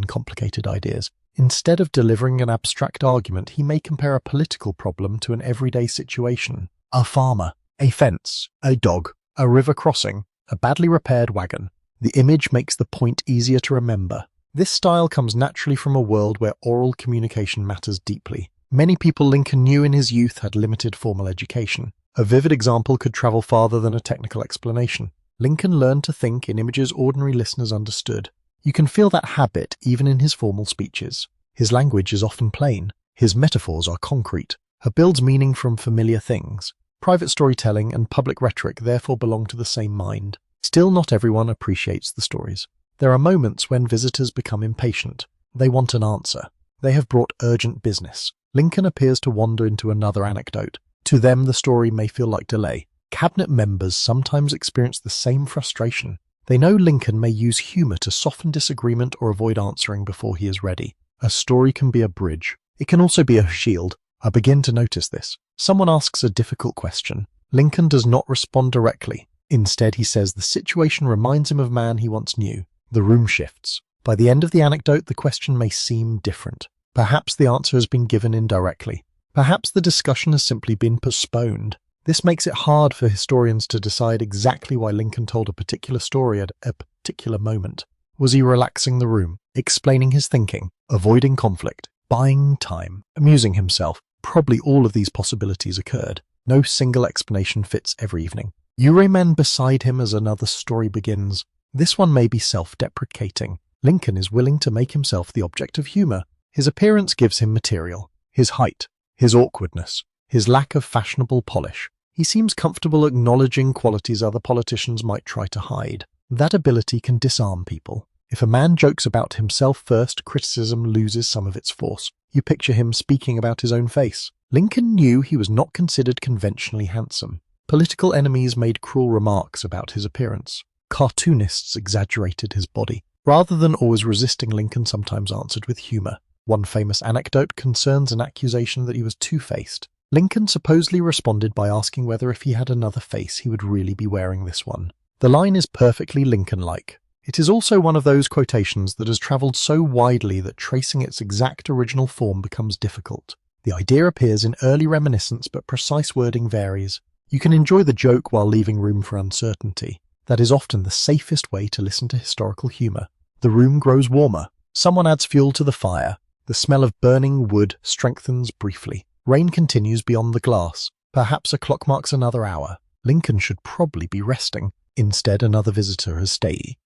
complicated ideas. Instead of delivering an abstract argument, he may compare a political problem to an everyday situation. A farmer, a fence, a dog, a river crossing, a badly repaired wagon. The image makes the point easier to remember. This style comes naturally from a world where oral communication matters deeply. Many people Lincoln knew in his youth had limited formal education. A vivid example could travel farther than a technical explanation. Lincoln learned to think in images ordinary listeners understood. You can feel that habit even in his formal speeches. His language is often plain. His metaphors are concrete. He builds meaning from familiar things. Private storytelling and public rhetoric therefore belong to the same mind. Still, not everyone appreciates the stories. There are moments when visitors become impatient. They want an answer. They have brought urgent business. Lincoln appears to wander into another anecdote. To them, the story may feel like delay. Cabinet members sometimes experience the same frustration. They know Lincoln may use humor to soften disagreement or avoid answering before he is ready. A story can be a bridge. It can also be a shield. I begin to notice this. Someone asks a difficult question. Lincoln does not respond directly. Instead, he says the situation reminds him of a man he once knew. The room shifts. By the end of the anecdote, the question may seem different. Perhaps the answer has been given indirectly. Perhaps the discussion has simply been postponed. This makes it hard for historians to decide exactly why Lincoln told a particular story at a particular moment. Was he relaxing the room, explaining his thinking, avoiding conflict, buying time, amusing himself? Probably all of these possibilities occurred. No single explanation fits every evening. You remain beside him as another story begins. This one may be self-deprecating. Lincoln is willing to make himself the object of humor. His appearance gives him material. His height, his awkwardness, his lack of fashionable polish. He seems comfortable acknowledging qualities other politicians might try to hide. That ability can disarm people. If a man jokes about himself first, criticism loses some of its force. You picture him speaking about his own face. Lincoln knew he was not considered conventionally handsome. Political enemies made cruel remarks about his appearance. Cartoonists exaggerated his body. Rather than always resisting, Lincoln sometimes answered with humor. One famous anecdote concerns an accusation that he was two-faced. Lincoln supposedly responded by asking whether if he had another face he would really be wearing this one. The line is perfectly Lincoln-like. It is also one of those quotations that has travelled so widely that tracing its exact original form becomes difficult. The idea appears in early reminiscence, but precise wording varies. You can enjoy the joke while leaving room for uncertainty. That is often the safest way to listen to historical humour. The room grows warmer. Someone adds fuel to the fire. The smell of burning wood strengthens briefly. Rain continues beyond the glass. Perhaps a clock marks another hour. Lincoln should probably be resting. Instead, another visitor has stayed.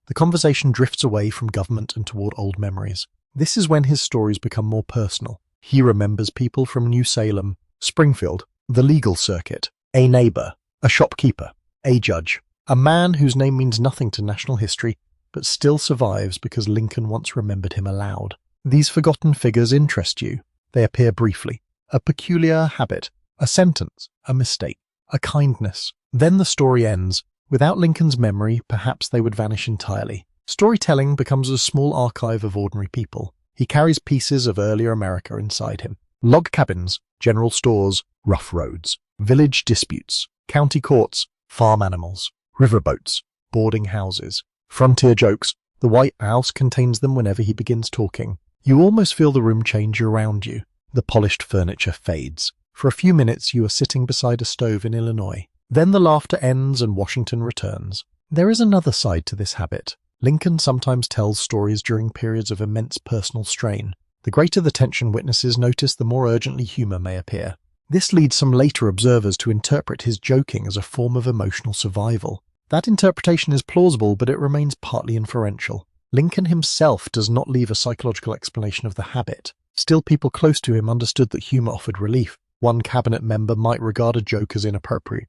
The conversation drifts away from government and toward old memories. This is when his stories become more personal. He remembers people from New Salem, Springfield, the legal circuit, a neighbor, a shopkeeper, a judge, a man whose name means nothing to national history, but still survives because Lincoln once remembered him aloud. These forgotten figures interest you. They appear briefly. A peculiar habit, a sentence, a mistake, a kindness. Then the story ends. Without Lincoln's memory, perhaps they would vanish entirely. Storytelling becomes a small archive of ordinary people. He carries pieces of earlier America inside him. Log cabins, general stores, rough roads, village disputes, county courts, farm animals, riverboats, boarding houses, frontier jokes. The White House contains them whenever he begins talking. You almost feel the room change around you. The polished furniture fades. For a few minutes you are sitting beside a stove in Illinois. Then the laughter ends and Washington returns. There is another side to this habit. Lincoln sometimes tells stories during periods of immense personal strain. The greater the tension witnesses notice, the more urgently humor may appear. This leads some later observers to interpret his joking as a form of emotional survival. That interpretation is plausible, but it remains partly inferential. Lincoln himself does not leave a psychological explanation of the habit. Still, people close to him understood that humor offered relief. One cabinet member might regard a joke as inappropriate.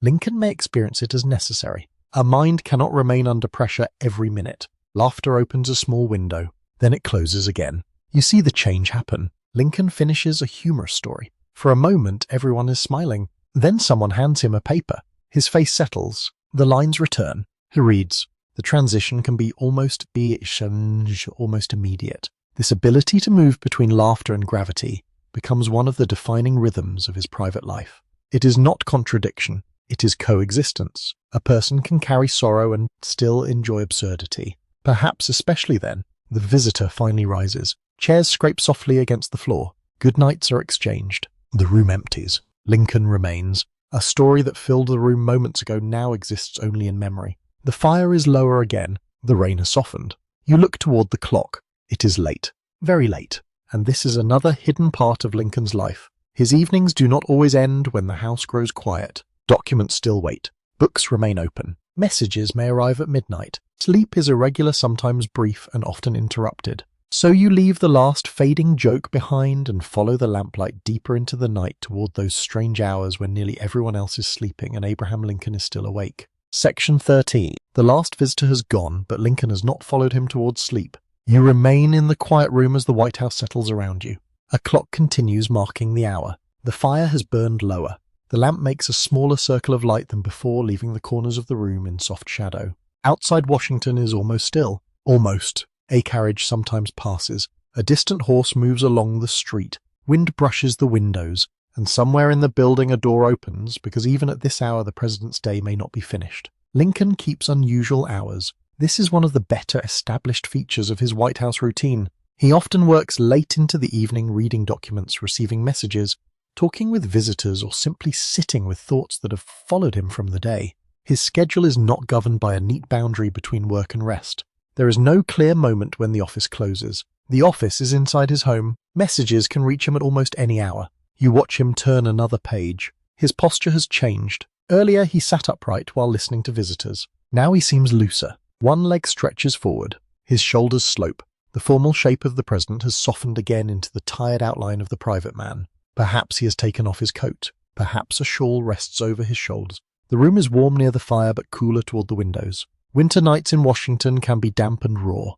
Lincoln may experience it as necessary. A mind cannot remain under pressure every minute. Laughter opens a small window, then it closes again. You see the change happen. Lincoln finishes a humorous story. For a moment, everyone is smiling. Then someone hands him a paper. His face settles. The lines return. He reads. The transition can be almost immediate. This ability to move between laughter and gravity becomes one of the defining rhythms of his private life. It is not contradiction, it is coexistence. A person can carry sorrow and still enjoy absurdity. Perhaps especially then, the visitor finally rises. Chairs scrape softly against the floor. Goodnights are exchanged. The room empties. Lincoln remains. A story that filled the room moments ago now exists only in memory. The fire is lower again. The rain has softened. You look toward the clock. It is late. Very late. And this is another hidden part of Lincoln's life. His evenings do not always end when the house grows quiet. Documents still wait. Books remain open. Messages may arrive at midnight. Sleep is irregular, sometimes brief, and often interrupted. So you leave the last fading joke behind and follow the lamplight deeper into the night toward those strange hours when nearly everyone else is sleeping and Abraham Lincoln is still awake. Section 13. The last visitor has gone, but Lincoln has not followed him towards sleep. You remain in the quiet room as the White House settles around you. A clock continues marking the hour. The fire has burned lower. The lamp makes a smaller circle of light than before, leaving the corners of the room in soft shadow. Outside Washington is almost still. Almost. A carriage sometimes passes. A distant horse moves along the street. Wind brushes the windows, and somewhere in the building a door opens, because even at this hour the president's day may not be finished. Lincoln keeps unusual hours. This is one of the better established features of his White House routine. He often works late into the evening reading documents, receiving messages, talking with visitors, or simply sitting with thoughts that have followed him from the day. His schedule is not governed by a neat boundary between work and rest. There is no clear moment when the office closes. The office is inside his home. Messages can reach him at almost any hour. You watch him turn another page. His posture has changed. Earlier he sat upright while listening to visitors. Now he seems looser. One leg stretches forward. His shoulders slope. The formal shape of the president has softened again into the tired outline of the private man. Perhaps he has taken off his coat. Perhaps a shawl rests over his shoulders. The room is warm near the fire but cooler toward the windows. Winter nights in Washington can be damp and raw.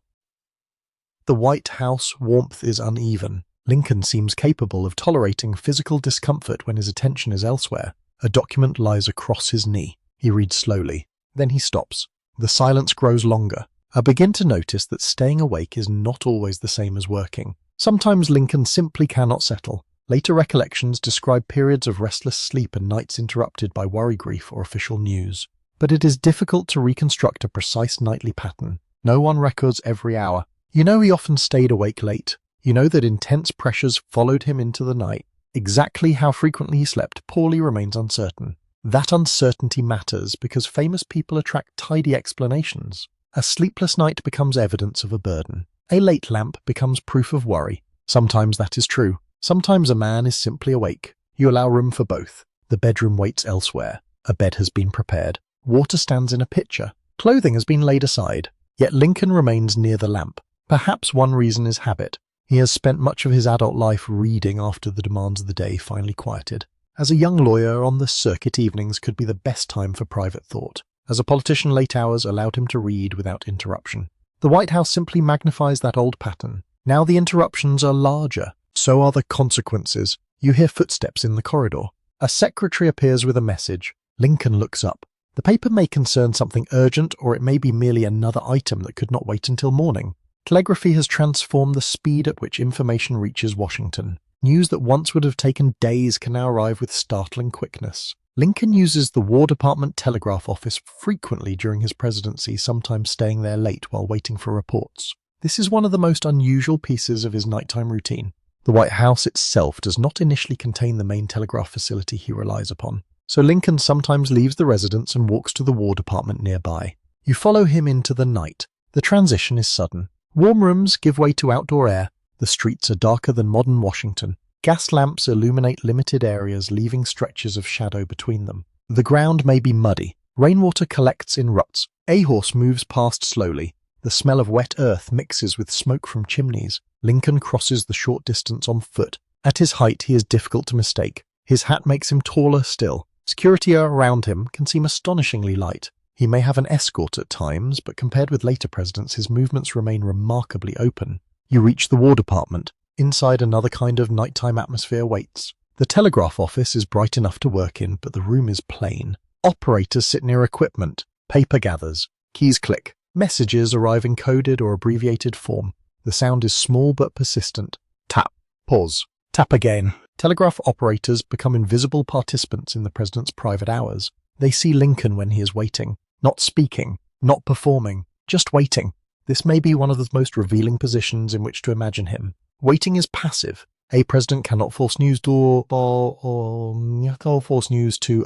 The White House warmth is uneven. Lincoln seems capable of tolerating physical discomfort when his attention is elsewhere. A document lies across his knee. He reads slowly. Then he stops. The silence grows longer. I begin to notice that staying awake is not always the same as working. Sometimes Lincoln simply cannot settle. Later recollections describe periods of restless sleep and nights interrupted by worry, grief, or official news. But it is difficult to reconstruct a precise nightly pattern. No one records every hour. You know he often stayed awake late. You know that intense pressures followed him into the night. Exactly how frequently he slept poorly remains uncertain. That uncertainty matters because famous people attract tidy explanations. A sleepless night becomes evidence of a burden. A late lamp becomes proof of worry. Sometimes that is true. Sometimes a man is simply awake. You allow room for both. The bedroom waits elsewhere. A bed has been prepared. Water stands in a pitcher. Clothing has been laid aside. Yet Lincoln remains near the lamp. Perhaps one reason is habit. He has spent much of his adult life reading after the demands of the day finally quieted. As a young lawyer, on the circuit evenings could be the best time for private thought. As a politician, late hours allowed him to read without interruption. The White House simply magnifies that old pattern. Now the interruptions are larger. So are the consequences. You hear footsteps in the corridor. A secretary appears with a message. Lincoln looks up. The paper may concern something urgent, or it may be merely another item that could not wait until morning. Telegraphy has transformed the speed at which information reaches Washington. News that once would have taken days can now arrive with startling quickness. Lincoln uses the War Department telegraph office frequently during his presidency, sometimes staying there late while waiting for reports. This is one of the most unusual pieces of his nighttime routine. The White House itself does not initially contain the main telegraph facility he relies upon. So Lincoln sometimes leaves the residence and walks to the War Department nearby. You follow him into the night. The transition is sudden. Warm rooms give way to outdoor air. The streets are darker than modern Washington. Gas lamps illuminate limited areas, leaving stretches of shadow between them. The ground may be muddy. Rainwater collects in ruts. A horse moves past slowly. The smell of wet earth mixes with smoke from chimneys. Lincoln crosses the short distance on foot. At his height, he is difficult to mistake. His hat makes him taller still. Security around him can seem astonishingly light. He may have an escort at times, but compared with later presidents, his movements remain remarkably open. You reach the War Department. Inside, another kind of nighttime atmosphere waits. The telegraph office is bright enough to work in, but the room is plain. Operators sit near equipment. Paper gathers. Keys click. Messages arrive in coded or abbreviated form. The sound is small but persistent. Tap. Pause. Tap again. Telegraph operators become invisible participants in the president's private hours. They see Lincoln when he is waiting, not speaking, not performing, just waiting. This may be one of the most revealing positions in which to imagine him. Waiting is passive. A president cannot force news to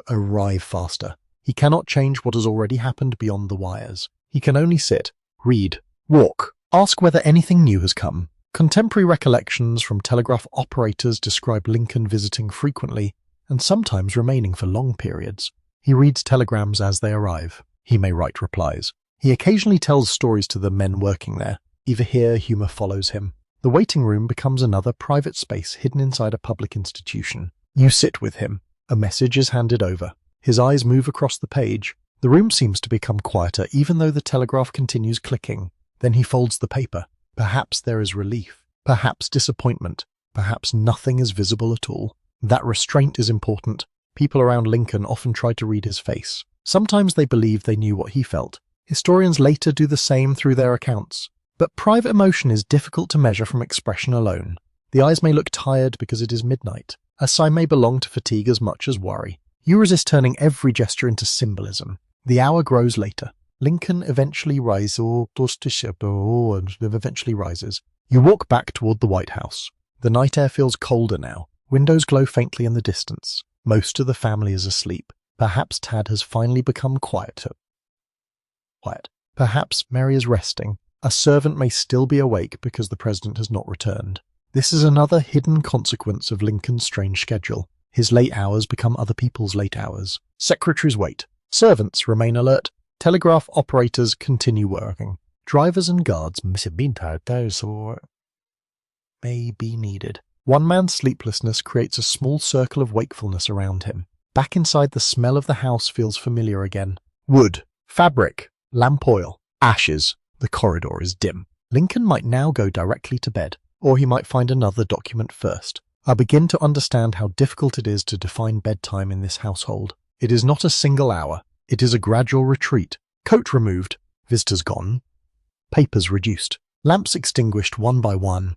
arrive faster. He cannot change what has already happened beyond the wires. He can only sit, read, walk, ask whether anything new has come. Contemporary recollections from telegraph operators describe Lincoln visiting frequently and sometimes remaining for long periods. He reads telegrams as they arrive. He may write replies. He occasionally tells stories to the men working there. Either here, humor follows him. The waiting room becomes another private space hidden inside a public institution. You sit with him. A message is handed over. His eyes move across the page. The room seems to become quieter even though the telegraph continues clicking. Then he folds the paper. Perhaps there is relief. Perhaps disappointment. Perhaps nothing is visible at all. That restraint is important. People around Lincoln often try to read his face. Sometimes they believe they knew what he felt. Historians later do the same through their accounts. But private emotion is difficult to measure from expression alone. The eyes may look tired because it is midnight. A sigh may belong to fatigue as much as worry. You resist turning every gesture into symbolism. The hour grows later. Lincoln eventually rises. You walk back toward the White House. The night air feels colder now. Windows glow faintly in the distance. Most of the family is asleep. Perhaps Tad has finally become quiet. Perhaps Mary is resting. A servant may still be awake because the president has not returned. This is another hidden consequence of Lincoln's strange schedule. His late hours become other people's late hours. Secretaries wait. Servants remain alert. Telegraph operators continue working. Drivers and guards may be needed. One man's sleeplessness creates a small circle of wakefulness around him. Back inside, the smell of the house feels familiar again. Wood, fabric, lamp oil, ashes. The corridor is dim. Lincoln might now go directly to bed, or he might find another document first. I begin to understand how difficult it is to define bedtime in this household. It is not a single hour. It is a gradual retreat. Coat removed, visitors gone, papers reduced, lamps extinguished one by one,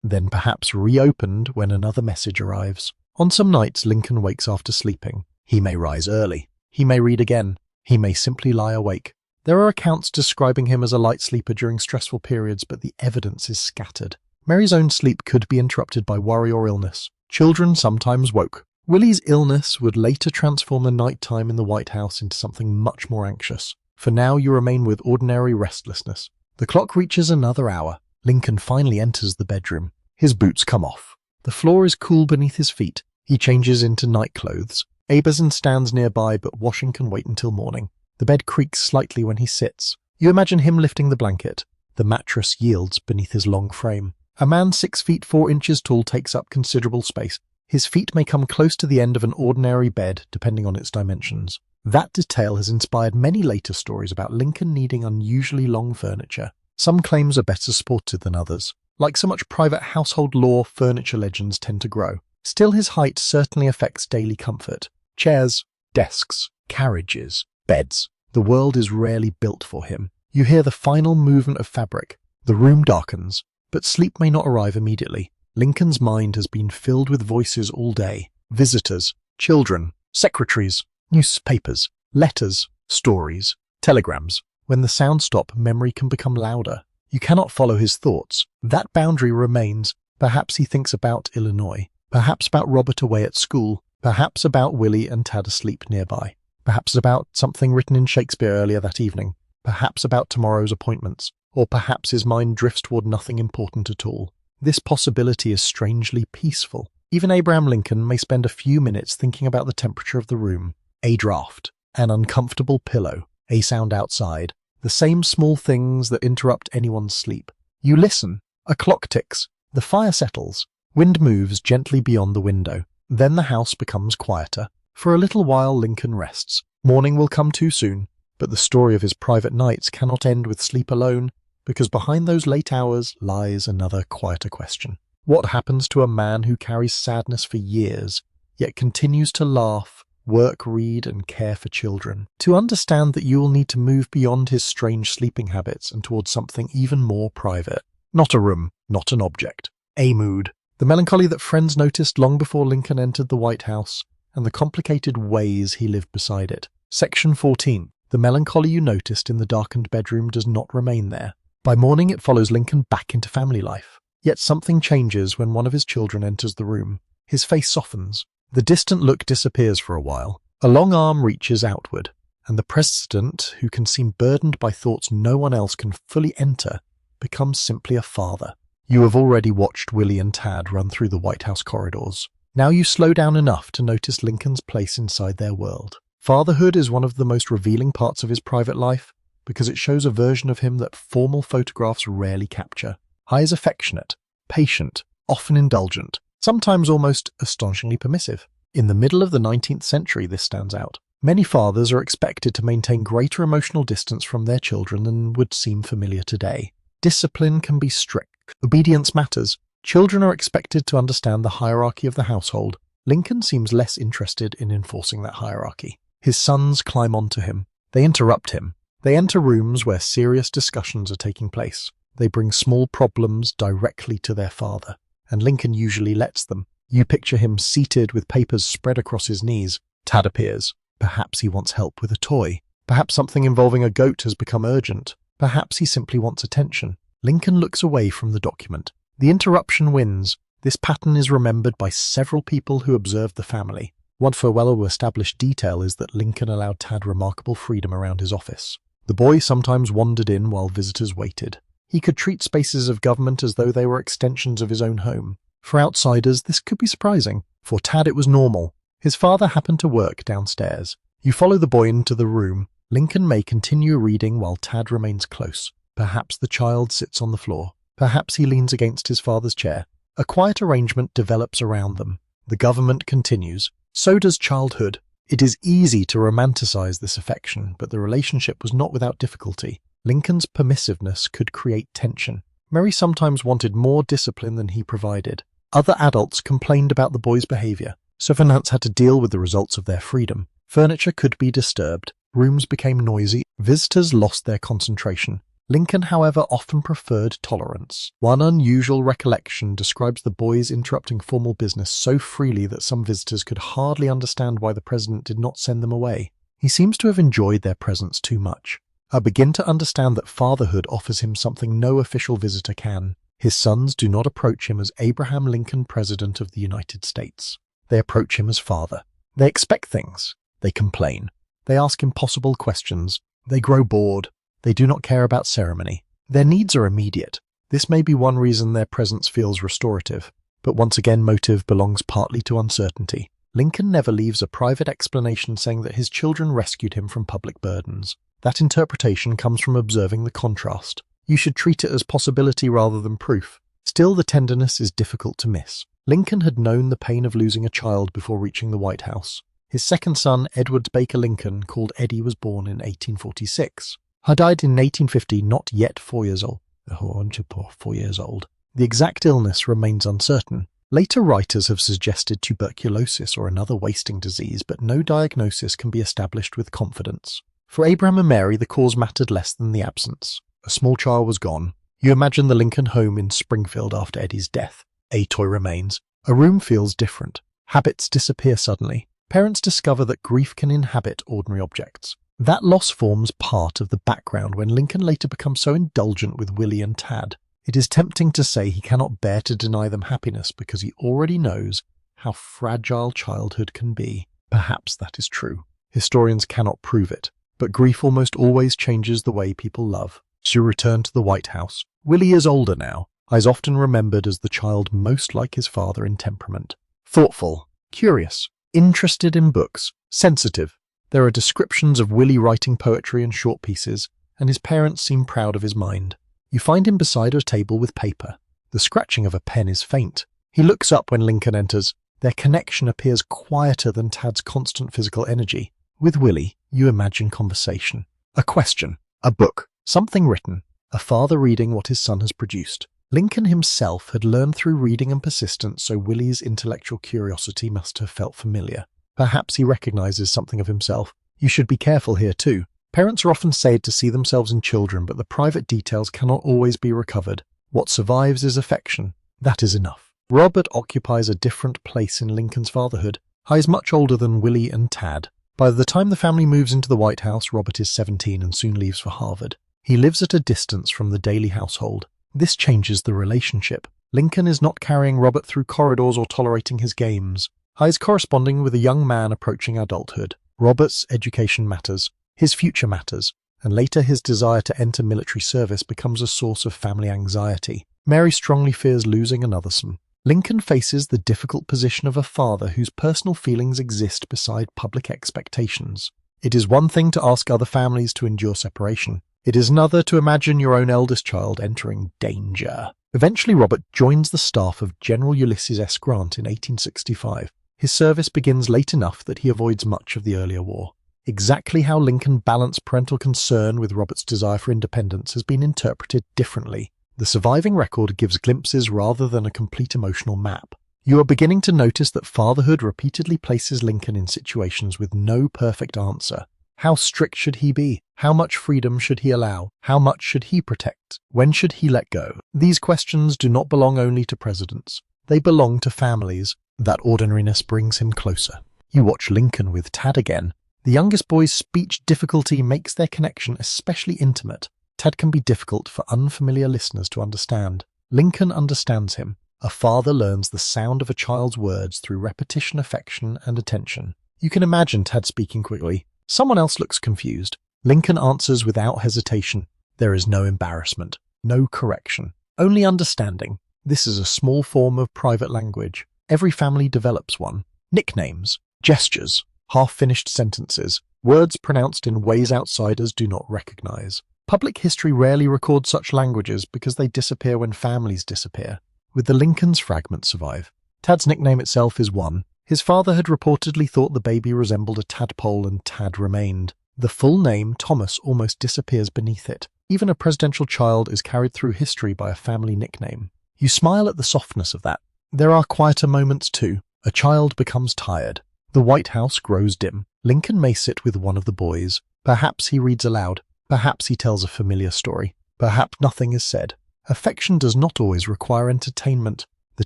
then perhaps reopened when another message arrives. On some nights, Lincoln wakes after sleeping. He may rise early. He may read again. He may simply lie awake. There are accounts describing him as a light sleeper during stressful periods, but the evidence is scattered. Mary's own sleep could be interrupted by worry or illness. Children sometimes woke. Willie's illness would later transform the nighttime in the White House into something much more anxious. For now, you remain with ordinary restlessness. The clock reaches another hour. Lincoln finally enters the bedroom. His boots come off. The floor is cool beneath his feet. He changes into night clothes. Aberson stands nearby, but washing can wait until morning. The bed creaks slightly when he sits. You imagine him lifting the blanket. The mattress yields beneath his long frame. A man 6 feet 4 inches tall takes up considerable space. His feet may come close to the end of an ordinary bed, depending on its dimensions. That detail has inspired many later stories about Lincoln needing unusually long furniture. Some claims are better supported than others. Like so much private household lore, furniture legends tend to grow. Still, his height certainly affects daily comfort. Chairs, desks, carriages, beds. The world is rarely built for him. You hear the final movement of fabric. The room darkens, but sleep may not arrive immediately. Lincoln's mind has been filled with voices all day. Visitors, children, secretaries, newspapers, letters, stories, telegrams. When the sounds stop, memory can become louder. You cannot follow his thoughts. That boundary remains. Perhaps he thinks about Illinois. Perhaps about Robert away at school. Perhaps about Willie and Tad asleep nearby. Perhaps about something written in Shakespeare earlier that evening. Perhaps about tomorrow's appointments. Or perhaps his mind drifts toward nothing important at all. This possibility is strangely peaceful. Even Abraham Lincoln may spend a few minutes thinking about the temperature of the room. A draft, an uncomfortable pillow, a sound outside, the same small things that interrupt anyone's sleep. You listen. A clock ticks. The fire settles. Wind moves gently beyond the window. Then the house becomes quieter. For a little while, Lincoln rests. Morning will come too soon, but the story of his private nights cannot end with sleep alone, because behind those late hours lies another quieter question. What happens to a man who carries sadness for years, yet continues to laugh, work, read, and care for children? To understand that, you will need to move beyond his strange sleeping habits and towards something even more private. Not a room, not an object. A mood, the melancholy that friends noticed long before Lincoln entered the White House, and the complicated ways he lived beside it. Section 14. The melancholy you noticed in the darkened bedroom does not remain there. By morning it follows Lincoln back into family life. Yet something changes when one of his children enters the room. His face softens. The distant look disappears for a while. A long arm reaches outward, and the president, who can seem burdened by thoughts no one else can fully enter, becomes simply a father. You have already watched Willie and Tad run through the White House corridors. Now you slow down enough to notice Lincoln's place inside their world. Fatherhood is one of the most revealing parts of his private life because it shows a version of him that formal photographs rarely capture. He is affectionate, patient, often indulgent, sometimes almost astonishingly permissive. In the middle of the 19th century, this stands out. Many fathers are expected to maintain greater emotional distance from their children than would seem familiar today. Discipline can be strict. Obedience matters. Children are expected to understand the hierarchy of the household. Lincoln seems less interested in enforcing that hierarchy. His sons climb onto him. They interrupt him. They enter rooms where serious discussions are taking place. They bring small problems directly to their father, and Lincoln usually lets them. You picture him seated with papers spread across his knees. Tad appears. Perhaps he wants help with a toy. Perhaps something involving a goat has become urgent. Perhaps he simply wants attention. Lincoln looks away from the document. The interruption wins. This pattern is remembered by several people who observed the family. One well-established detail is that Lincoln allowed Tad remarkable freedom around his office. The boy sometimes wandered in while visitors waited. He could treat spaces of government as though they were extensions of his own home. For outsiders, this could be surprising. For Tad, it was normal. His father happened to work downstairs. You follow the boy into the room. Lincoln may continue reading while Tad remains close. Perhaps the child sits on the floor. Perhaps he leans against his father's chair. A quiet arrangement develops around them. The government continues. So does childhood. It is easy to romanticize this affection, but the relationship was not without difficulty. Lincoln's permissiveness could create tension. Mary sometimes wanted more discipline than he provided. Other adults complained about the boy's behavior, so Finance had to deal with the results of their freedom. Furniture could be disturbed. Rooms became noisy. Visitors lost their concentration. Lincoln, however, often preferred tolerance. One unusual recollection describes the boys interrupting formal business so freely that some visitors could hardly understand why the president did not send them away. He seems to have enjoyed their presence too much. I begin to understand that fatherhood offers him something no official visitor can. His sons do not approach him as Abraham Lincoln, President of the United States. They approach him as father. They expect things. They complain. They ask impossible questions. They grow bored. They do not care about ceremony. Their needs are immediate. This may be one reason their presence feels restorative. But once again, motive belongs partly to uncertainty. Lincoln never leaves a private explanation saying that his children rescued him from public burdens. That interpretation comes from observing the contrast. You should treat it as possibility rather than proof. Still, the tenderness is difficult to miss. Lincoln had known the pain of losing a child before reaching the White House. His second son, Edward Baker Lincoln, called Eddie, was born in 1846. He died in 1850, not yet 4 years old. 4 years old. The exact illness remains uncertain. Later writers have suggested tuberculosis or another wasting disease, but no diagnosis can be established with confidence. For Abraham and Mary, the cause mattered less than the absence. A small child was gone. You imagine the Lincoln home in Springfield after Eddie's death. A toy remains. A room feels different. Habits disappear suddenly. Parents discover that grief can inhabit ordinary objects. That loss forms part of the background when Lincoln later becomes so indulgent with Willie and Tad. It is tempting to say he cannot bear to deny them happiness because he already knows how fragile childhood can be. Perhaps that is true. Historians cannot prove it, but grief almost always changes the way people love. So you return to the White House. Willie is older now. He is often remembered as the child most like his father in temperament. Thoughtful, curious, interested in books, sensitive. There are descriptions of Willie writing poetry and short pieces, and his parents seem proud of his mind. You find him beside a table with paper. The scratching of a pen is faint. He looks up when Lincoln enters. Their connection appears quieter than Tad's constant physical energy. With Willie, you imagine conversation. A question, a book, something written, a father reading what his son has produced. Lincoln himself had learned through reading and persistence, so Willie's intellectual curiosity must have felt familiar. Perhaps he recognizes something of himself. You should be careful here too. Parents are often said to see themselves in children, but the private details cannot always be recovered. What survives is affection. That is enough. Robert occupies a different place in Lincoln's fatherhood. He is much older than Willie and Tad. By the time the family moves into the White House, Robert is 17 and soon leaves for Harvard. He lives at a distance from the daily household. This changes the relationship. Lincoln is not carrying Robert through corridors or tolerating his games. He is corresponding with a young man approaching adulthood. Robert's education matters. His future matters. And later his desire to enter military service becomes a source of family anxiety. Mary strongly fears losing another son. Lincoln faces the difficult position of a father whose personal feelings exist beside public expectations. It is one thing to ask other families to endure separation. It is another to imagine your own eldest child entering danger. Eventually, Robert joins the staff of General Ulysses S. Grant in 1865. His service begins late enough that he avoids much of the earlier war. Exactly how Lincoln balanced parental concern with Robert's desire for independence has been interpreted differently. The surviving record gives glimpses rather than a complete emotional map. You are beginning to notice that fatherhood repeatedly places Lincoln in situations with no perfect answer. How strict should he be? How much freedom should he allow? How much should he protect? When should he let go? These questions do not belong only to presidents. They belong to families. That ordinariness brings him closer. You watch Lincoln with Tad again. The youngest boy's speech difficulty makes their connection especially intimate. Tad can be difficult for unfamiliar listeners to understand. Lincoln understands him. A father learns the sound of a child's words through repetition, affection, and attention. You can imagine Tad speaking quickly. Someone else looks confused. Lincoln answers without hesitation. There is no embarrassment, no correction, only understanding. This is a small form of private language. Every family develops one. Nicknames, gestures, half-finished sentences, words pronounced in ways outsiders do not recognize. Public history rarely records such languages because they disappear when families disappear. With the Lincolns, fragments survive. Tad's nickname itself is one. His father had reportedly thought the baby resembled a tadpole and Tad remained. The full name, Thomas, almost disappears beneath it. Even a presidential child is carried through history by a family nickname. You smile at the softness of that. There are quieter moments too. A child becomes tired. The White House grows dim. Lincoln may sit with one of the boys. Perhaps he reads aloud. Perhaps he tells a familiar story. Perhaps nothing is said. Affection does not always require entertainment. The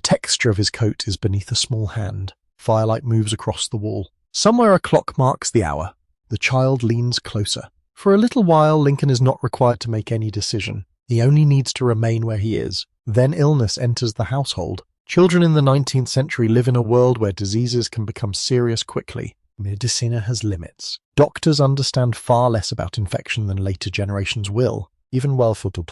texture of his coat is beneath a small hand. Firelight moves across the wall. Somewhere a clock marks the hour. The child leans closer. For a little while, Lincoln is not required to make any decision. He only needs to remain where he is. Then illness enters the household. Children in the 19th century live in a world where diseases can become serious quickly. Medicine has limits. Doctors understand far less about infection than later generations will. Even wealthy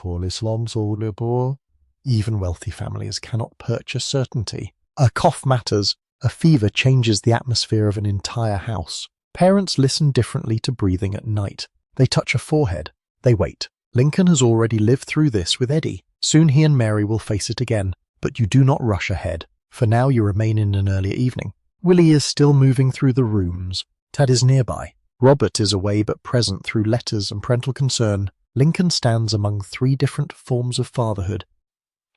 families cannot purchase certainty. A cough matters. A fever changes the atmosphere of an entire house. Parents listen differently to breathing at night. They touch a forehead. They wait. Lincoln has already lived through this with Eddie. Soon he and Mary will face it again. But you do not rush ahead. For now you remain in an earlier evening. Willie is still moving through the rooms. Tad is nearby. Robert is away but present through letters and parental concern. Lincoln stands among three different forms of fatherhood.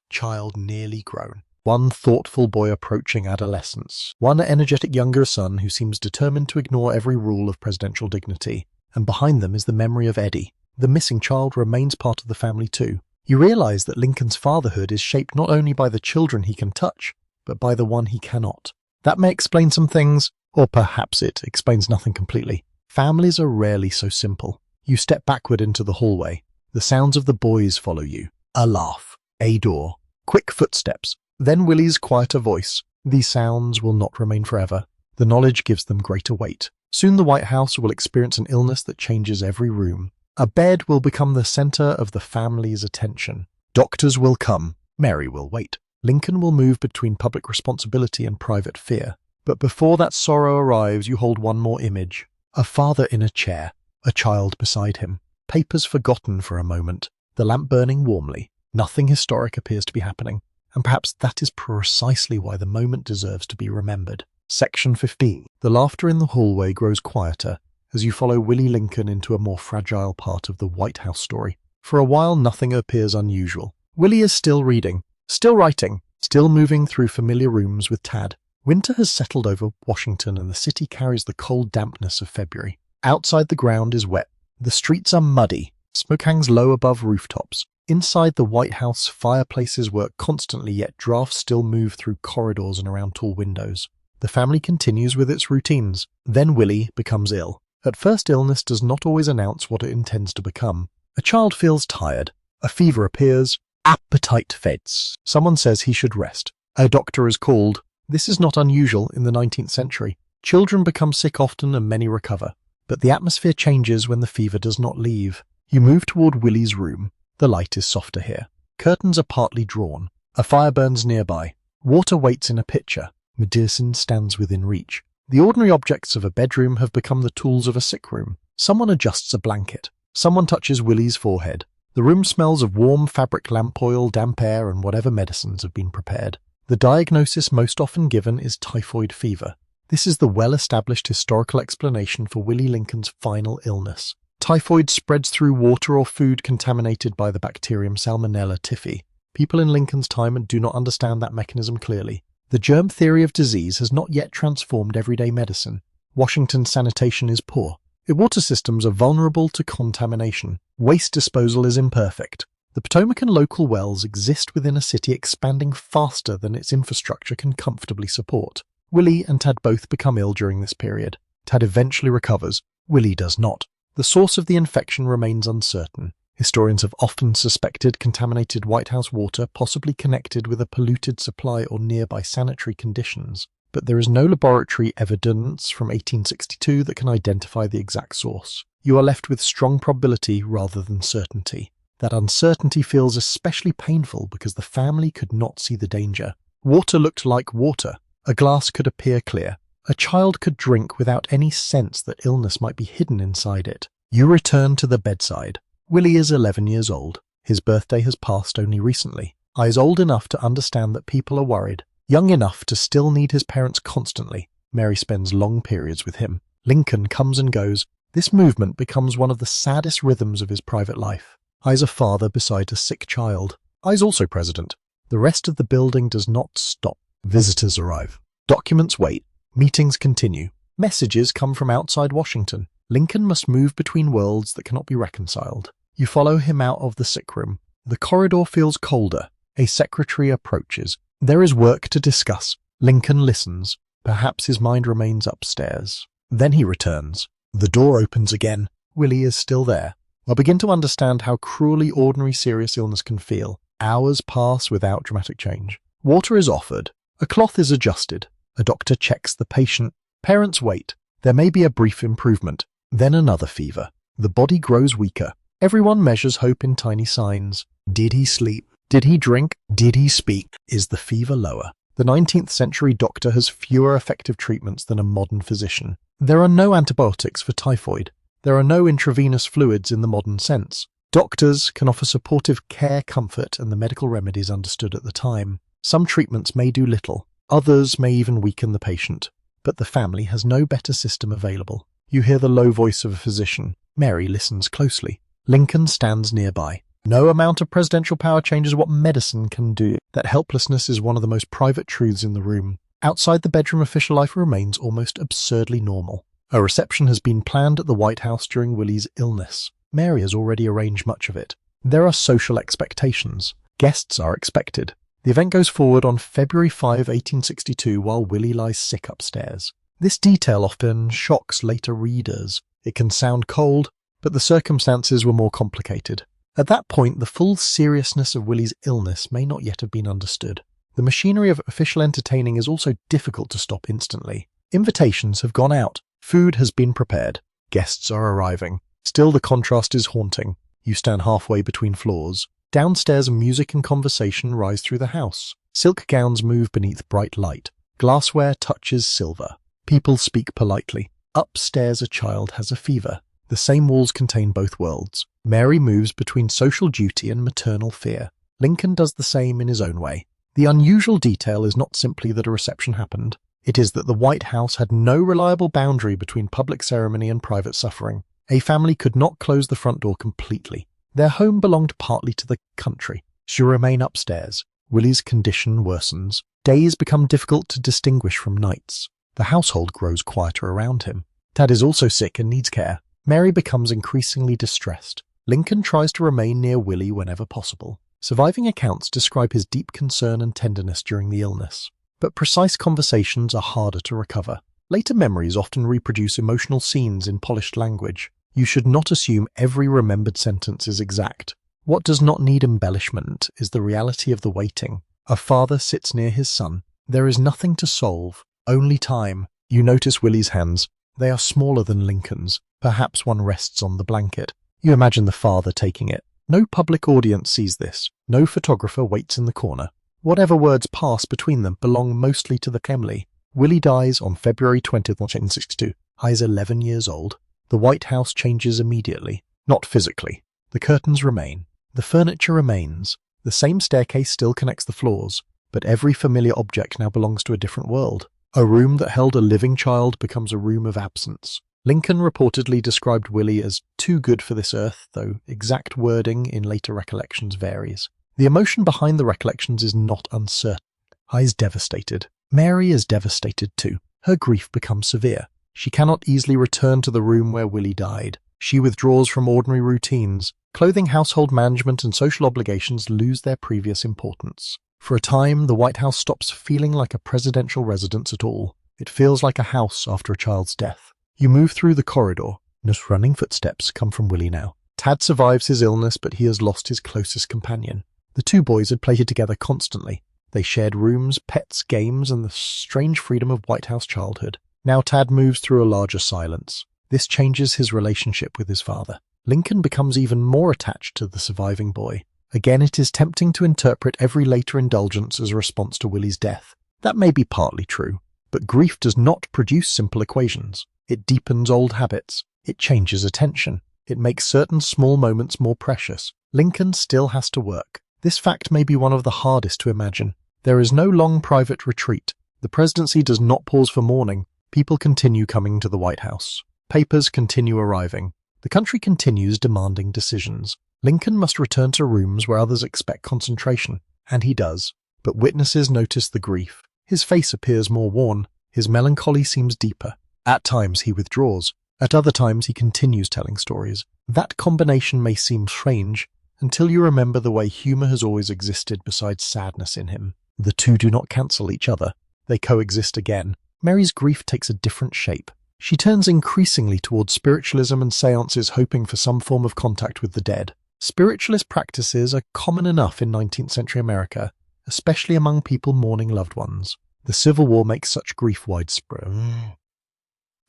Child nearly grown. One thoughtful boy approaching adolescence. One energetic younger son who seems determined to ignore every rule of presidential dignity. And behind them is the memory of Eddie. The missing child remains part of the family too. You realize that Lincoln's fatherhood is shaped not only by the children he can touch, but by the one he cannot. That may explain some things, or perhaps it explains nothing completely. Families are rarely so simple. You step backward into the hallway. The sounds of the boys follow you. A laugh. A door. Quick footsteps. Then Willie's quieter voice. These sounds will not remain forever. The knowledge gives them greater weight. Soon the White House will experience an illness that changes every room. A bed will become the center of the family's attention. Doctors will come. Mary will wait. Lincoln will move between public responsibility and private fear. But before that sorrow arrives, you hold one more image. A father in a chair. A child beside him. Papers forgotten for a moment. The lamp burning warmly. Nothing historic appears to be happening. And perhaps that is precisely why the moment deserves to be remembered. Section 15. The laughter in the hallway grows quieter as you follow Willie Lincoln into a more fragile part of the White House story. For a while, nothing appears unusual. Willie is still reading, still writing, still moving through familiar rooms with Tad. Winter has settled over Washington and the city carries the cold dampness of February. Outside the ground is wet. The streets are muddy. Smoke hangs low above rooftops. Inside the White House, fireplaces work constantly, yet drafts still move through corridors and around tall windows. The family continues with its routines. Then Willie becomes ill. At first, illness does not always announce what it intends to become. A child feels tired. A fever appears. Appetite fades. Someone says he should rest. A doctor is called. This is not unusual in the 19th century. Children become sick often and many recover. But the atmosphere changes when the fever does not leave. You move toward Willie's room. The light is softer here. Curtains are partly drawn. A fire burns nearby. Water waits in a pitcher. Medicine stands within reach. The ordinary objects of a bedroom have become the tools of a sick room. Someone adjusts a blanket. Someone touches Willie's forehead. The room smells of warm fabric, lamp oil, damp air, and whatever medicines have been prepared. The diagnosis most often given is typhoid fever. This is the well-established historical explanation for Willie Lincoln's final illness. Typhoid spreads through water or food contaminated by the bacterium Salmonella typhi. People in Lincoln's time do not understand that mechanism clearly. The germ theory of disease has not yet transformed everyday medicine. Washington's sanitation is poor. Its water systems are vulnerable to contamination. Waste disposal is imperfect. The Potomac and local wells exist within a city expanding faster than its infrastructure can comfortably support. Willie and Tad both become ill during this period. Tad eventually recovers. Willie does not. The source of the infection remains uncertain. Historians have often suspected contaminated White House water possibly connected with a polluted supply or nearby sanitary conditions, but there is no laboratory evidence from 1862 that can identify the exact source. You are left with strong probability rather than certainty. That uncertainty feels especially painful because the family could not see the danger. Water looked like water. A glass could appear clear. A child could drink without any sense that illness might be hidden inside it. You return to the bedside. Willie is 11 years old. His birthday has passed only recently. He is old enough to understand that people are worried, young enough to still need his parents constantly. Mary spends long periods with him. Lincoln comes and goes. This movement becomes one of the saddest rhythms of his private life. He is a father beside a sick child. He is also president. The rest of the building does not stop. Visitors arrive. Documents wait. Meetings continue. Messages come from outside Washington. Lincoln must move between worlds that cannot be reconciled. You follow him out of the sick room. The corridor feels colder. A secretary approaches. There is work to discuss. Lincoln listens. Perhaps his mind remains upstairs. Then he returns. The door opens again. Willie is still there. I begin to understand how cruelly ordinary serious illness can feel. Hours pass without dramatic change. Water is offered. A cloth is adjusted. A doctor checks the patient. Parents wait. There may be a brief improvement. Then another fever. The body grows weaker. Everyone measures hope in tiny signs. Did he sleep? Did he drink? Did he speak? Is the fever lower? The 19th century doctor has fewer effective treatments than a modern physician. There are no antibiotics for typhoid. There are no intravenous fluids in the modern sense. Doctors can offer supportive care, comfort, and the medical remedies understood at the time. Some treatments may do little. Others may even weaken the patient. But the family has no better system available. You hear the low voice of a physician. Mary listens closely. Lincoln stands nearby. No amount of presidential power changes what medicine can do. That helplessness is one of the most private truths in the room. Outside the bedroom, official life remains almost absurdly normal. A reception has been planned at the White House during Willie's illness. Mary has already arranged much of it. There are social expectations. Guests are expected. The event goes forward on February 5, 1862, while Willie lies sick upstairs. This detail often shocks later readers. It can sound cold, but the circumstances were more complicated. At that point, the full seriousness of Willie's illness may not yet have been understood. The machinery of official entertaining is also difficult to stop instantly. Invitations have gone out. Food has been prepared. Guests are arriving. Still, the contrast is haunting. You stand halfway between floors. Downstairs, music and conversation rise through the house. Silk gowns move beneath bright light. Glassware touches silver. People speak politely. Upstairs, a child has a fever. The same walls contain both worlds. Mary moves between social duty and maternal fear. Lincoln does the same in his own way. The unusual detail is not simply that a reception happened. It is that the White House had no reliable boundary between public ceremony and private suffering. A family could not close the front door completely. Their home belonged partly to the country. She remained upstairs. Willie's condition worsens. Days become difficult to distinguish from nights. The household grows quieter around him. Tad is also sick and needs care. Mary becomes increasingly distressed. Lincoln tries to remain near Willie whenever possible. Surviving accounts describe his deep concern and tenderness during the illness, but precise conversations are harder to recover. Later memories often reproduce emotional scenes in polished language. You should not assume every remembered sentence is exact. What does not need embellishment is the reality of the waiting. A father sits near his son. There is nothing to solve, only time. You notice Willie's hands. They are smaller than Lincoln's. Perhaps one rests on the blanket. You imagine the father taking it. No public audience sees this. No photographer waits in the corner. Whatever words pass between them belong mostly to the family. Willie dies on February 20th, 1962. He is 11 years old. The White House changes immediately. Not physically. The curtains remain. The furniture remains. The same staircase still connects the floors, but every familiar object now belongs to a different world. A room that held a living child becomes a room of absence. Lincoln reportedly described Willie as too good for this earth, though exact wording in later recollections varies. The emotion behind the recollections is not uncertain. He is devastated. Mary is devastated too. Her grief becomes severe. She cannot easily return to the room where Willie died. She withdraws from ordinary routines. Clothing, household management, and social obligations lose their previous importance. For a time, the White House stops feeling like a presidential residence at all. It feels like a house after a child's death. You move through the corridor. No running footsteps come from Willie now. Tad survives his illness, but he has lost his closest companion. The two boys had played together constantly. They shared rooms, pets, games, and the strange freedom of White House childhood. Now Tad moves through a larger silence. This changes his relationship with his father. Lincoln becomes even more attached to the surviving boy. Again, it is tempting to interpret every later indulgence as a response to Willie's death. That may be partly true, but grief does not produce simple equations. It deepens old habits. It changes attention. It makes certain small moments more precious. Lincoln still has to work. This fact may be one of the hardest to imagine. There is no long private retreat. The presidency does not pause for mourning. People continue coming to the White House. Papers continue arriving. The country continues demanding decisions. Lincoln must return to rooms where others expect concentration, and he does. But witnesses notice the grief. His face appears more worn. His melancholy seems deeper. At times he withdraws. At other times he continues telling stories. That combination may seem strange until you remember the way humor has always existed besides sadness in him. The two do not cancel each other. They coexist again. Mary's grief takes a different shape. She turns increasingly towards spiritualism and seances, hoping for some form of contact with the dead. Spiritualist practices are common enough in 19th century America, especially among people mourning loved ones. The Civil War makes such grief widespread.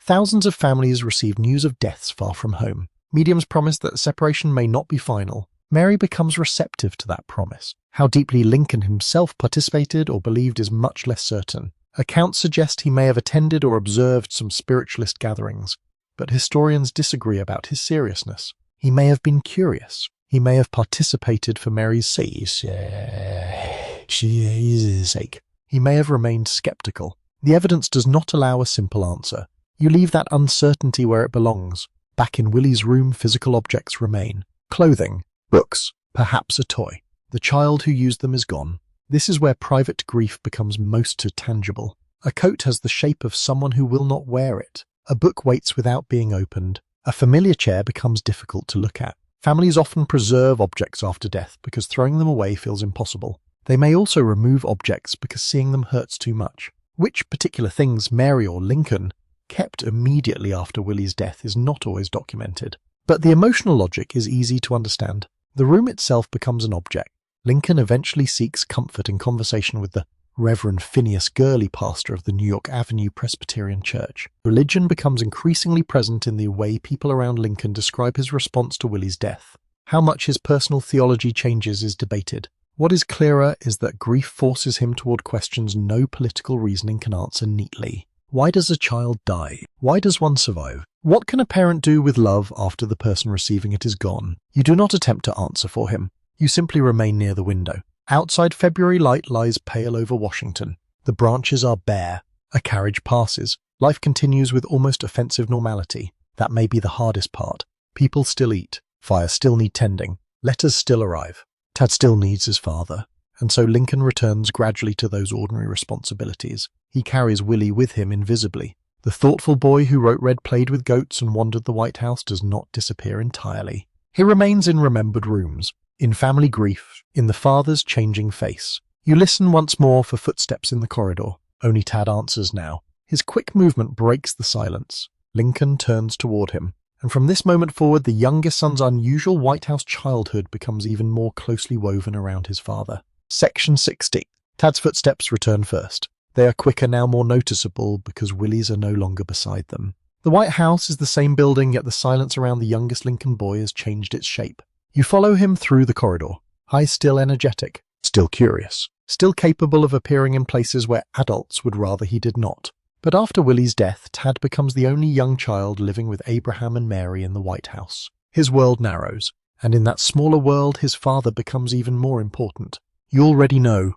Thousands of families receive news of deaths far from home. Mediums promise that separation may not be final. Mary becomes receptive to that promise. How deeply Lincoln himself participated or believed is much less certain. Accounts suggest he may have attended or observed some spiritualist gatherings, but historians disagree about his seriousness. He may have been curious. He may have participated for Mary's sake. He may have remained skeptical. The evidence does not allow a simple answer. You leave that uncertainty where it belongs. Back in Willie's room, physical objects remain. Clothing, books, perhaps a toy. The child who used them is gone. This is where private grief becomes most tangible. A coat has the shape of someone who will not wear it. A book waits without being opened. A familiar chair becomes difficult to look at. Families often preserve objects after death because throwing them away feels impossible. They may also remove objects because seeing them hurts too much. Which particular things Mary or Lincoln kept immediately after Willie's death is not always documented. But the emotional logic is easy to understand. The room itself becomes an object. Lincoln eventually seeks comfort in conversation with the Reverend Phineas Gurley, pastor of the New York Avenue Presbyterian Church. Religion becomes increasingly present in the way people around Lincoln describe his response to Willie's death. How much his personal theology changes is debated. What is clearer is that grief forces him toward questions no political reasoning can answer neatly. Why does a child die? Why does one survive? What can a parent do with love after the person receiving it is gone? You do not attempt to answer for him. You simply remain near the window. Outside, February light lies pale over Washington. The branches are bare. A carriage passes. Life continues with almost offensive normality. That may be the hardest part. People still eat. Fires still need tending. Letters still arrive. Tad still needs his father. And so Lincoln returns gradually to those ordinary responsibilities. He carries Willie with him invisibly. The thoughtful boy who wrote Red played with goats and wandered the White House does not disappear entirely. He remains in remembered rooms, in family grief, in the father's changing face. You listen once more for footsteps in the corridor. Only Tad answers now. His quick movement breaks the silence. Lincoln turns toward him, and from this moment forward, the youngest son's unusual White House childhood becomes even more closely woven around his father. Section 60. Tad's footsteps return first. They are quicker now, more noticeable, because Willie's are no longer beside them. The White House is the same building, yet the silence around the youngest Lincoln boy has changed its shape. You follow him through the corridor. High, still energetic, still curious, still capable of appearing in places where adults would rather he did not. But after Willie's death, Tad becomes the only young child living with Abraham and Mary in the White House. His world narrows, and in that smaller world his father becomes even more important. You already know.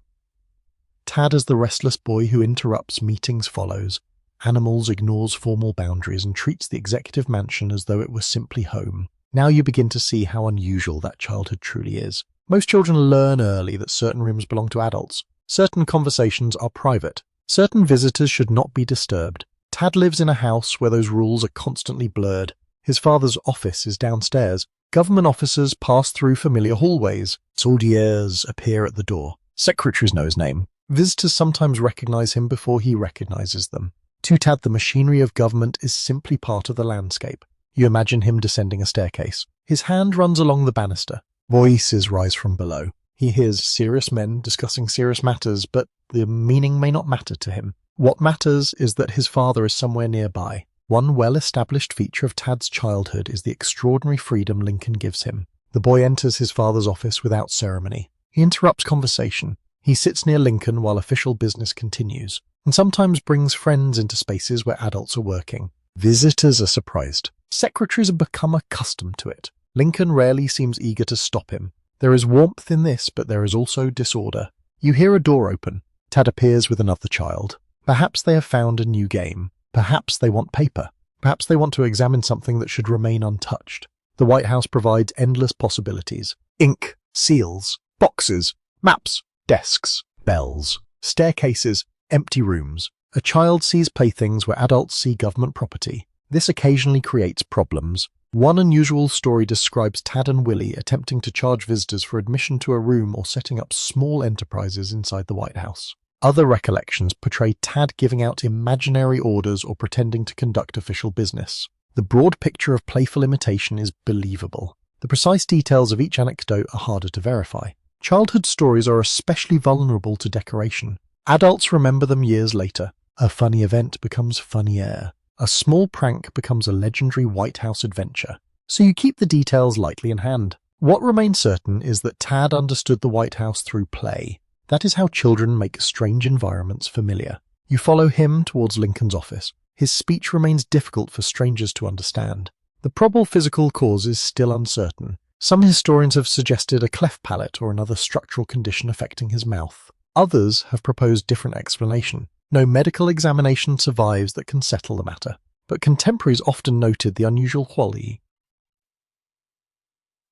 Tad as the restless boy who interrupts meetings follows, animals, ignores formal boundaries, and treats the executive mansion as though it were simply home. Now you begin to see how unusual that childhood truly is. Most children learn early that certain rooms belong to adults. Certain conversations are private. Certain visitors should not be disturbed. Tad lives in a house where those rules are constantly blurred. His father's office is downstairs. Government officers pass through familiar hallways. Soldiers appear at the door. Secretaries know his name. Visitors sometimes recognize him before he recognizes them. To Tad, the machinery of government is simply part of the landscape. You imagine him descending a staircase. His hand runs along the banister. Voices rise from below. He hears serious men discussing serious matters, but the meaning may not matter to him. What matters is that his father is somewhere nearby. One well-established feature of Tad's childhood is the extraordinary freedom Lincoln gives him. The boy enters his father's office without ceremony. He interrupts conversation. He sits near Lincoln while official business continues, and sometimes brings friends into spaces where adults are working. Visitors are surprised. Secretaries have become accustomed to it. Lincoln rarely seems eager to stop him. There is warmth in this, but there is also disorder. You hear a door open. Tad appears with another child. Perhaps they have found a new game. Perhaps they want paper. Perhaps they want to examine something that should remain untouched. The White House provides endless possibilities. Ink, seals, boxes, maps, desks, bells, staircases, empty rooms. A child sees playthings where adults see government property. This occasionally creates problems. One unusual story describes Tad and Willie attempting to charge visitors for admission to a room or setting up small enterprises inside the White House. Other recollections portray Tad giving out imaginary orders or pretending to conduct official business. The broad picture of playful imitation is believable. The precise details of each anecdote are harder to verify. Childhood stories are especially vulnerable to decoration. Adults remember them years later. A funny event becomes funnier. A small prank becomes a legendary White House adventure. So you keep the details lightly in hand. What remains certain is that Tad understood the White House through play. That is how children make strange environments familiar. You follow him towards Lincoln's office. His speech remains difficult for strangers to understand. The probable physical cause is still uncertain. Some historians have suggested a cleft palate or another structural condition affecting his mouth. Others have proposed different explanation. No medical examination survives that can settle the matter, but contemporaries often noted the unusual quality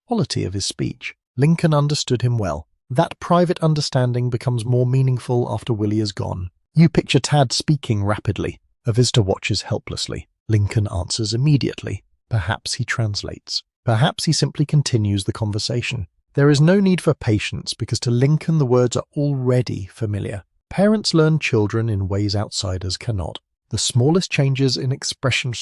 of his speech. Lincoln understood him well. That private understanding becomes more meaningful after Willie is gone. You picture Tad speaking rapidly. A visitor watches helplessly. Lincoln answers immediately. Perhaps he translates. Perhaps he simply continues the conversation. There is no need for patience because to Lincoln the words are already familiar. Parents learn children in ways outsiders cannot. The smallest changes in expression,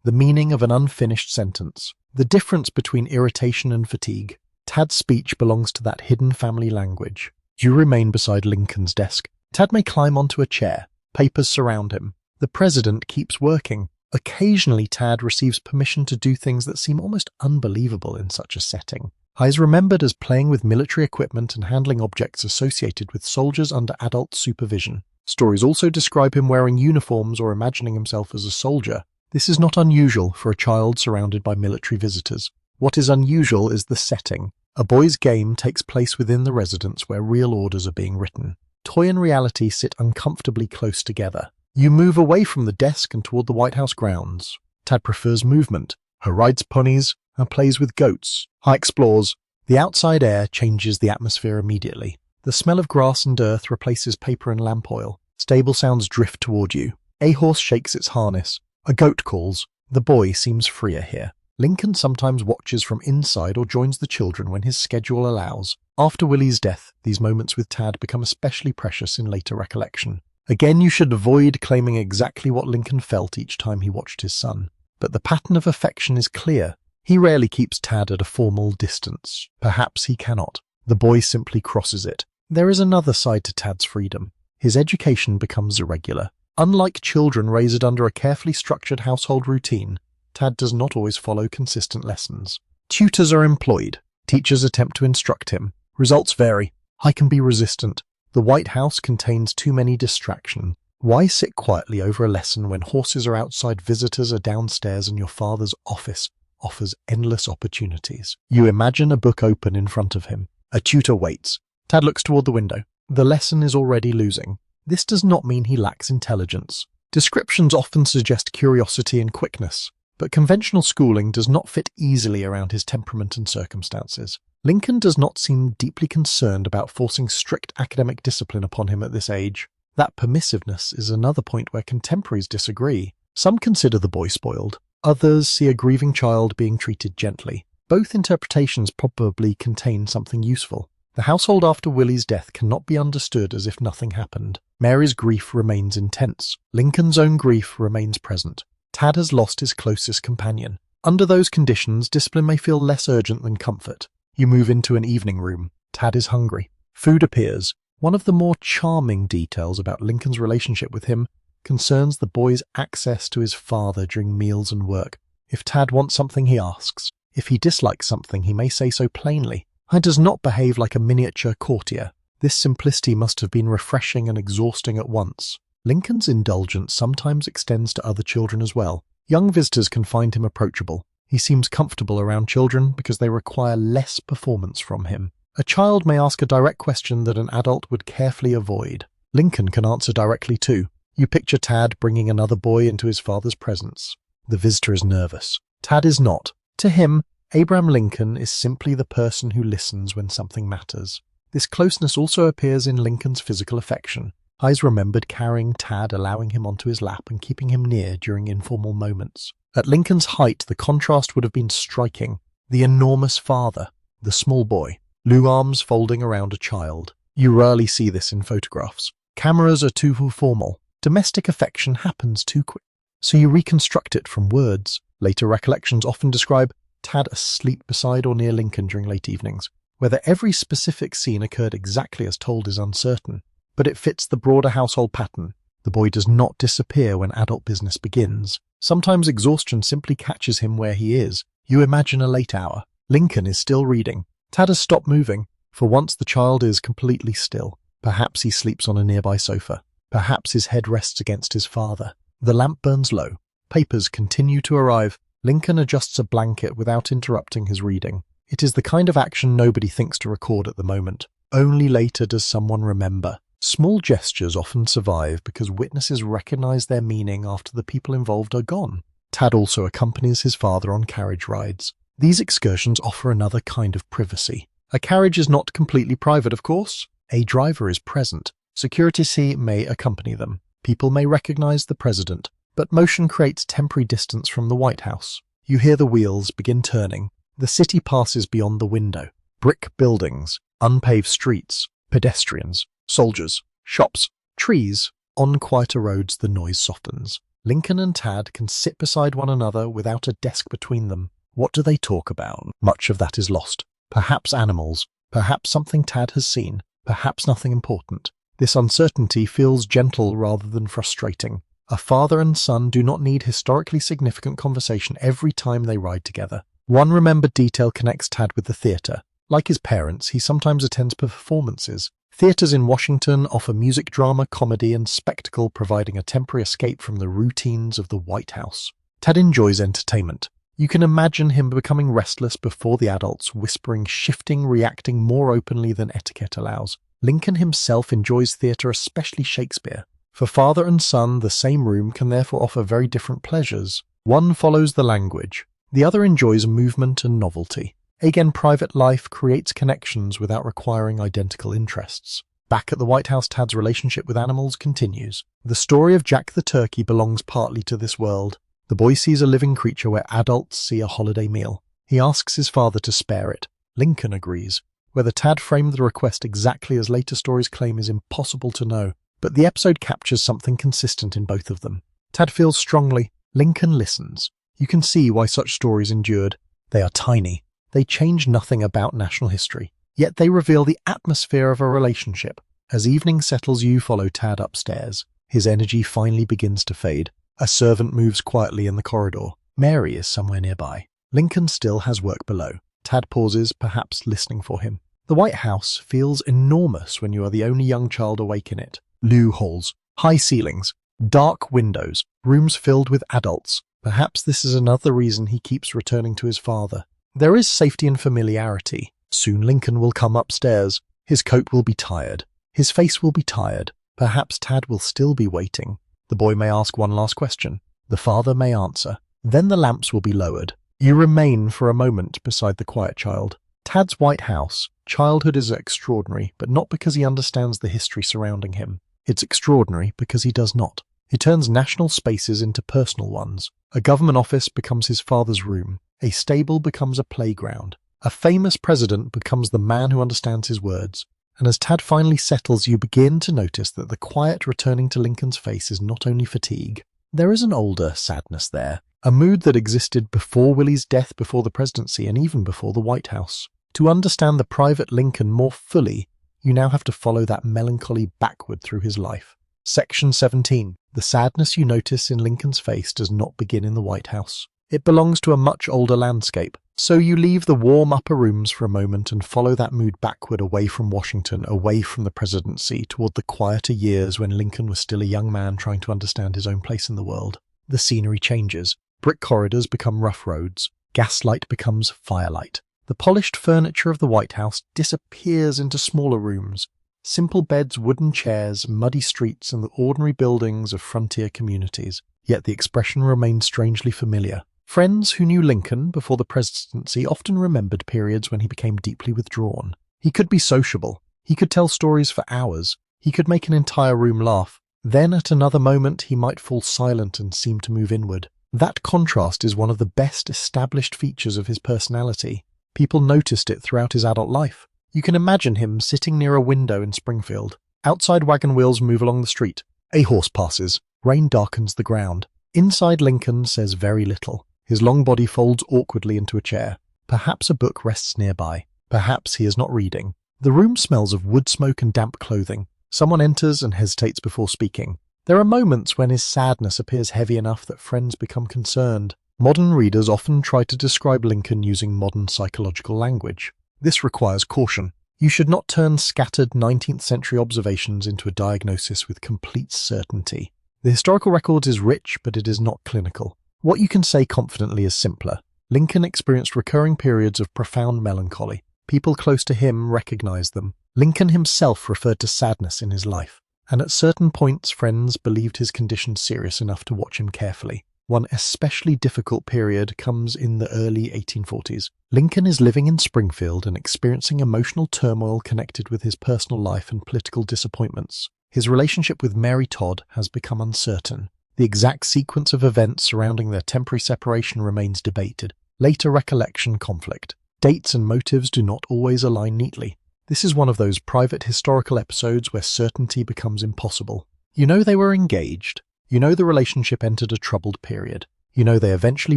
the meaning of an unfinished sentence, the difference between irritation and fatigue. Tad's speech belongs to that hidden family language. You remain beside Lincoln's desk. Tad may climb onto a chair. Papers surround him. The president keeps working. Occasionally, Tad receives permission to do things that seem almost unbelievable in such a setting. He is remembered as playing with military equipment and handling objects associated with soldiers under adult supervision. Stories also describe him wearing uniforms or imagining himself as a soldier. This is not unusual for a child surrounded by military visitors. What is unusual is the setting. A boy's game takes place within the residence where real orders are being written. Toy and reality sit uncomfortably close together. You move away from the desk and toward the White House grounds. Tad prefers movement. He rides ponies and plays with goats. He explores. The outside air changes the atmosphere immediately. The smell of grass and earth replaces paper and lamp oil. Stable sounds drift toward you. A horse shakes its harness. A goat calls. The boy seems freer here. Lincoln sometimes watches from inside or joins the children when his schedule allows. After Willie's death, these moments with Tad become especially precious in later recollection. Again, you should avoid claiming exactly what Lincoln felt each time he watched his son. But the pattern of affection is clear. He rarely keeps Tad at a formal distance. Perhaps he cannot. The boy simply crosses it. There is another side to Tad's freedom. His education becomes irregular. Unlike children raised under a carefully structured household routine, Tad does not always follow consistent lessons. Tutors are employed. Teachers attempt to instruct him. Results vary. I can be resistant. The White House contains too many distractions. Why sit quietly over a lesson when horses are outside, visitors are downstairs, and your father's office offers endless opportunities? You imagine a book open in front of him. A tutor waits. Tad looks toward the window. The lesson is already losing. This does not mean he lacks intelligence. Descriptions often suggest curiosity and quickness, but conventional schooling does not fit easily around his temperament and circumstances. Lincoln does not seem deeply concerned about forcing strict academic discipline upon him at this age. That permissiveness is another point where contemporaries disagree. Some consider the boy spoiled. Others see a grieving child being treated gently. Both interpretations probably contain something useful. The household after Willie's death cannot be understood as if nothing happened. Mary's grief remains intense. Lincoln's own grief remains present. Tad has lost his closest companion. Under those conditions, discipline may feel less urgent than comfort. You move into an evening room. Tad is hungry. Food appears. One of the more charming details about Lincoln's relationship with him concerns the boy's access to his father during meals and work. If Tad wants something, he asks. If he dislikes something, he may say so plainly. He does not behave like a miniature courtier. This simplicity must have been refreshing and exhausting at once. Lincoln's indulgence sometimes extends to other children as well. Young visitors can find him approachable. He seems comfortable around children because they require less performance from him. A child may ask a direct question that an adult would carefully avoid. Lincoln can answer directly too. You picture Tad bringing another boy into his father's presence. The visitor is nervous. Tad is not. To him, Abraham Lincoln is simply the person who listens when something matters. This closeness also appears in Lincoln's physical affection. He's remembered carrying Tad, allowing him onto his lap and keeping him near during informal moments. At Lincoln's height, the contrast would have been striking. The enormous father, the small boy, long arms folding around a child. You rarely see this in photographs. Cameras are too formal. Domestic affection happens too quick, so you reconstruct it from words. Later recollections often describe Tad asleep beside or near Lincoln during late evenings. Whether every specific scene occurred exactly as told is uncertain, but it fits the broader household pattern. The boy does not disappear when adult business begins. Sometimes exhaustion simply catches him where he is. You imagine a late hour. Lincoln is still reading. Tad has stopped moving. For once the child is completely still. Perhaps he sleeps on a nearby sofa. Perhaps his head rests against his father. The lamp burns low. Papers continue to arrive. Lincoln adjusts a blanket without interrupting his reading. It is the kind of action nobody thinks to record at the moment. Only later does someone remember. Small gestures often survive because witnesses recognize their meaning after the people involved are gone. Tad also accompanies his father on carriage rides. These excursions offer another kind of privacy. A carriage is not completely private, of course. A driver is present. Security may accompany them. People may recognize the president, but motion creates temporary distance from the White House. You hear the wheels begin turning. The city passes beyond the window. Brick buildings, unpaved streets, pedestrians, soldiers, shops, trees. On quieter roads, the noise softens. Lincoln and Tad can sit beside one another without a desk between them. What do they talk about? Much of that is lost. Perhaps animals, perhaps something Tad has seen, perhaps nothing important. This uncertainty feels gentle rather than frustrating. A father and son do not need historically significant conversation every time they ride together. One remembered detail connects Tad with the theatre. Like his parents, he sometimes attends performances. Theatres in Washington offer music, drama, comedy, and spectacle, providing a temporary escape from the routines of the White House. Tad enjoys entertainment. You can imagine him becoming restless before the adults, whispering, shifting, reacting more openly than etiquette allows. Lincoln himself enjoys theatre, especially Shakespeare. For father and son, the same room can therefore offer very different pleasures. One follows the language. The other enjoys movement and novelty. Again, private life creates connections without requiring identical interests. Back at the White House, Tad's relationship with animals continues. The story of Jack the turkey belongs partly to this world. The boy sees a living creature where adults see a holiday meal. He asks his father to spare it. Lincoln agrees. Whether Tad framed the request exactly as later stories claim is impossible to know, but the episode captures something consistent in both of them. Tad feels strongly. Lincoln listens. You can see why such stories endured. They are tiny. They change nothing about national history. Yet they reveal the atmosphere of a relationship. As evening settles, you follow Tad upstairs. His energy finally begins to fade. A servant moves quietly in the corridor. Mary is somewhere nearby. Lincoln still has work below. Tad pauses, perhaps listening for him. The White House feels enormous when you are the only young child awake in it. Loopholes, high ceilings, dark windows, rooms filled with adults. Perhaps this is another reason he keeps returning to his father. There is safety and familiarity. Soon Lincoln will come upstairs. His coat will be tired. His face will be tired. Perhaps Tad will still be waiting. The boy may ask one last question. The father may answer. Then the lamps will be lowered. You remain for a moment beside the quiet child. Tad's White House. Childhood is extraordinary, but not because he understands the history surrounding him. It's extraordinary because he does not. He turns national spaces into personal ones. A government office becomes his father's room. A stable becomes a playground. A famous president becomes the man who understands his words. And as Tad finally settles, you begin to notice that the quiet returning to Lincoln's face is not only fatigue. There is an older sadness there, a mood that existed before Willie's death, before the presidency, and even before the White House. To understand the private Lincoln more fully, you now have to follow that melancholy backward through his life. Section 17. The sadness you notice in Lincoln's face does not begin in the White House. It belongs to a much older landscape. So you leave the warm upper rooms for a moment and follow that mood backward away from Washington, away from the presidency, toward the quieter years when Lincoln was still a young man trying to understand his own place in the world. The scenery changes. Brick corridors become rough roads. Gaslight becomes firelight. The polished furniture of the White House disappears into smaller rooms. Simple beds, wooden chairs, muddy streets, and the ordinary buildings of frontier communities. Yet the expression remains strangely familiar. Friends who knew Lincoln before the presidency often remembered periods when he became deeply withdrawn. He could be sociable. He could tell stories for hours. He could make an entire room laugh. Then at another moment he might fall silent and seem to move inward. That contrast is one of the best established features of his personality. People noticed it throughout his adult life. You can imagine him sitting near a window in Springfield. Outside, wagon wheels move along the street. A horse passes. Rain darkens the ground. Inside, Lincoln says very little. His long body folds awkwardly into a chair. Perhaps a book rests nearby. Perhaps he is not reading. The room smells of wood smoke and damp clothing. Someone enters and hesitates before speaking. There are moments when his sadness appears heavy enough that friends become concerned. Modern readers often try to describe Lincoln using modern psychological language. This requires caution. You should not turn scattered 19th century observations into a diagnosis with complete certainty. The historical record is rich, but it is not clinical. What you can say confidently is simpler. Lincoln experienced recurring periods of profound melancholy. People close to him recognized them. Lincoln himself referred to sadness in his life. And at certain points, friends believed his condition serious enough to watch him carefully. One especially difficult period comes in the early 1840s. Lincoln is living in Springfield and experiencing emotional turmoil connected with his personal life and political disappointments. His relationship with Mary Todd has become uncertain. The exact sequence of events surrounding their temporary separation remains debated. Later recollection conflict. Dates and motives do not always align neatly. This is one of those private historical episodes where certainty becomes impossible. You know they were engaged. You know the relationship entered a troubled period. You know they eventually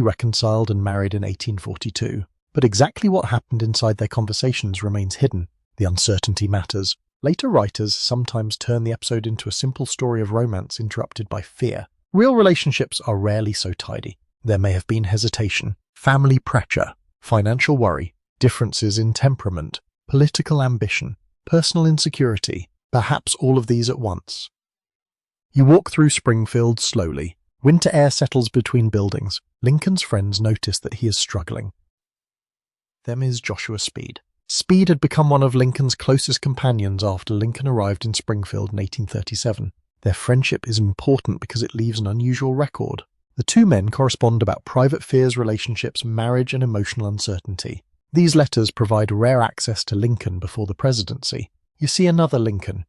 reconciled and married in 1842. But exactly what happened inside their conversations remains hidden. The uncertainty matters. Later writers sometimes turn the episode into a simple story of romance interrupted by fear. Real relationships are rarely so tidy. There may have been hesitation, family pressure, financial worry, differences in temperament, political ambition, personal insecurity, perhaps all of these at once. You walk through Springfield slowly. Winter air settles between buildings. Lincoln's friends notice that he is struggling. Them is Joshua Speed. Speed had become one of Lincoln's closest companions after Lincoln arrived in Springfield in 1837. Their friendship is important because it leaves an unusual record. The two men correspond about private fears, relationships, marriage, and emotional uncertainty. These letters provide rare access to Lincoln before the presidency. You see another Lincoln.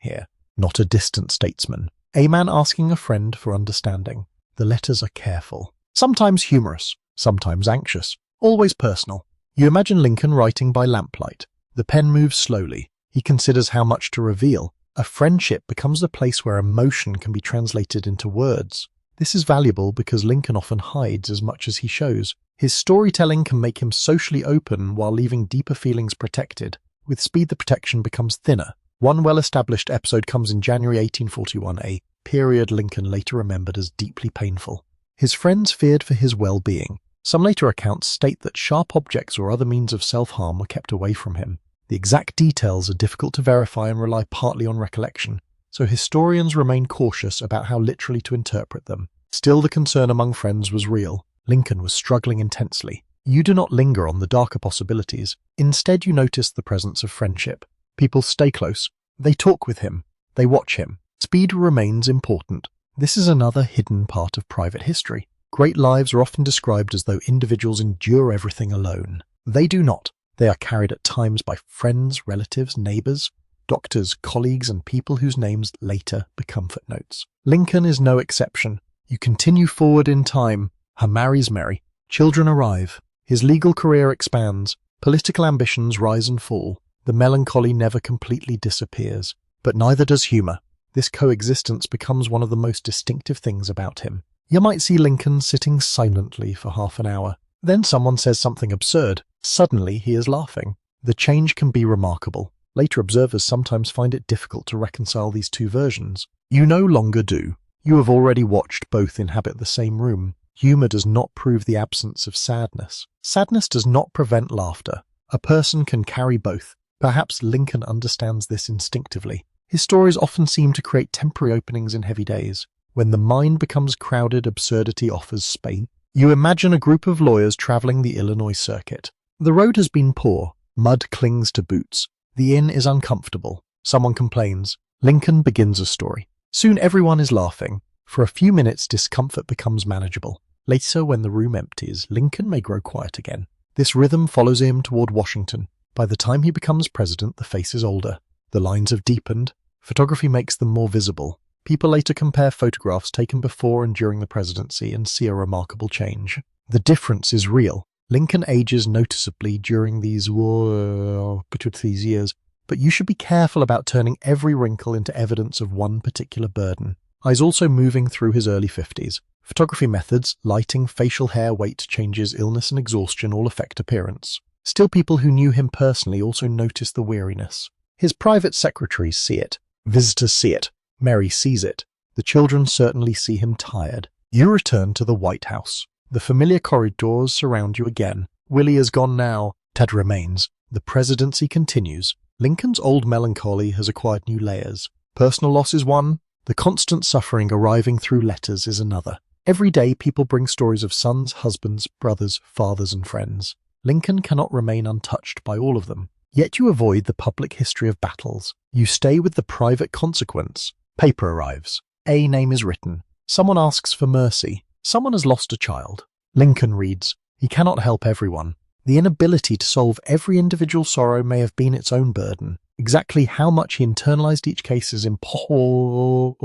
Here, not a distant statesman, A man asking a friend for understanding. The letters are careful. Sometimes humorous, sometimes anxious, always personal. You imagine Lincoln writing by lamplight. The pen moves slowly. He considers how much to reveal. A friendship becomes the place where emotion can be translated into words. This is valuable because Lincoln often hides as much as he shows. His storytelling can make him socially open while leaving deeper feelings protected. With speed, the protection becomes thinner. One well-established episode comes in January 1841, a period Lincoln later remembered as deeply painful. His friends feared for his well-being. Some later accounts state that sharp objects or other means of self-harm were kept away from him. The exact details are difficult to verify and rely partly on recollection, so historians remain cautious about how literally to interpret them. Still, the concern among friends was real. Lincoln was struggling intensely. You do not linger on the darker possibilities. Instead, you notice the presence of friendship. People stay close. They talk with him. They watch him. Speed remains important. This is another hidden part of private history. Great lives are often described as though individuals endure everything alone. They do not. They are carried at times by friends, relatives, neighbors, doctors, colleagues, and people whose names later become footnotes. Lincoln is no exception. You continue forward in time. Her marries Mary. Children arrive. His legal career expands. Political ambitions rise and fall. The melancholy never completely disappears. But neither does humor. This coexistence becomes one of the most distinctive things about him. You might see Lincoln sitting silently for half an hour. Then someone says something absurd. Suddenly he is laughing. The change can be remarkable. Later observers sometimes find it difficult to reconcile these two versions. You no longer do. You have already watched both inhabit the same room. Humor does not prove the absence of sadness. Sadness does not prevent laughter. A person can carry both. Perhaps Lincoln understands this instinctively. His stories often seem to create temporary openings in heavy days. When the mind becomes crowded, absurdity offers space. You imagine a group of lawyers traveling the Illinois circuit. The road has been poor. Mud clings to boots. The inn is uncomfortable. Someone complains. Lincoln begins a story. Soon everyone is laughing. For a few minutes, discomfort becomes manageable. Later, when the room empties, Lincoln may grow quiet again. This rhythm follows him toward Washington. By the time he becomes president, the face is older. The lines have deepened. Photography makes them more visible. People later compare photographs taken before and during the presidency and see a remarkable change. The difference is real. Lincoln ages noticeably during these years, but you should be careful about turning every wrinkle into evidence of one particular burden. He's also moving through his early 50s. Photography methods, lighting, facial hair, weight changes, illness and exhaustion all affect appearance. Still, people who knew him personally also notice the weariness. His private secretaries see it. Visitors see it. Mary sees it. The children certainly see him tired. You return to the White House. The familiar corridors surround you again. Willie is gone now. Ted remains. The presidency continues. Lincoln's old melancholy has acquired new layers. Personal loss is one. The constant suffering arriving through letters is another. Every day people bring stories of sons, husbands, brothers, fathers, and friends. Lincoln cannot remain untouched by all of them. Yet you avoid the public history of battles. You stay with the private consequence. Paper arrives. A name is written. Someone asks for mercy. Someone has lost a child. Lincoln reads. He cannot help everyone. The inability to solve every individual sorrow may have been its own burden. Exactly how much he internalized each case is impossible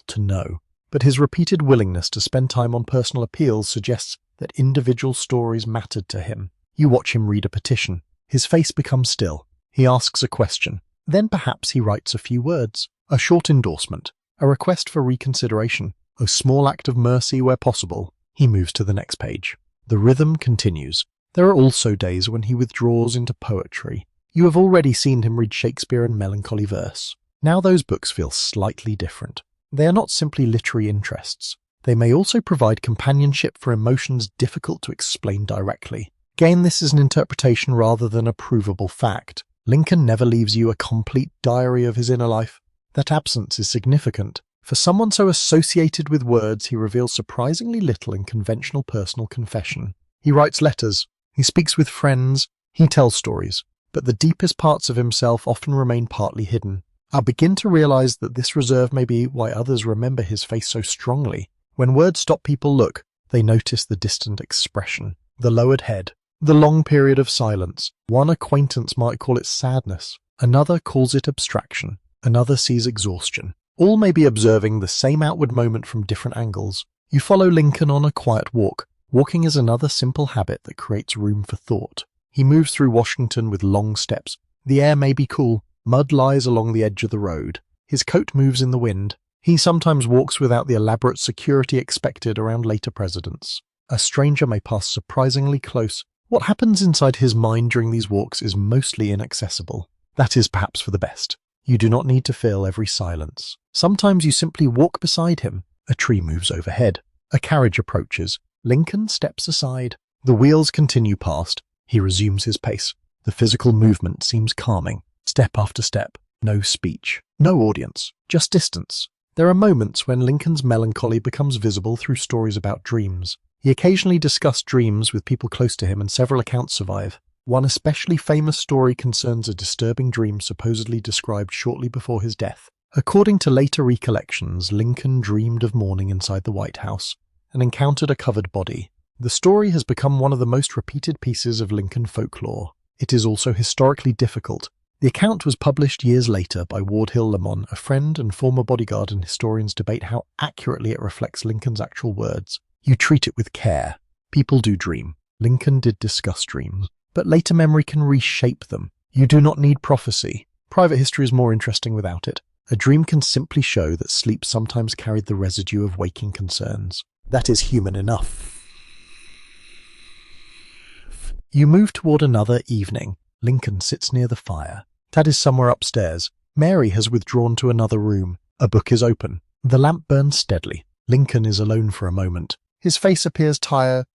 to know. But his repeated willingness to spend time on personal appeals suggests that individual stories mattered to him. You watch him read a petition. His face becomes still. He asks a question. Then perhaps he writes a few words. A short endorsement. A request for reconsideration. A small act of mercy where possible. He moves to the next page. The rhythm continues. There are also days when he withdraws into poetry. You have already seen him read Shakespeare and melancholy verse. Now those books feel slightly different. They are not simply literary interests. They may also provide companionship for emotions difficult to explain directly. Again, this is an interpretation rather than a provable fact. Lincoln never leaves you a complete diary of his inner life. That absence is significant. For someone so associated with words, he reveals surprisingly little in conventional personal confession. He writes letters. He speaks with friends. He tells stories. But the deepest parts of himself often remain partly hidden. I begin to realize that this reserve may be why others remember his face so strongly. When words stop, people look. They notice the distant expression, the lowered head, the long period of silence. One acquaintance might call it sadness. Another calls it abstraction. Another sees exhaustion. All may be observing the same outward moment from different angles. You follow Lincoln on a quiet walk. Walking is another simple habit that creates room for thought. He moves through Washington with long steps. The air may be cool. Mud lies along the edge of the road. His coat moves in the wind. He sometimes walks without the elaborate security expected around later presidents. A stranger may pass surprisingly close. What happens inside his mind during these walks is mostly inaccessible. That is perhaps for the best. You do not need to fill every silence. Sometimes you simply walk beside him. A tree moves overhead. A carriage approaches. Lincoln steps aside. The wheels continue past. He resumes his pace. The physical movement seems calming. Step after step. No speech. No audience. Just distance. There are moments when Lincoln's melancholy becomes visible through stories about dreams. He occasionally discussed dreams with people close to him, and several accounts survive. One especially famous story concerns a disturbing dream supposedly described shortly before his death. According to later recollections, Lincoln dreamed of morning inside the White House and encountered a covered body. The story has become one of the most repeated pieces of Lincoln folklore. It is also historically difficult. The account was published years later by Wardhill Lamon, a friend and former bodyguard, and historians debate how accurately it reflects Lincoln's actual words. You treat it with care. People do dream. Lincoln did discuss dreams, but later memory can reshape them. You do not need prophecy. Private history is more interesting without it. A dream can simply show that sleep sometimes carried the residue of waking concerns. That is human enough. You move toward another evening. Lincoln sits near the fire. Tad is somewhere upstairs. Mary has withdrawn to another room. A book is open. The lamp burns steadily. Lincoln is alone for a moment. His face appears tired.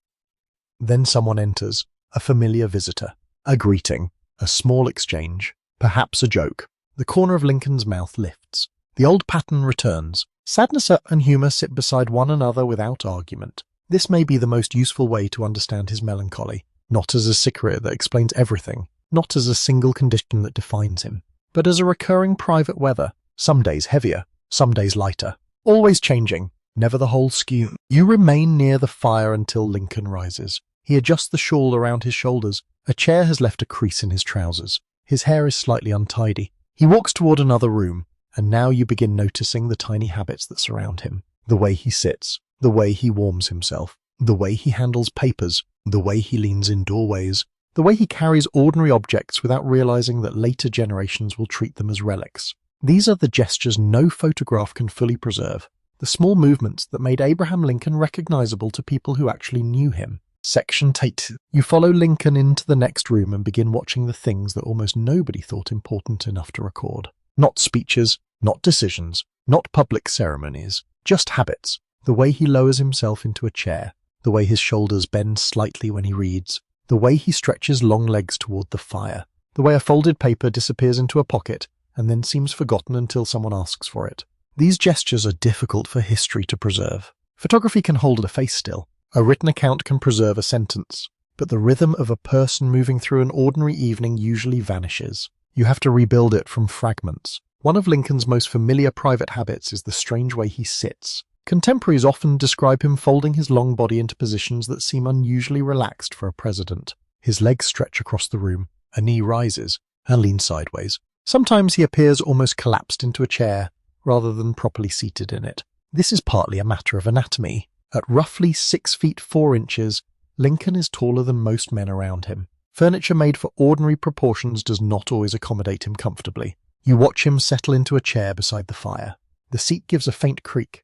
Then someone enters. A familiar visitor. A greeting. A small exchange. Perhaps a joke. The corner of Lincoln's mouth lifts. The old pattern returns. Sadness and humour sit beside one another without argument. This may be the most useful way to understand his melancholy. Not as a secret that explains everything. Not as a single condition that defines him. But as a recurring private weather. Some days heavier. Some days lighter. Always changing. Never the whole skew. You remain near the fire until Lincoln rises. He adjusts the shawl around his shoulders. A chair has left a crease in his trousers. His hair is slightly untidy. He walks toward another room, and now you begin noticing the tiny habits that surround him. The way he sits, the way he warms himself, the way he handles papers, the way he leans in doorways, the way he carries ordinary objects without realizing that later generations will treat them as relics. These are the gestures no photograph can fully preserve. The small movements that made Abraham Lincoln recognizable to people who actually knew him. Section 8. You follow Lincoln into the next room and begin watching the things that almost nobody thought important enough to record. Not speeches, not decisions, not public ceremonies, just habits. The way he lowers himself into a chair, the way his shoulders bend slightly when he reads, the way he stretches long legs toward the fire, the way a folded paper disappears into a pocket and then seems forgotten until someone asks for it. These gestures are difficult for history to preserve. Photography can hold a face still. A written account can preserve a sentence, but the rhythm of a person moving through an ordinary evening usually vanishes. You have to rebuild it from fragments. One of Lincoln's most familiar private habits is the strange way he sits. Contemporaries often describe him folding his long body into positions that seem unusually relaxed for a president. His legs stretch across the room, a knee rises, and leans sideways. Sometimes he appears almost collapsed into a chair, rather than properly seated in it. This is partly a matter of anatomy. At roughly 6 feet 4 inches, Lincoln is taller than most men around him. Furniture made for ordinary proportions does not always accommodate him comfortably. You watch him settle into a chair beside the fire. The seat gives a faint creak.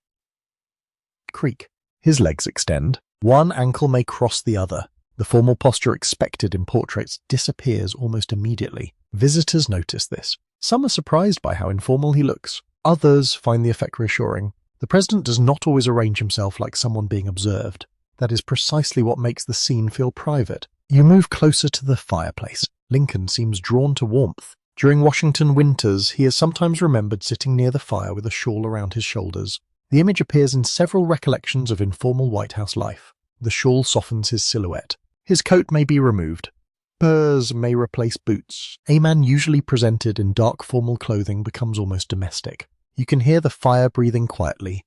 His legs extend. One ankle may cross the other. The formal posture expected in portraits disappears almost immediately. Visitors notice this. Some are surprised by how informal he looks. Others find the effect reassuring. The president does not always arrange himself like someone being observed. That is precisely what makes the scene feel private. You move closer to the fireplace. Lincoln seems drawn to warmth. During Washington winters, he is sometimes remembered sitting near the fire with a shawl around his shoulders. The image appears in several recollections of informal White House life. The shawl softens his silhouette. His coat may be removed. Spurs may replace boots. A man usually presented in dark formal clothing becomes almost domestic. You can hear the fire breathing quietly.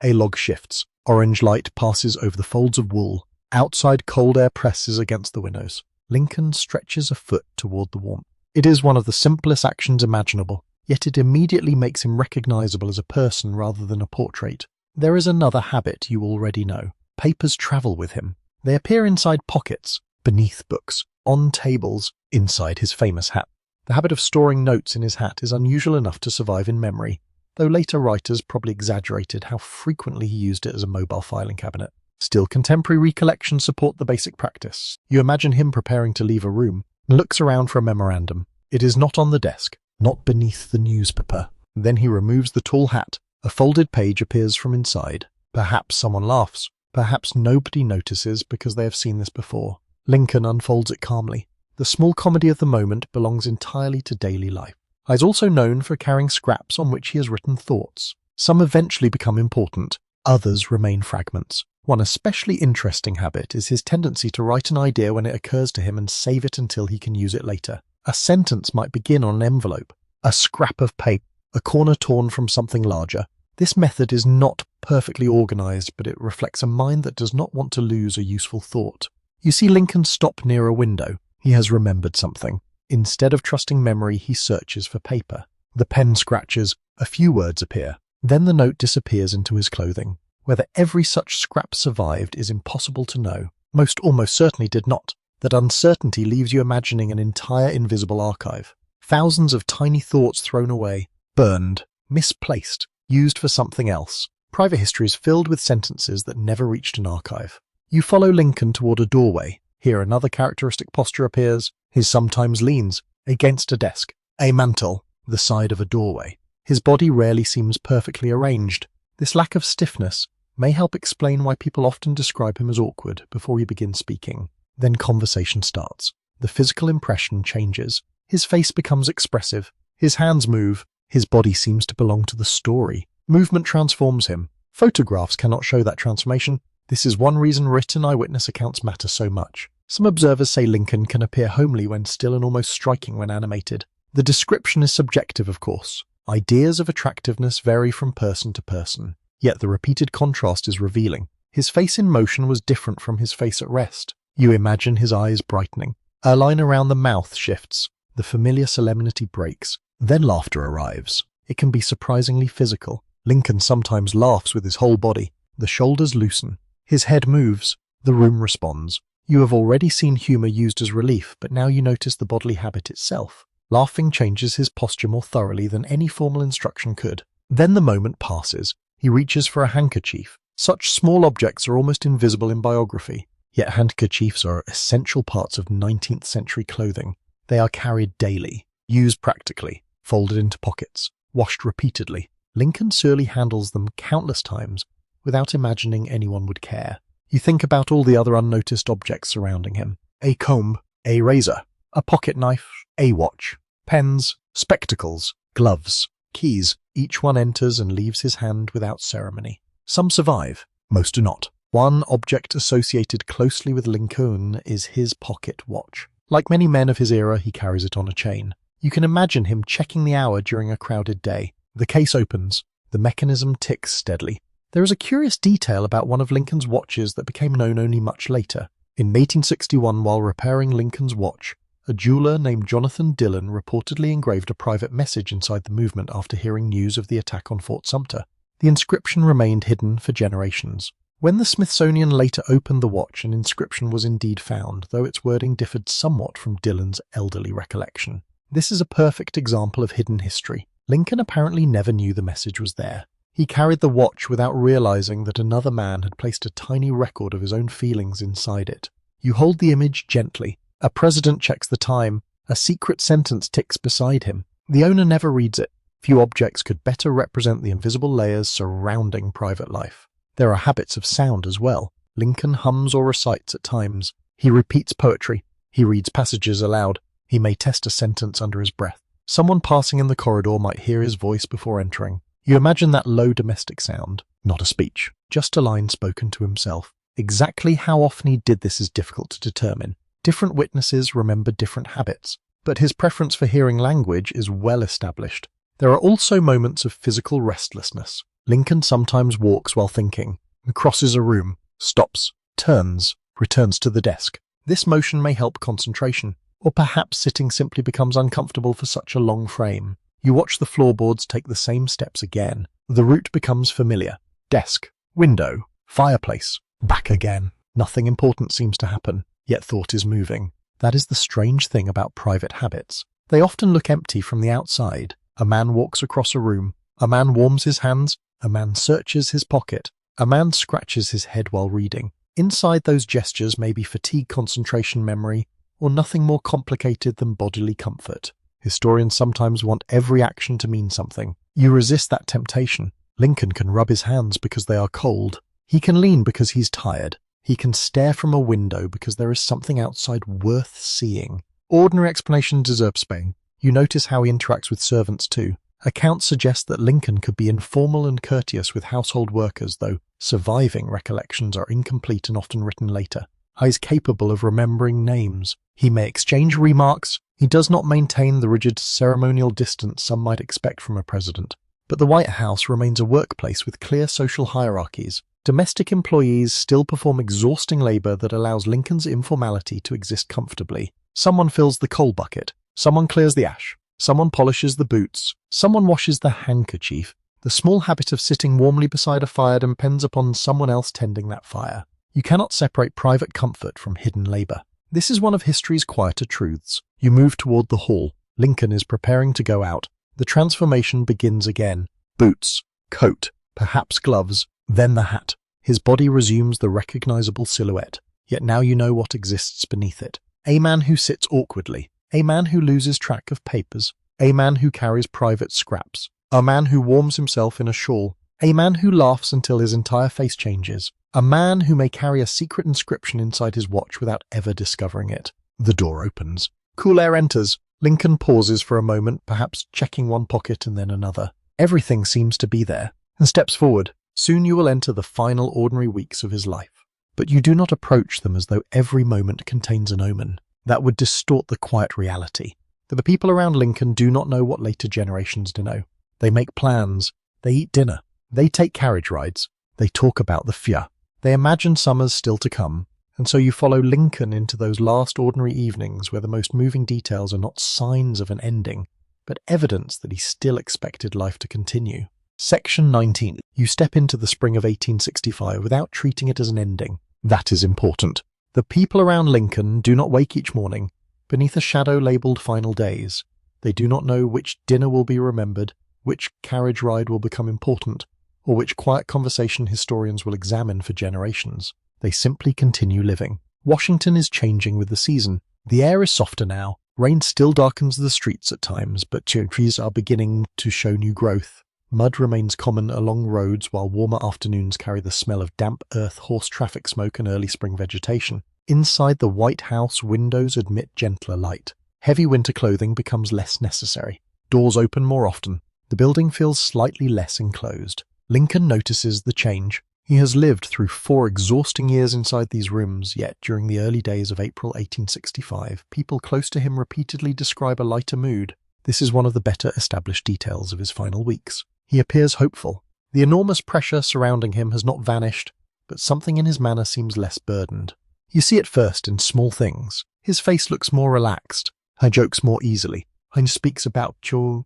A log shifts. Orange light passes over the folds of wool. Outside, cold air presses against the windows. Lincoln stretches a foot toward the warmth. It is one of the simplest actions imaginable. yet it immediately makes him recognizable as a person rather than a portrait. There is another habit you already know. Papers travel with him. They appear inside pockets, beneath books, on tables, inside his famous hat. The habit of storing notes in his hat is unusual enough to survive in memory, though later writers probably exaggerated how frequently he used it as a mobile filing cabinet. Still, contemporary recollections support the basic practice. You imagine him preparing to leave a room and looks around for a memorandum. It is not on the desk, not beneath the newspaper. Then he removes the tall hat. A folded page appears from inside. Perhaps someone laughs. Perhaps nobody notices because they have seen this before. Lincoln unfolds it calmly. The small comedy of the moment belongs entirely to daily life. He is also known for carrying scraps on which he has written thoughts. Some eventually become important, others remain fragments. One especially interesting habit is his tendency to write an idea when it occurs to him and save it until he can use it later. A sentence might begin on an envelope, a scrap of paper, a corner torn from something larger. This method is not perfectly organized, but it reflects a mind that does not want to lose a useful thought. You see Lincoln stop near a window. He has remembered something. Instead of trusting memory, he searches for paper. The pen scratches, a few words appear. Then the note disappears into his clothing. Whether every such scrap survived is impossible to know. Most almost certainly did not. That uncertainty leaves you imagining an entire invisible archive. Thousands of tiny thoughts thrown away, burned, misplaced, used for something else. Private history is filled with sentences that never reached an archive. You follow Lincoln toward a doorway. Here another characteristic posture appears. He sometimes leans against a desk, a mantel, the side of a doorway. His body rarely seems perfectly arranged. This lack of stiffness may help explain why people often describe him as awkward before he begins speaking. Then conversation starts. The physical impression changes. His face becomes expressive. His hands move. His body seems to belong to the story. Movement transforms him. Photographs cannot show that transformation. This is one reason written eyewitness accounts matter so much. Some observers say Lincoln can appear homely when still and almost striking when animated. The description is subjective, of course. Ideas of attractiveness vary from person to person, yet the repeated contrast is revealing. His face in motion was different from his face at rest. You imagine his eyes brightening. A line around the mouth shifts. The familiar solemnity breaks. Then laughter arrives. It can be surprisingly physical. Lincoln sometimes laughs with his whole body. The shoulders loosen. His head moves. The room responds. You have already seen humor used as relief, but now you notice the bodily habit itself. Laughing changes his posture more thoroughly than any formal instruction could. Then the moment passes. He reaches for a handkerchief. Such small objects are almost invisible in biography, yet handkerchiefs are essential parts of 19th century clothing. They are carried daily, used practically, folded into pockets, washed repeatedly. Lincoln surely handles them countless times without imagining anyone would care. You think about all the other unnoticed objects surrounding him. A comb, a razor, a pocket knife, a watch, pens, spectacles, gloves, keys. Each one enters and leaves his hand without ceremony. Some survive, most do not. One object associated closely with Lincoln is his pocket watch. Like many men of his era, he carries it on a chain. You can imagine him checking the hour during a crowded day. The case opens. The mechanism ticks steadily. There is a curious detail about one of Lincoln's watches that became known only much later. In 1861, while repairing Lincoln's watch, a jeweler named Jonathan Dillon reportedly engraved a private message inside the movement after hearing news of the attack on Fort Sumter. The inscription remained hidden for generations. When the Smithsonian later opened the watch, an inscription was indeed found, though its wording differed somewhat from Dillon's elderly recollection. This is a perfect example of hidden history. Lincoln apparently never knew the message was there. He carried the watch without realizing that another man had placed a tiny record of his own feelings inside it. You hold the image gently. A president checks the time. A secret sentence ticks beside him. The owner never reads it. Few objects could better represent the invisible layers surrounding private life. There are habits of sound as well. Lincoln hums or recites at times. He repeats poetry. He reads passages aloud. He may test a sentence under his breath. Someone passing in the corridor might hear his voice before entering. You imagine that low domestic sound, not a speech, just a line spoken to himself. Exactly how often he did this is difficult to determine. Different witnesses remember different habits, but his preference for hearing language is well established. There are also moments of physical restlessness. Lincoln sometimes walks while thinking, crosses a room, stops, turns, returns to the desk. This motion may help concentration, or perhaps sitting simply becomes uncomfortable for such a long frame. You watch the floorboards take the same steps again. The route becomes familiar. Desk, window, fireplace, back again. Nothing important seems to happen, yet thought is moving. That is the strange thing about private habits. They often look empty from the outside. A man walks across a room. A man warms his hands. A man searches his pocket. A man scratches his head while reading. Inside those gestures may be fatigue, concentration, memory, or nothing more complicated than bodily comfort. Historians sometimes want every action to mean something. You resist that temptation. Lincoln can rub his hands because they are cold. He can lean because he's tired. He can stare from a window because there is something outside worth seeing. Ordinary explanation deserves sparing. You notice how he interacts with servants too. Accounts suggest that Lincoln could be informal and courteous with household workers, though surviving recollections are incomplete and often written later. He is capable of remembering names. He may exchange remarks. He does not maintain the rigid ceremonial distance some might expect from a president. But the White House remains a workplace with clear social hierarchies. Domestic employees still perform exhausting labor that allows Lincoln's informality to exist comfortably. Someone fills the coal bucket. Someone clears the ash. Someone polishes the boots. Someone washes the handkerchief. The small habit of sitting warmly beside a fire depends upon someone else tending that fire. You cannot separate private comfort from hidden labor. This is one of history's quieter truths. You move toward the hall. Lincoln is preparing to go out. The transformation begins again. Boots, coat, perhaps gloves, then the hat. His body resumes the recognizable silhouette. Yet now you know what exists beneath it. A man who sits awkwardly. A man who loses track of papers. A man who carries private scraps. A man who warms himself in a shawl. A man who laughs until his entire face changes. A man who may carry a secret inscription inside his watch without ever discovering it. The door opens. Cool air enters. Lincoln pauses for a moment, perhaps checking one pocket and then another. Everything seems to be there, and steps forward. Soon you will enter the final ordinary weeks of his life. But you do not approach them as though every moment contains an omen. That would distort the quiet reality. For the people around Lincoln do not know what later generations do know. They make plans. They eat dinner. They take carriage rides. They talk about the fear. They imagine summers still to come. And so you follow Lincoln into those last ordinary evenings where the most moving details are not signs of an ending, but evidence that he still expected life to continue. Section 19. You step into the spring of 1865 without treating it as an ending. That is important. The people around Lincoln do not wake each morning beneath a shadow labelled final days. They do not know which dinner will be remembered, which carriage ride will become important, or which quiet conversation historians will examine for generations. They simply continue living. Washington is changing with the season. The air is softer now. Rain still darkens the streets at times, but trees are beginning to show new growth. Mud remains common along roads while warmer afternoons carry the smell of damp earth, horse traffic smoke and early spring vegetation. Inside the White House, windows admit gentler light. Heavy winter clothing becomes less necessary. Doors open more often. The building feels slightly less enclosed. Lincoln notices the change. He has lived through 4 exhausting years inside these rooms, yet during the early days of April 1865, people close to him repeatedly describe a lighter mood. This is one of the better established details of his final weeks. He appears hopeful. The enormous pressure surrounding him has not vanished, but something in his manner seems less burdened. You see it first in small things. His face looks more relaxed. He jokes more easily. He speaks about the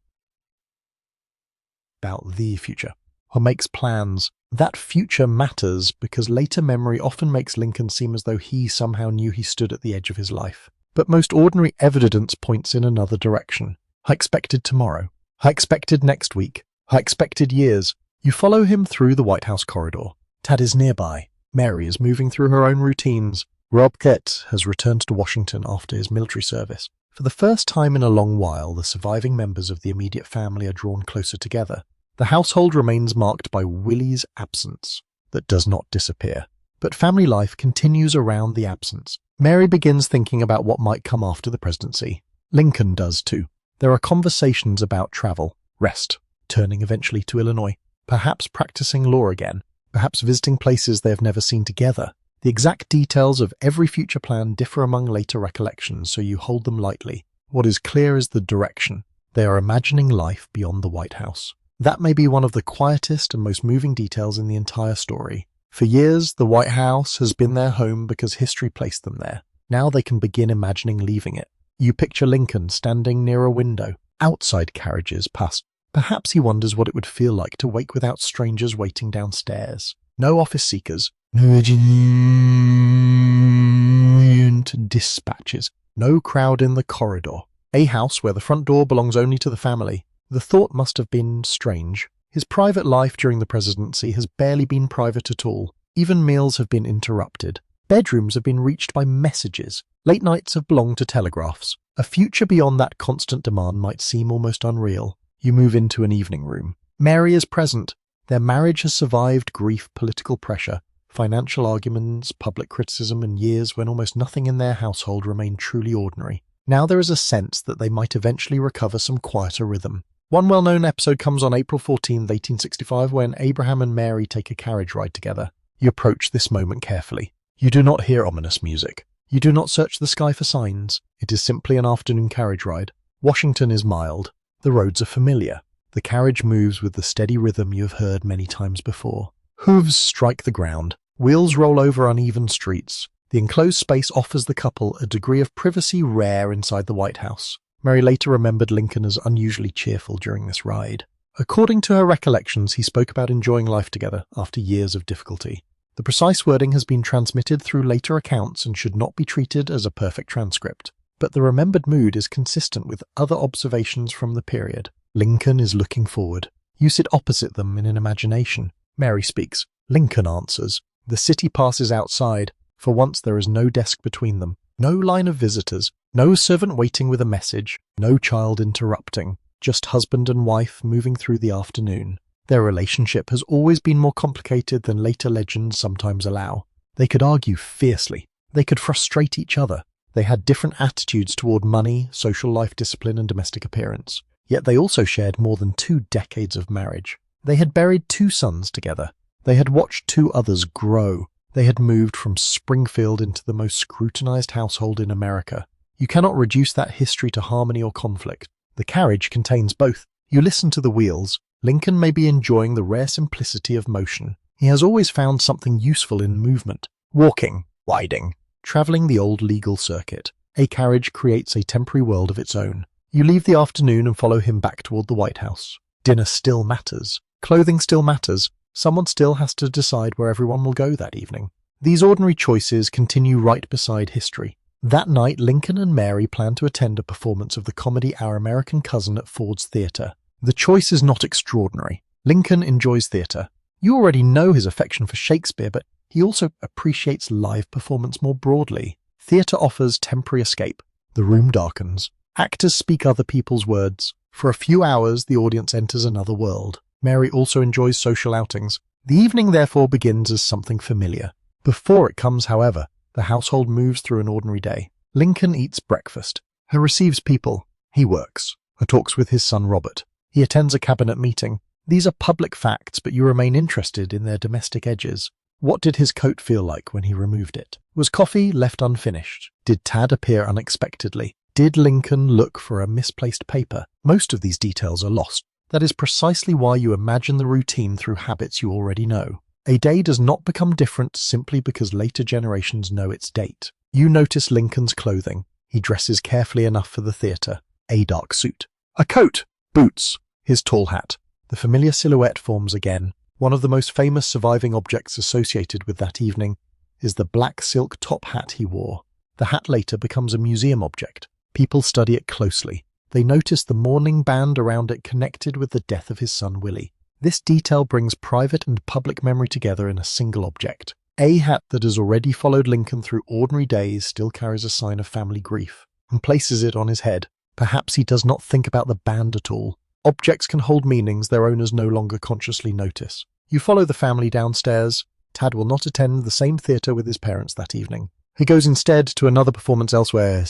future, or makes plans. That future matters because later memory often makes Lincoln seem as though he somehow knew he stood at the edge of his life. But most ordinary evidence points in another direction. I expected tomorrow. I expected next week. I expected years. You follow him through the White House corridor. Tad is nearby. Mary is moving through her own routines. Rob Kett has returned to Washington after his military service. For the first time in a long while, the surviving members of the immediate family are drawn closer together. The household remains marked by Willie's absence that does not disappear. But family life continues around the absence. Mary begins thinking about what might come after the presidency. Lincoln does too. There are conversations about travel, rest, turning eventually to Illinois, perhaps practicing law again, perhaps visiting places they have never seen together. The exact details of every future plan differ among later recollections, so you hold them lightly. What is clear is the direction. They are imagining life beyond the White House. That may be one of the quietest and most moving details in the entire story. For years, the White House has been their home because history placed them there. Now they can begin imagining leaving it. You picture Lincoln standing near a window. Outside carriages pass. Perhaps he wonders what it would feel like to wake without strangers waiting downstairs. No office seekers. No urgent dispatches. No crowd in the corridor. A house where the front door belongs only to the family. The thought must have been strange. His private life during the presidency has barely been private at all. Even meals have been interrupted. Bedrooms have been reached by messages. Late nights have belonged to telegraphs. A future beyond that constant demand might seem almost unreal. You move into an evening room. Mary is present. Their marriage has survived grief, political pressure, financial arguments, public criticism, and years when almost nothing in their household remained truly ordinary. Now there is a sense that they might eventually recover some quieter rhythm. One well-known episode comes on April 14, 1865, when Abraham and Mary take a carriage ride together. You approach this moment carefully. You do not hear ominous music. You do not search the sky for signs. It is simply an afternoon carriage ride. Washington is mild. The roads are familiar. The carriage moves with the steady rhythm you have heard many times before. Hooves strike the ground. Wheels roll over uneven streets. The enclosed space offers the couple a degree of privacy rare inside the White House. Mary later remembered Lincoln as unusually cheerful during this ride. According to her recollections, he spoke about enjoying life together after years of difficulty. The precise wording has been transmitted through later accounts and should not be treated as a perfect transcript. But the remembered mood is consistent with other observations from the period. Lincoln is looking forward. You sit opposite them in an imagination. Mary speaks. Lincoln answers. The city passes outside. For once there is no desk between them. No line of visitors. No servant waiting with a message. No child interrupting. Just husband and wife moving through the afternoon. Their relationship has always been more complicated than later legends sometimes allow. They could argue fiercely. They could frustrate each other. They had different attitudes toward money, social life discipline, and domestic appearance. Yet they also shared more than 2 decades of marriage. They had buried 2 sons together. They had watched 2 others grow. They had moved from Springfield into the most scrutinized household in America. You cannot reduce that history to harmony or conflict. The carriage contains both. You listen to the wheels. Lincoln may be enjoying the rare simplicity of motion. He has always found something useful in movement. Walking, riding, traveling the old legal circuit. A carriage creates a temporary world of its own. You leave the afternoon and follow him back toward the White House. Dinner still matters. Clothing still matters. Someone still has to decide where everyone will go that evening. These ordinary choices continue right beside history. That night, Lincoln and Mary plan to attend a performance of the comedy Our American Cousin at Ford's Theatre. The choice is not extraordinary. Lincoln enjoys theatre. You already know his affection for Shakespeare, but he also appreciates live performance more broadly. Theatre offers temporary escape. The room darkens. Actors speak other people's words. For a few hours, the audience enters another world. Mary also enjoys social outings. The evening therefore begins as something familiar. Before it comes, however, the household moves through an ordinary day. Lincoln eats breakfast. He receives people. He works. He talks with his son Robert. He attends a cabinet meeting. These are public facts, but you remain interested in their domestic edges. What did his coat feel like when he removed it? Was coffee left unfinished? Did Tad appear unexpectedly? Did Lincoln look for a misplaced paper? Most of these details are lost. That is precisely why you imagine the routine through habits you already know. A day does not become different simply because later generations know its date. You notice Lincoln's clothing. He dresses carefully enough for the theatre. A dark suit. A coat. Boots. His tall hat. The familiar silhouette forms again. One of the most famous surviving objects associated with that evening is the black silk top hat he wore. The hat later becomes a museum object. People study it closely. They notice the mourning band around it connected with the death of his son Willie. This detail brings private and public memory together in a single object. A hat that has already followed Lincoln through ordinary days still carries a sign of family grief, and places it on his head. Perhaps he does not think about the band at all. Objects can hold meanings their owners no longer consciously notice. You follow the family downstairs. Tad will not attend the same theatre with his parents that evening. He goes instead to another performance elsewhere,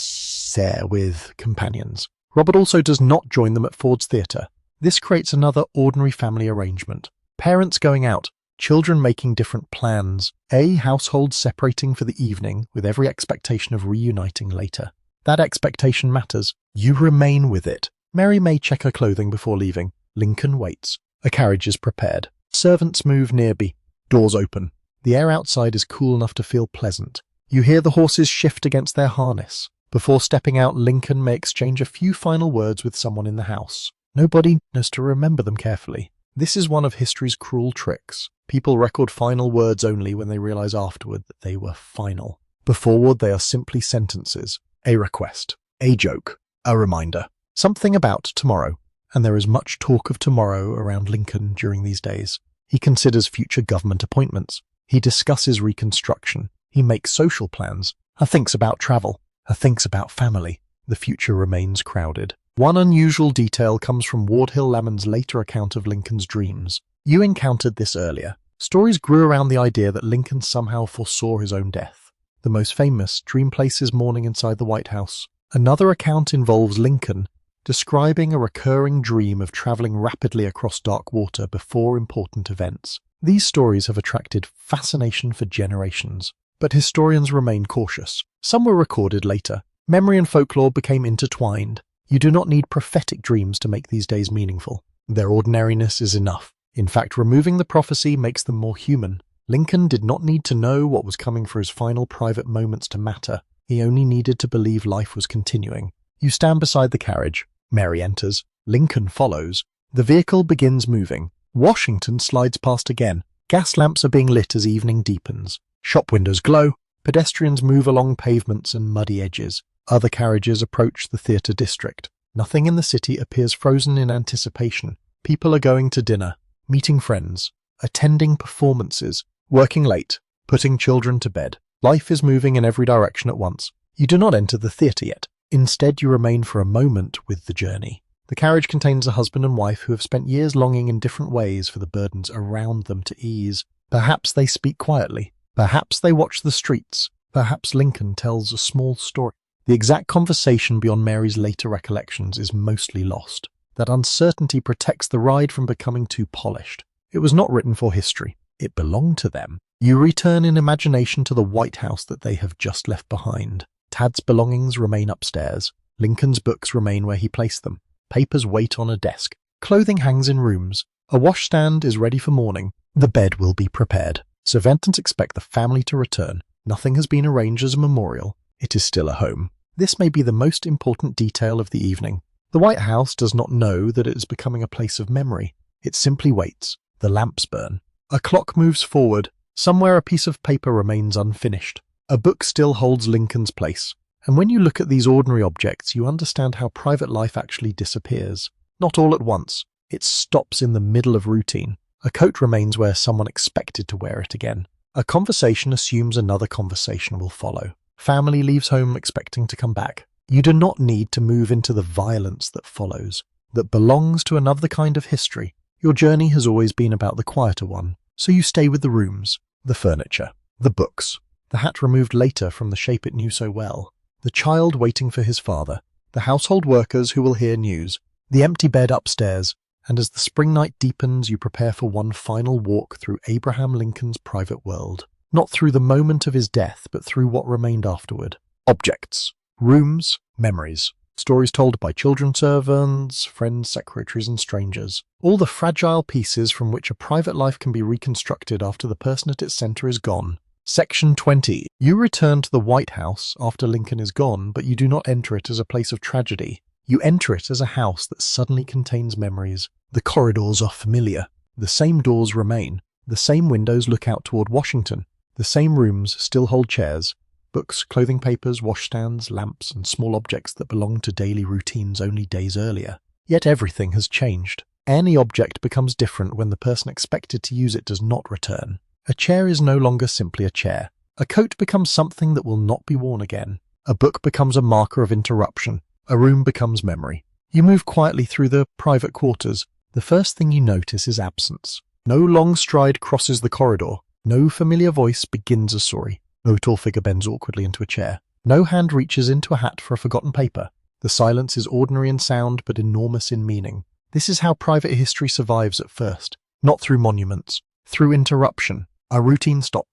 with companions. Robert also does not join them at Ford's Theatre. This creates another ordinary family arrangement. Parents going out, children making different plans, a household separating for the evening with every expectation of reuniting later. That expectation matters. You remain with it. Mary may check her clothing before leaving. Lincoln waits. A carriage is prepared. Servants move nearby. Doors open. The air outside is cool enough to feel pleasant. You hear the horses shift against their harness. Before stepping out, Lincoln may exchange a few final words with someone in the house. Nobody knows to remember them carefully. This is one of history's cruel tricks. People record final words only when they realize afterward that they were final. Beforeward, they are simply sentences, a request, a joke, a reminder, something about tomorrow. And there is much talk of tomorrow around Lincoln during these days. He considers future government appointments. He discusses Reconstruction. He makes social plans. He thinks about travel. He thinks about family. The future remains crowded. One unusual detail comes from Wardhill Lamon's later account of Lincoln's dreams. You encountered this earlier. Stories grew around the idea that Lincoln somehow foresaw his own death. The most famous dream places morning inside the White House. Another account involves Lincoln describing a recurring dream of traveling rapidly across dark water before important events. These stories have attracted fascination for generations, but historians remain cautious. Some were recorded later. Memory and folklore became intertwined. You do not need prophetic dreams to make these days meaningful. Their ordinariness is enough. In fact, removing the prophecy makes them more human. Lincoln did not need to know what was coming for his final private moments to matter. He only needed to believe life was continuing. You stand beside the carriage. Mary enters. Lincoln follows. The vehicle begins moving. Washington slides past again. Gas lamps are being lit as evening deepens. Shop windows glow. Pedestrians move along pavements and muddy edges. Other carriages approach the theatre district. Nothing in the city appears frozen in anticipation. People are going to dinner, meeting friends, attending performances, working late, putting children to bed. Life is moving in every direction at once. You do not enter the theatre yet. Instead, you remain for a moment with the journey. The carriage contains a husband and wife who have spent years longing in different ways for the burdens around them to ease. Perhaps they speak quietly. Perhaps they watch the streets. Perhaps Lincoln tells a small story. The exact conversation beyond Mary's later recollections is mostly lost. That uncertainty protects the ride from becoming too polished. It was not written for history. It belonged to them. You return in imagination to the White House that they have just left behind. Tad's belongings remain upstairs. Lincoln's books remain where he placed them. Papers wait on a desk. Clothing hangs in rooms. A washstand is ready for morning. The bed will be prepared. Servants expect the family to return. Nothing has been arranged as a memorial. It is still a home. This may be the most important detail of the evening. The White House does not know that it is becoming a place of memory. It simply waits. The lamps burn. A clock moves forward. Somewhere a piece of paper remains unfinished. A book still holds Lincoln's place. And when you look at these ordinary objects, you understand how private life actually disappears. Not all at once. It stops in the middle of routine. A coat remains where someone expected to wear it again. A conversation assumes another conversation will follow. Family leaves home expecting to come back. You do not need to move into the violence that follows, that belongs to another kind of history. Your journey has always been about the quieter one, so you stay with the rooms, the furniture, the books, the hat removed later from the shape it knew so well, the child waiting for his father, the household workers who will hear news, the empty bed upstairs, and as the spring night deepens, you prepare for one final walk through Abraham Lincoln's private world. Not through the moment of his death, but through what remained afterward. Objects, rooms, memories, stories told by children, servants, friends, secretaries, and strangers. All the fragile pieces from which a private life can be reconstructed after the person at its center is gone. Section 20. You return to the White House after Lincoln is gone, but you do not enter it as a place of tragedy. You enter it as a house that suddenly contains memories. The corridors are familiar. The same doors remain. The same windows look out toward Washington. The same rooms still hold chairs, books, clothing papers, washstands, lamps, and small objects that belonged to daily routines only days earlier. Yet everything has changed. Any object becomes different when the person expected to use it does not return. A chair is no longer simply a chair. A coat becomes something that will not be worn again. A book becomes a marker of interruption. A room becomes memory. You move quietly through the private quarters. The first thing you notice is absence. No long stride crosses the corridor. No familiar voice begins a story. No tall figure bends awkwardly into a chair. No hand reaches into a hat for a forgotten paper. The silence is ordinary in sound, but enormous in meaning. This is how private history survives at first. Not through monuments. Through interruption. A routine stop.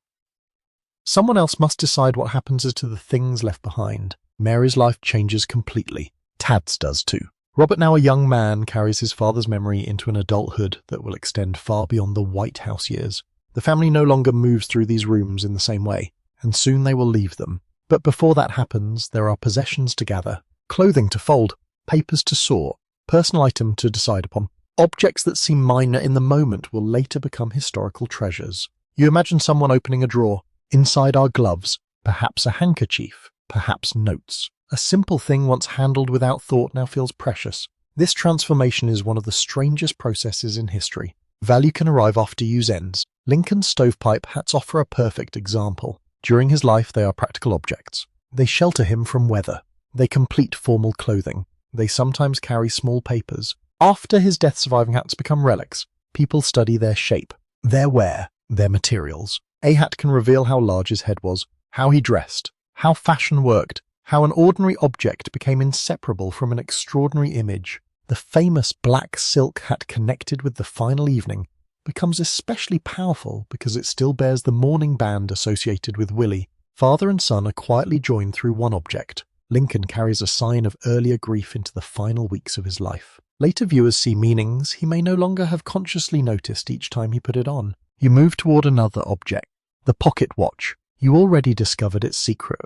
Someone else must decide what happens to the things left behind. Mary's life changes completely. Tad's does too. Robert, now a young man, carries his father's memory into an adulthood that will extend far beyond the White House years. The family no longer moves through these rooms in the same way, and soon they will leave them. But before that happens, there are possessions to gather, clothing to fold, papers to sort, personal item to decide upon. Objects that seem minor in the moment will later become historical treasures. You imagine someone opening a drawer. Inside are gloves, perhaps a handkerchief, perhaps notes. A simple thing once handled without thought now feels precious. This transformation is one of the strangest processes in history. Value can arrive after use ends. Lincoln's stovepipe hats offer a perfect example. During his life, they are practical objects. They shelter him from weather. They complete formal clothing. They sometimes carry small papers. After his death, surviving hats become relics. People study their shape, their wear, their materials. A hat can reveal how large his head was, how he dressed, how fashion worked, how an ordinary object became inseparable from an extraordinary image. The famous black silk hat connected with the final evening becomes especially powerful because it still bears the mourning band associated with Willie. Father and son are quietly joined through one object. Lincoln carries a sign of earlier grief into the final weeks of his life. Later viewers see meanings he may no longer have consciously noticed each time he put it on. You move toward another object, the pocket watch. You already discovered its secret.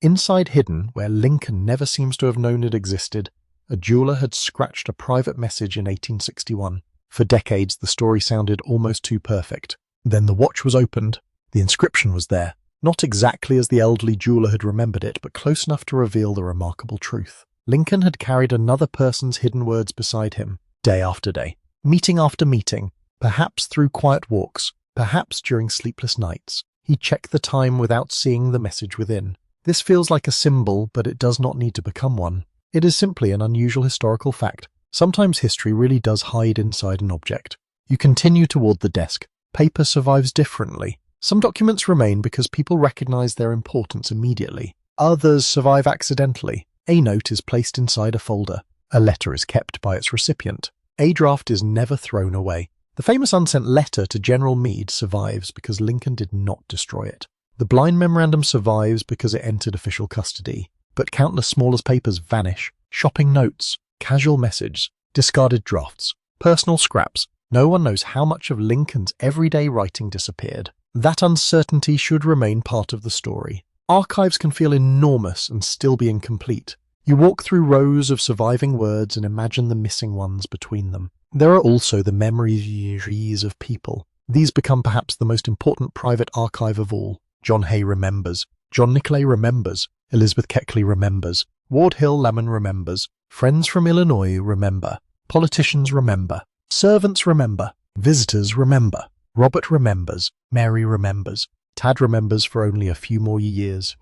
Inside hidden, where Lincoln never seems to have known it existed, a jeweler had scratched a private message in 1861. For decades, the story sounded almost too perfect. Then the watch was opened. The inscription was there, not exactly as the elderly jeweler had remembered it, but close enough to reveal the remarkable truth. Lincoln had carried another person's hidden words beside him, day after day, meeting after meeting, perhaps through quiet walks, perhaps during sleepless nights. He checked the time without seeing the message within. This feels like a symbol, but it does not need to become one. It is simply an unusual historical fact. Sometimes history really does hide inside an object. You continue toward the desk. Paper survives differently. Some documents remain because people recognize their importance immediately. Others survive accidentally. A note is placed inside a folder. A letter is kept by its recipient. A draft is never thrown away. The famous unsent letter to General Meade survives because Lincoln did not destroy it. The blind memorandum survives because it entered official custody. But countless smaller papers vanish. Shopping notes, casual messages, discarded drafts, personal scraps. No one knows how much of Lincoln's everyday writing disappeared. That uncertainty should remain part of the story. Archives can feel enormous and still be incomplete. You walk through rows of surviving words and imagine the missing ones between them. There are also the memories of people. These become perhaps the most important private archive of all. John Hay remembers. John Nicolay remembers. Elizabeth Keckley remembers. Ward Hill Lamon remembers. Friends from Illinois remember. Politicians remember. Servants remember. Visitors remember. Robert remembers. Mary remembers. Tad remembers for only a few more years.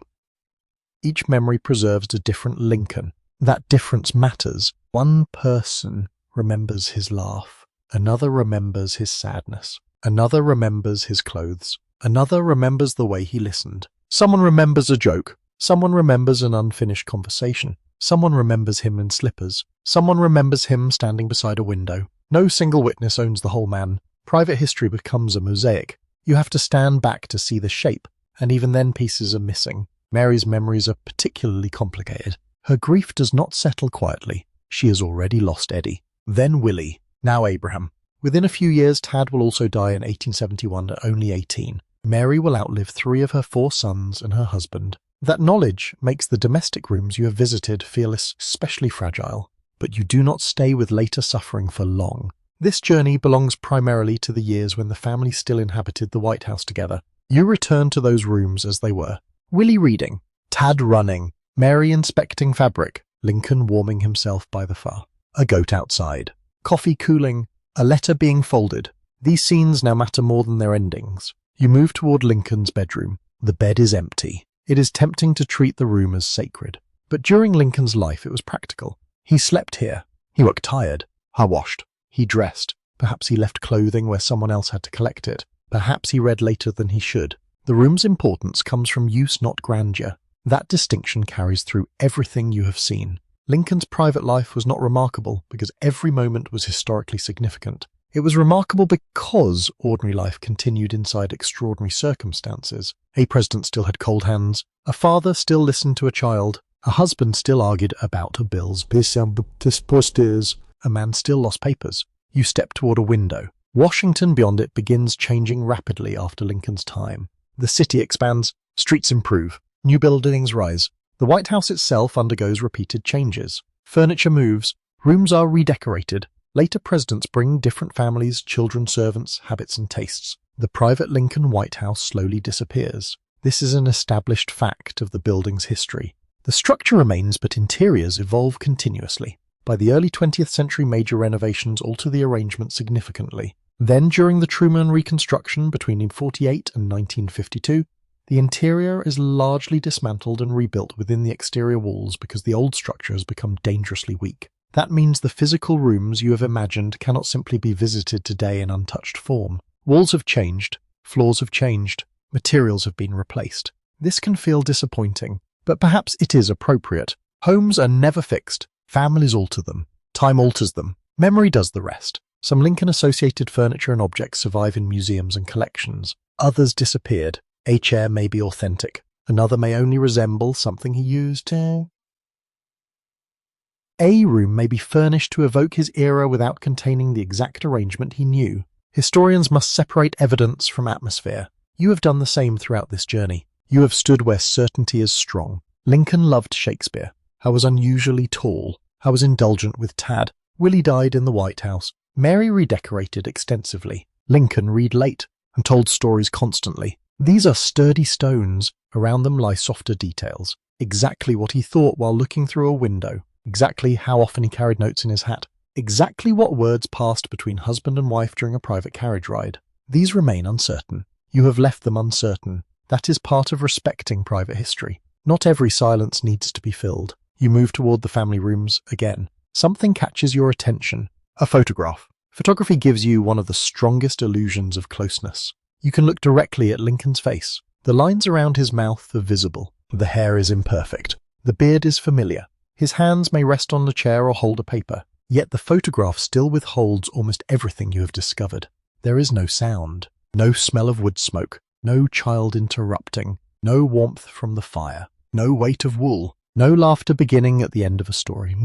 Each memory preserves a different Lincoln. That difference matters. One person remembers his laugh. Another remembers his sadness. Another remembers his clothes. Another remembers the way he listened. Someone remembers a joke. Someone remembers an unfinished conversation. Someone remembers him in slippers. Someone remembers him standing beside a window. No single witness owns the whole man. Private history becomes a mosaic. You have to stand back to see the shape, and even then pieces are missing. Mary's memories are particularly complicated. Her grief does not settle quietly. She has already lost Eddie. Then Willie. Now Abraham. Within a few years, Tad will also die in 1871 at only 18. Mary will outlive 3 of her 4 sons and her husband. That knowledge makes the domestic rooms you have visited feel especially fragile, but you do not stay with later suffering for long. This journey belongs primarily to the years when the family still inhabited the White House together. You return to those rooms as they were. Willie reading, Tad running, Mary inspecting fabric, Lincoln warming himself by the fire, a goat outside, coffee cooling, a letter being folded. These scenes now matter more than their endings. You move toward Lincoln's bedroom. The bed is empty. It is tempting to treat the room as sacred. But during Lincoln's life, it was practical. He slept here. He woke tired. Washed. He dressed. Perhaps he left clothing where someone else had to collect it. Perhaps he read later than he should. The room's importance comes from use, not grandeur. That distinction carries through everything you have seen. Lincoln's private life was not remarkable because every moment was historically significant. It was remarkable because ordinary life continued inside extraordinary circumstances. A president still had cold hands. A father still listened to a child. A husband still argued about a bill's. A man still lost papers. You step toward a window. Washington beyond it begins changing rapidly after Lincoln's time. The city expands. Streets improve. New buildings rise. The White House itself undergoes repeated changes. Furniture moves. Rooms are redecorated. Later presidents bring different families, children, servants, habits and tastes. The private Lincoln White House slowly disappears. This is an established fact of the building's history. The structure remains, but interiors evolve continuously. By the early 20th century, major renovations alter the arrangement significantly. Then, during the Truman Reconstruction between 1948 and 1952, the interior is largely dismantled and rebuilt within the exterior walls because the old structure has become dangerously weak. That means the physical rooms you have imagined cannot simply be visited today in untouched form. Walls have changed, floors have changed, materials have been replaced. This can feel disappointing, but perhaps it is appropriate. Homes are never fixed. Families alter them. Time alters them. Memory does the rest. Some Lincoln-associated furniture and objects survive in museums and collections. Others disappeared. A chair may be authentic. Another may only resemble something he used. A room may be furnished to evoke his era without containing the exact arrangement he knew. Historians must separate evidence from atmosphere. You have done the same throughout this journey. You have stood where certainty is strong. Lincoln loved Shakespeare. I was unusually tall. I was indulgent with Tad. Willie died in the White House. Mary redecorated extensively. Lincoln read late and told stories constantly. These are sturdy stones. Around them lie softer details. Exactly what he thought while looking through a window. Exactly how often he carried notes in his hat. Exactly what words passed between husband and wife during a private carriage ride. These remain uncertain. You have left them uncertain. That is part of respecting private history. Not every silence needs to be filled. You move toward the family rooms again. Something catches your attention. A photograph. Photography gives you one of the strongest illusions of closeness. You can look directly at Lincoln's face. The lines around his mouth are visible. The hair is imperfect. The beard is familiar. His hands may rest on a chair or hold a paper. Yet the photograph still withholds almost everything you have discovered. There is no sound. No smell of wood smoke. No child interrupting. No warmth from the fire. No weight of wool. No laughter beginning at the end of a story.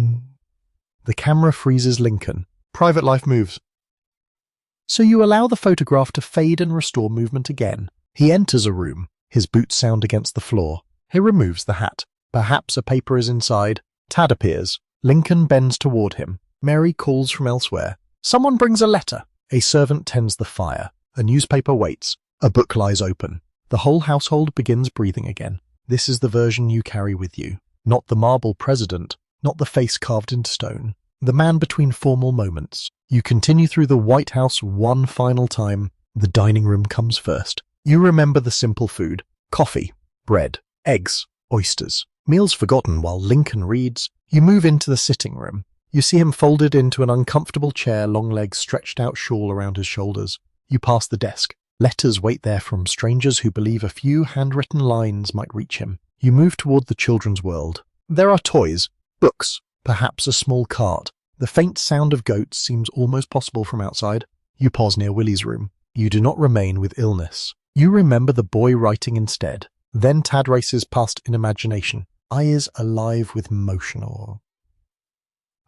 The camera freezes Lincoln. Private life moves. So you allow the photograph to fade and restore movement again. He enters a room. His boots sound against the floor. He removes the hat. Perhaps a paper is inside. Tad appears. Lincoln bends toward him. Mary calls from elsewhere. Someone brings a letter. A servant tends the fire. A newspaper waits. A book lies open. The whole household begins breathing again. This is the version you carry with you. Not the marble president. Not the face carved into stone. The man between formal moments. You continue through the White House one final time. The dining room comes first. You remember the simple food. Coffee, bread, eggs, oysters. Meals forgotten while Lincoln reads. You move into the sitting room. You see him folded into an uncomfortable chair, long legs, stretched out shawl around his shoulders. You pass the desk. Letters wait there from strangers who believe a few handwritten lines might reach him. You move toward the children's world. There are toys, books, perhaps a small cart. The faint sound of goats seems almost possible from outside. You pause near Willie's room. You do not remain with illness. You remember the boy writing instead. Then Tad races past in imagination, eyes alive with motion.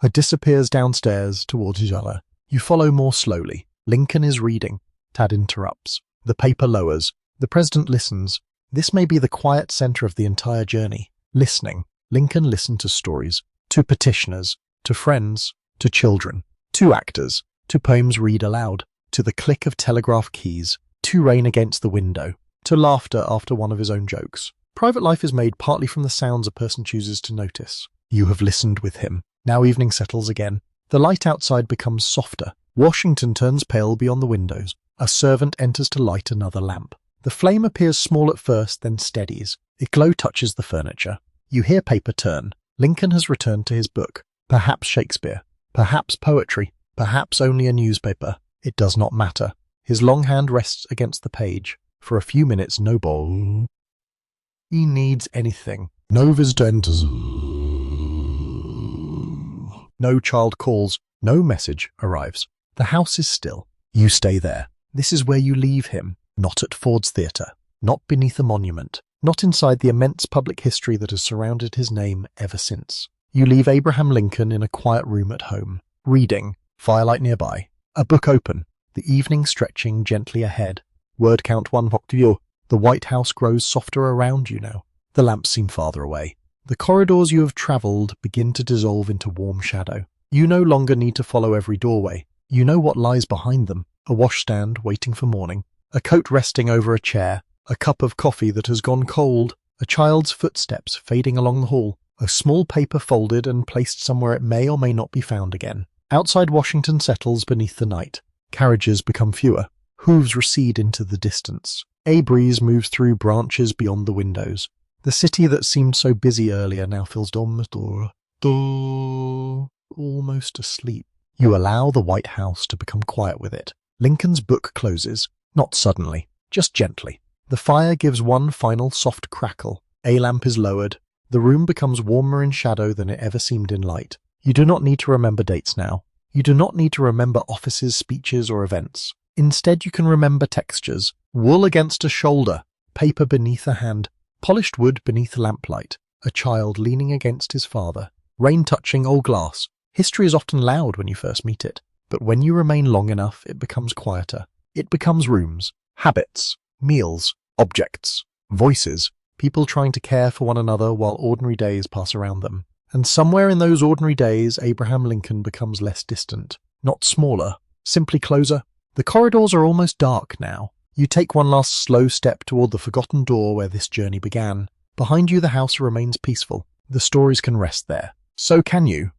It disappears downstairs towards each other. You follow more slowly. Lincoln is reading. Tad interrupts. The paper lowers. The president listens. This may be the quiet center of the entire journey. Listening. Lincoln listened to stories, to petitioners, to friends, to children, to actors, to poems read aloud, to the click of telegraph keys, to rain against the window, to laughter after one of his own jokes. Private life is made partly from the sounds a person chooses to notice. You have listened with him. Now evening settles again. The light outside becomes softer. Washington turns pale beyond the windows. A servant enters to light another lamp. The flame appears small at first, then steadies. A glow touches the furniture. You hear paper turn. Lincoln has returned to his book. Perhaps Shakespeare. Perhaps poetry. Perhaps only a newspaper. It does not matter. His long hand rests against the page. For a few minutes, no ball. He needs anything. No visitor enters. No child calls. No message arrives. The house is still. You stay there. This is where you leave him. Not at Ford's Theatre. Not beneath a monument. Not inside the immense public history that has surrounded his name ever since. You leave Abraham Lincoln in a quiet room at home. Reading. Firelight nearby. A book open. The evening stretching gently ahead. Word count 1. The White House grows softer around you now. The lamps seem farther away. The corridors you have travelled begin to dissolve into warm shadow. You no longer need to follow every doorway. You know what lies behind them. A washstand waiting for morning. A coat resting over a chair. A cup of coffee that has gone cold. A child's footsteps fading along the hall. A small paper folded and placed somewhere it may or may not be found again. Outside Washington settles beneath the night. Carriages become fewer. Hooves recede into the distance. A breeze moves through branches beyond the windows. The city that seemed so busy earlier now feels almost asleep. You allow the White House to become quiet with it. Lincoln's book closes, not suddenly, just gently. The fire gives one final soft crackle. A lamp is lowered. The room becomes warmer in shadow than it ever seemed in light. You do not need to remember dates now. You do not need to remember offices, speeches, or events. Instead, you can remember textures. Wool against a shoulder, paper beneath a hand, polished wood beneath lamplight, a child leaning against his father, rain touching old glass. History is often loud when you first meet it, but when you remain long enough, it becomes quieter. It becomes rooms, habits, meals, objects, voices, people trying to care for one another while ordinary days pass around them. And somewhere in those ordinary days, Abraham Lincoln becomes less distant, not smaller, simply closer. The corridors are almost dark now. You take one last slow step toward the forgotten door where this journey began. Behind you, the house remains peaceful. The stories can rest there. So can you.